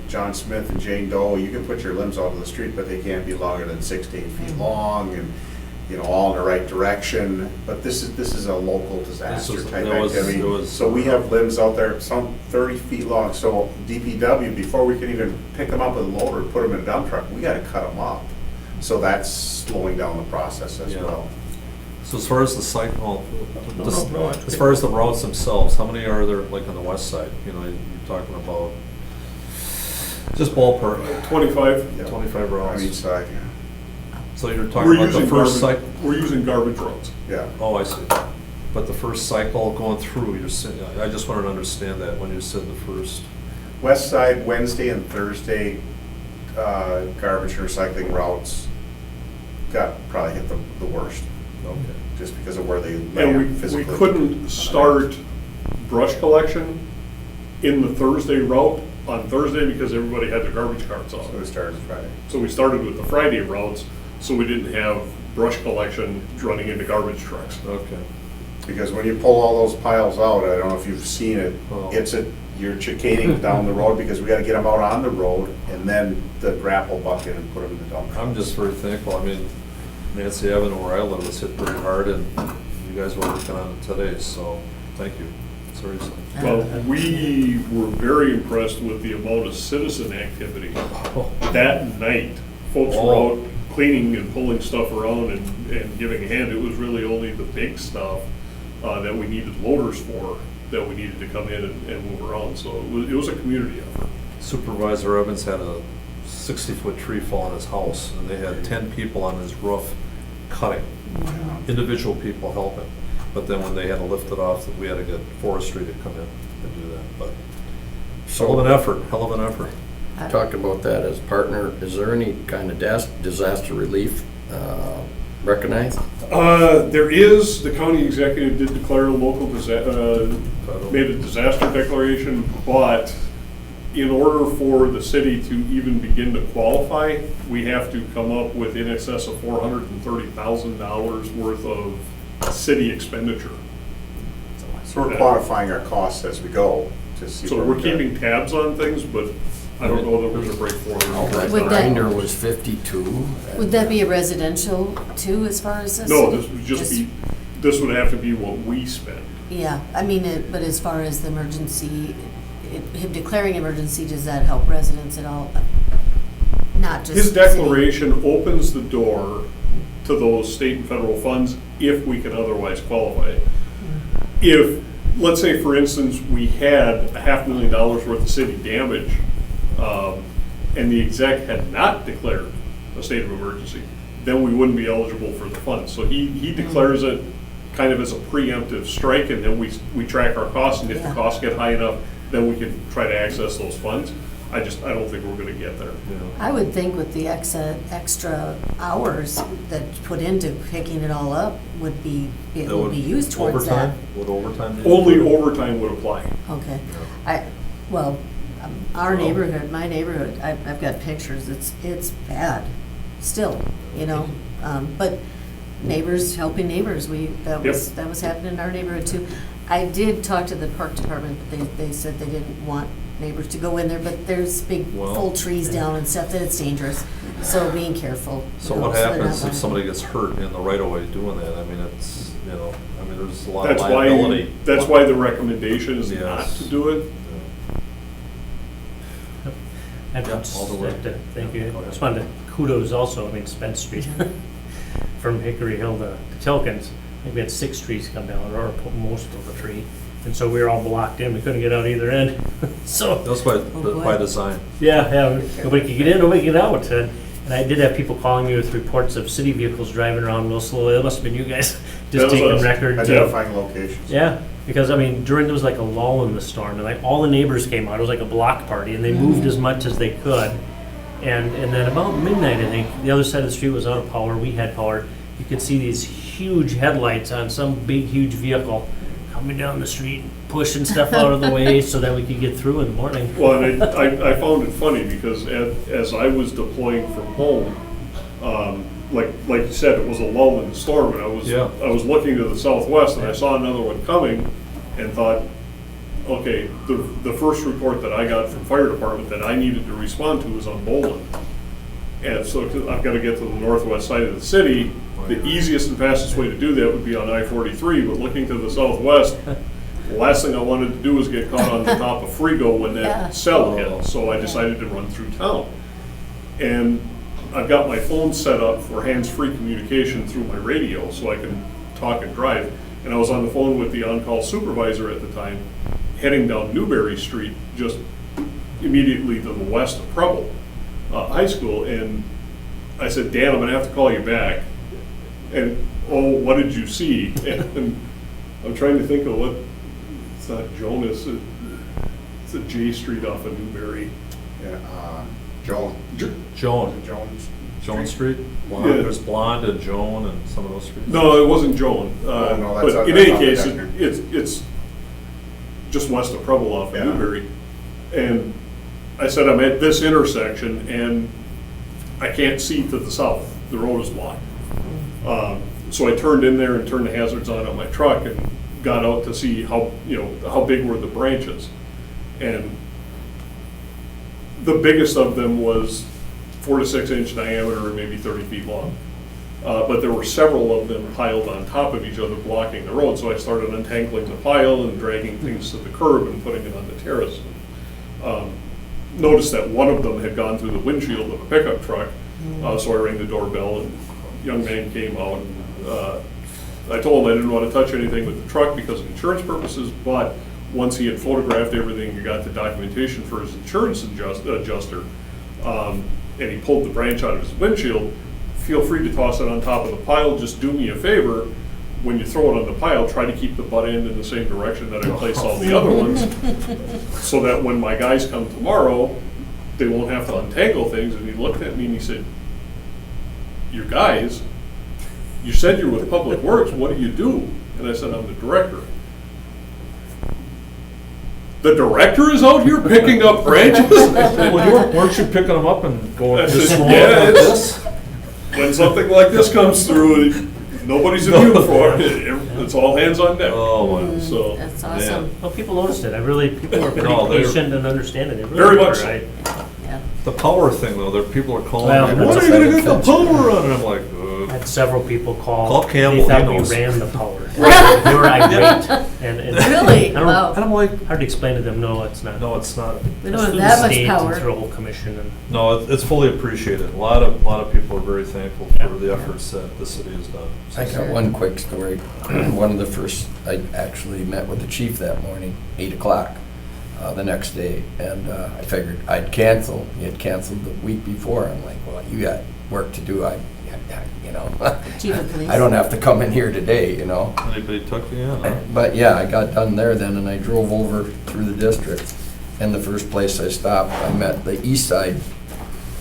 John Smith and Jane Doe, you can put your limbs out of the street, but they can't be longer than 6 to 8 feet long, and all in the right direction. But this is a local disaster type activity. So we have limbs out there, some 30 feet long. So DPW, before we can even pick them up with a loader and put them in a dump truck, we got to cut them up. So that's slowing down the process as well. So as far as the cycle, as far as the routes themselves, how many are there, like on the west side? You're talking about just ballpark. 25. 25 routes On each side, yeah. So you're talking about the first cycle? We're using garbage roads. Yeah. Oh, I see. But the first cycle going through, you're saying, I just wanted to understand that when you said the first. West side, Wednesday and Thursday, garbage and recycling routes probably hit the worst. Okay. Just because of where they lay And we physically. couldn't start brush collection in the Thursday route on Thursday because everybody had their garbage carts out. So we started Friday. So we started with the Friday routes, so we didn't have brush collection running into garbage trucks. Okay. Because when you pull all those piles out, I don't know if you've seen it, Oh. you're chicaning down the road because we gotta get them out on the road and then the grapple bucket and put them in the dump truck. I'm just very thankful. I mean, Nancy Avenue where I live was hit pretty hard, and you guys were working on it today, so thank you. Seriously. Well, we were very impressed with the amount of citizen activity. That night, folks were out cleaning and pulling stuff around and giving a hand. It was really only the big stuff that we needed loaders for that we needed to come in and move around. So it was a community effort. Supervisor Evans had a 60-foot tree fall on his house, and they had 10 people on his roof cutting, individual people helping. But then when they had to lift it off, we had to get forestry to come in and do that. But hell of an effort. Talk about that as partner. Is there any kind of disaster relief recognized? There is, the county executive did declare a local made a disaster declaration, but in order for the city to even begin to qualify, we have to come up with in excess of $430,000 worth of city expenditure. So we're quantifying our costs as we go to see. So where we're we got. keeping tabs on things, but I don't know that we're gonna break That 400. Would that- grinder was 52. Would that be a residential too, as far as this? No, this would just be, this would have to be what we spend. Yeah, I mean, but as far as the emergency, him declaring emergency, does that help residents at all? Not just. His the city? declaration opens the door to those state and federal funds if we can otherwise qualify. If, let's say for instance, we had $500,000 worth of city damage, and the exec had not declared a state of emergency, then we wouldn't be eligible for the funds. So he declares it kind of as a preemptive strike, and then we track our costs, and if the Yeah. costs get high enough, then we can try to access those funds. I don't think we're gonna get there. I would think with the extra hours that put into picking it all up would be used towards that. Would overtime? be Only included? overtime would apply. Okay. Our neighborhood, my neighborhood, I've got pictures, it's bad, still, you know? But neighbors helping neighbors, that was happening in our neighborhood too. I did talk to the park department, they said they didn't want neighbors to go in there, but there's big full trees down and stuff, that it's dangerous, so being careful. So you know, what they're happens not if somebody gets hurt in the right of way doing that? I mean, it's, there's a lot of That's liability. why the recommendation is not Yes. to do it. And Yeah, all the way. thank you. Go I ahead. just wanted to kudos also, Spence Street, from Hickory Hill to Tilkins. I think we had 6 trees come down, or most of the tree. And so we were all blocked in, we couldn't get out either end. So, That's boy. by design. yeah, nobody could get in, nobody could get out. And I did have people calling me with reports of city vehicles driving around real slowly. It must have been you guys, That just was taking us. records. Identifying locations. Yeah, because during there was like a lull in the storm, and like all the neighbors came out. It was like a block party, and they moved as much as they could. And then about midnight, I think, the other side of the street was out of power. We had power. You could see these huge headlights on some big, huge vehicle coming down the street, pushing stuff out of the way so that we could get through in the morning. Well, and I found it funny because as I was deploying from home, like you said, it was a lull in the storm, and I was looking to the southwest, and I saw another one coming, and thought, okay, the first report that I got from fire department that I needed to respond to was on Boland. And so 'cause I've got to get to the northwest side of the city. The easiest and fastest way to do that would be on I-43, but looking to the southwest, the last thing I wanted to do was get caught on the top of Frigo when that cell hit, so I decided to run through town. And I've got my phone set up for hands-free communication through my radio, so I can talk and drive. And I was on the phone with the on-call supervisor at the time, heading down Newberry Street, just immediately to the west of Preble High School, and I said, Dan, I'm gonna have to call you back. And, oh, what did you see? And I'm trying to think of what, it's not Jonas, it's a J Street off of Newberry. Yeah, Joan. Joan Street? Yeah. There's Blonde and Joan and some of those streets. No, it wasn't Joan. No, that's But in that's any on the case, Wdnr. it's just west of Preble off of Yeah. Newberry. And I said, I'm at this intersection and I can't see to the south. The road is blocked. So I turned in there and turned the hazards on my truck and got out to see how big were the branches. And the biggest of them was 4 to 6 inch diameter and maybe 30 feet long. But there were several of them piled on top of each other blocking the road. So I started untangling the pile and dragging things to the curb and putting it on the terrace. Noticed that one of them had gone through the windshield of a pickup truck. So I rang the doorbell and a young man came out. And, I told him I didn't want to touch anything with the truck because of insurance purposes, but once he had photographed everything and got the documentation for his insurance adjuster, and he pulled the branch out of his windshield, feel free to toss it on top of the pile. Just do me a favor, when you throw it on the pile, try to keep the butt end in the same direction that I place all the other ones, so that when my guys come tomorrow, they won't have to untangle things. And he looked at me and he said, "Your guys, you said you're with Public Works, what do you do?" And I said, "I'm the director." "The director is out here picking up branches?" Well, weren't you picking them up and going I this said, long "Yeah, like it's- this?" When something like this comes through, nobody's immune for it. It's all hands on deck. Oh, my. So, That's awesome. Well, people noticed it. People were pretty No, they're- patient and understanding. They really Very were. much so. Yeah. The power thing, though, people are calling Well, me, that's when a are you gonna get benefit. the power on? And I'm like, I had several people call. Call Campbell, They he thought we knows. ran the power. They were irate. And Really? I don't- Wow. and I'm like, Hard to explain to them, no, it's not. no, it's not. We It's don't have through that the much state power. and through a whole commission and. No, it's fully appreciated. A lot of people are very thankful Yeah. for the efforts that the city has done. I got one quick story. One of the first, I actually met with the chief that morning, 8 o'clock the next day, and I figured I'd cancel. He had canceled the week before. I'm like, well, you got work to do. You know, Chief of police. I don't have to come in here today, you know. Anybody took me in, huh? But yeah, I got done there then, and I drove over through the district. And the first place I stopped, I met the east side,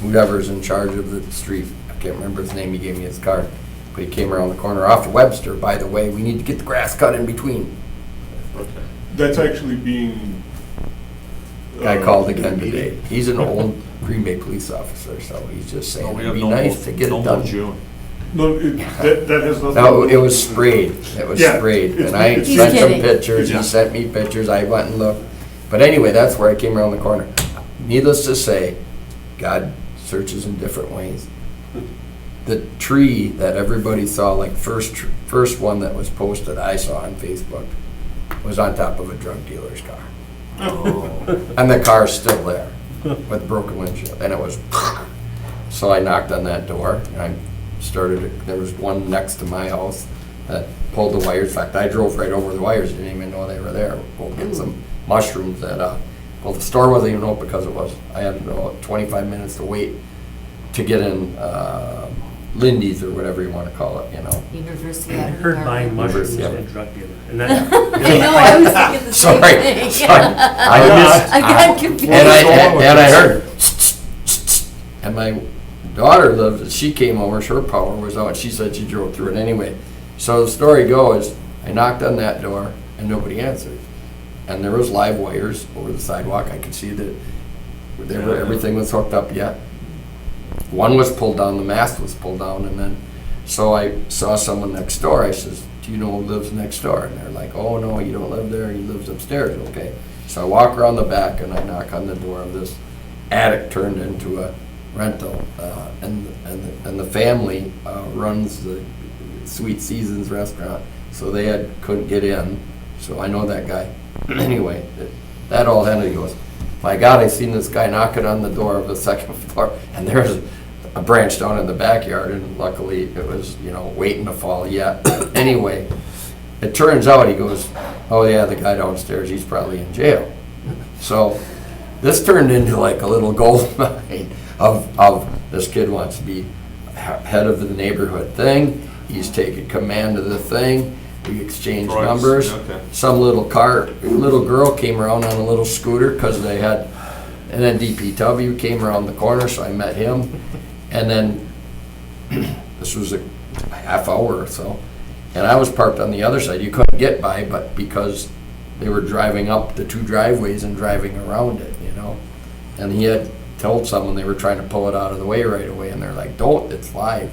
whoever's in charge of the street. I can't remember his name, he gave me his card. But he came around the corner off of Webster, by the way, we need to get the grass cut in between. that's actually being. Guy called again today. He's an old Green Bay police officer, so he's just No, saying we it'd have be no nice more- to get no it more done. June. No, that has nothing. No, it was sprayed. It was Yeah, sprayed. it's- And I it's- He's sent some kidding. pictures. Yeah. He sent me pictures. I went and looked. But anyway, that's where I came around the corner. Needless to say, God searches in different ways. The tree that everybody saw, like first one that was posted, I saw on Facebook, was on top of a drug dealer's car. And the car's still there with broken windshield. And it was, so I knocked on that door and I there was one next to my house that pulled the wires. In fact, I drove right over the wires, didn't even know they were there. Go get some mushrooms at, well, the store wasn't even open because I had 25 minutes to wait to get in Lindy's or whatever you want to call it, you know. University I Avenue. heard buying Garden. mushrooms University. and drug dealer. And that, I know, I was thinking the same Sorry, thing. sorry. I got confused. And I heard, and my daughter lives, she came over, her power was out, she said she drove through it anyway. So the story goes, I knocked on that door and nobody answered. And there was live wires over the sidewalk, I could see that everything was hooked up yet. One was pulled down, the mast was pulled down, and then, so I saw someone next door, I says, do you know who lives next door? And they're like, oh no, you don't live there, he lives upstairs, okay. So I walk around the back and I knock on the door of this attic turned into a rental, and the family runs the Sweet Seasons restaurant, so they couldn't get in, so I know that guy. Anyway, that all ended, he goes, my God, I seen this guy knocking on the door of the second floor, and there's a branch down in the backyard, and luckily it was, waiting to fall yet. Anyway, it turns out, he goes, oh yeah, the guy downstairs, he's probably in jail. So this turned into like a little gold mine of this kid wants to be head of the neighborhood thing. He's taking command of the thing. We exchanged Right, numbers. okay. Some little girl came around on a little scooter because they had, and then DPW came around the corner, so I met him. And then this was a half hour or so, and I was parked on the other side. You couldn't get by, but because they were driving up the two driveways and driving around it, And he had told someone they were trying to pull it out of the way right away, and they're like, don't, it's live,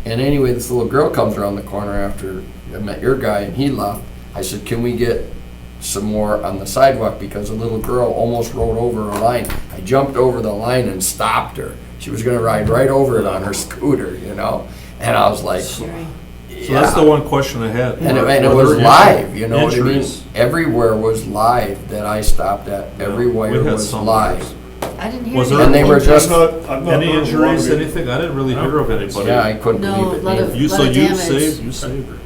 And anyway, this little girl comes around the corner after I met your guy, and he left. I said, can we get some more on the sidewalk, because a little girl almost rode over a line. I jumped over the line and stopped her. She was gonna ride right over it on her scooter, And I was like, Sharing. So that's the one question I had. And it Were was there live, you know what I mean? injuries? Everywhere was live that I stopped at. Every We wire had was some live. wires. I didn't hear Was any. there- And they were just, I'm not Any hurt a lot injuries, of it. anything? I didn't really hear of anybody. yeah, I couldn't No, believe it. lot of- either. You, so lot of you damage. saved her.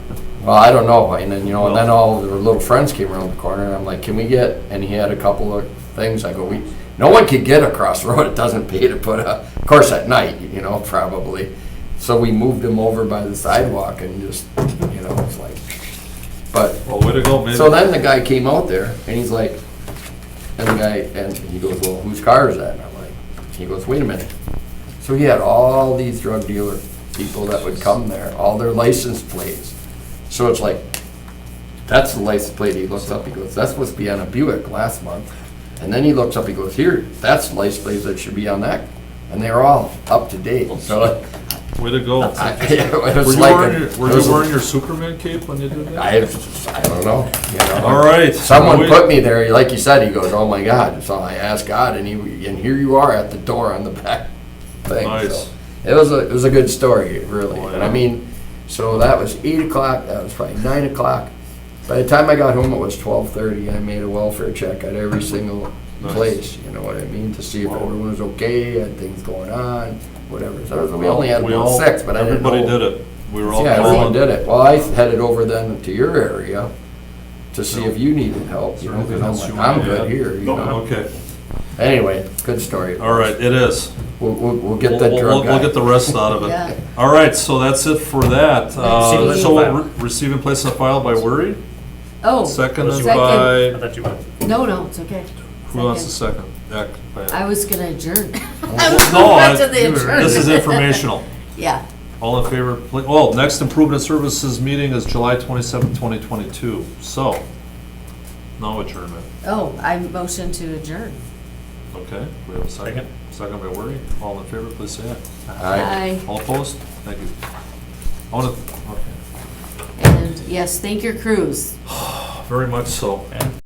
Well, I don't know, and then, and then all their little friends came around the corner, and I'm like, can we get, and he had a couple of things, I go, no one could get across the road, it doesn't pay to put of course at night, probably. So we moved him over by the sidewalk and just, it's like, but. Well, way to go, man. So then the guy came out there, and he's like, and he goes, well, whose car is that? And I'm like, he goes, wait a minute. So he had all these drug dealer people that would come there, all their license plates. So it's like, that's the license plate. He looks up, he goes, that's supposed to be on a Buick last month. And then he looks up, he goes, here, that's the license plate that should be on that. And they're all up to date. So Way to go. it was Were you like wearing your Superman cape when you did that? I don't know. All right. Someone put me there, like you said, he goes, oh my God. So I asked God, and here you are at the door on the back thing. Nice. So it was a good story, really. Oh, yeah. And I mean, so that was 8 o'clock, that was probably 9 o'clock. By the time I got home, it was 12:30. I made a welfare check at every single Nice. place, you know what I mean, to see if Wow. everyone was okay, had things going on, whatever. So we only had We about all- 6, but I didn't know. Everybody did it. We were all. Yeah, calling. everyone did it. Well, I headed over then to your area to see if you needed help, you know, because I'm like, I'm good here, you know. Okay, Anyway, good story. all right, it is. We'll get that drug guy. We'll get the rest out of it. Yeah. All right, so that's it for that. Receive So and file. receive and place in the file by Worry, Oh. seconded Second. by, I thought you would. No, it's okay. who wants the second? I was gonna adjourn. No, Back to the adjournment. this is informational. Yeah. All in favor, oh, next improvement services meeting is July 27th, 2022. So, no adjournment. Oh, I motion to adjourn. Okay, we have a second. Second. Second by Worry. All in favor, please say aye. Aye. All opposed? Thank you. I want to, okay, And yes, thank your crews. very much so. And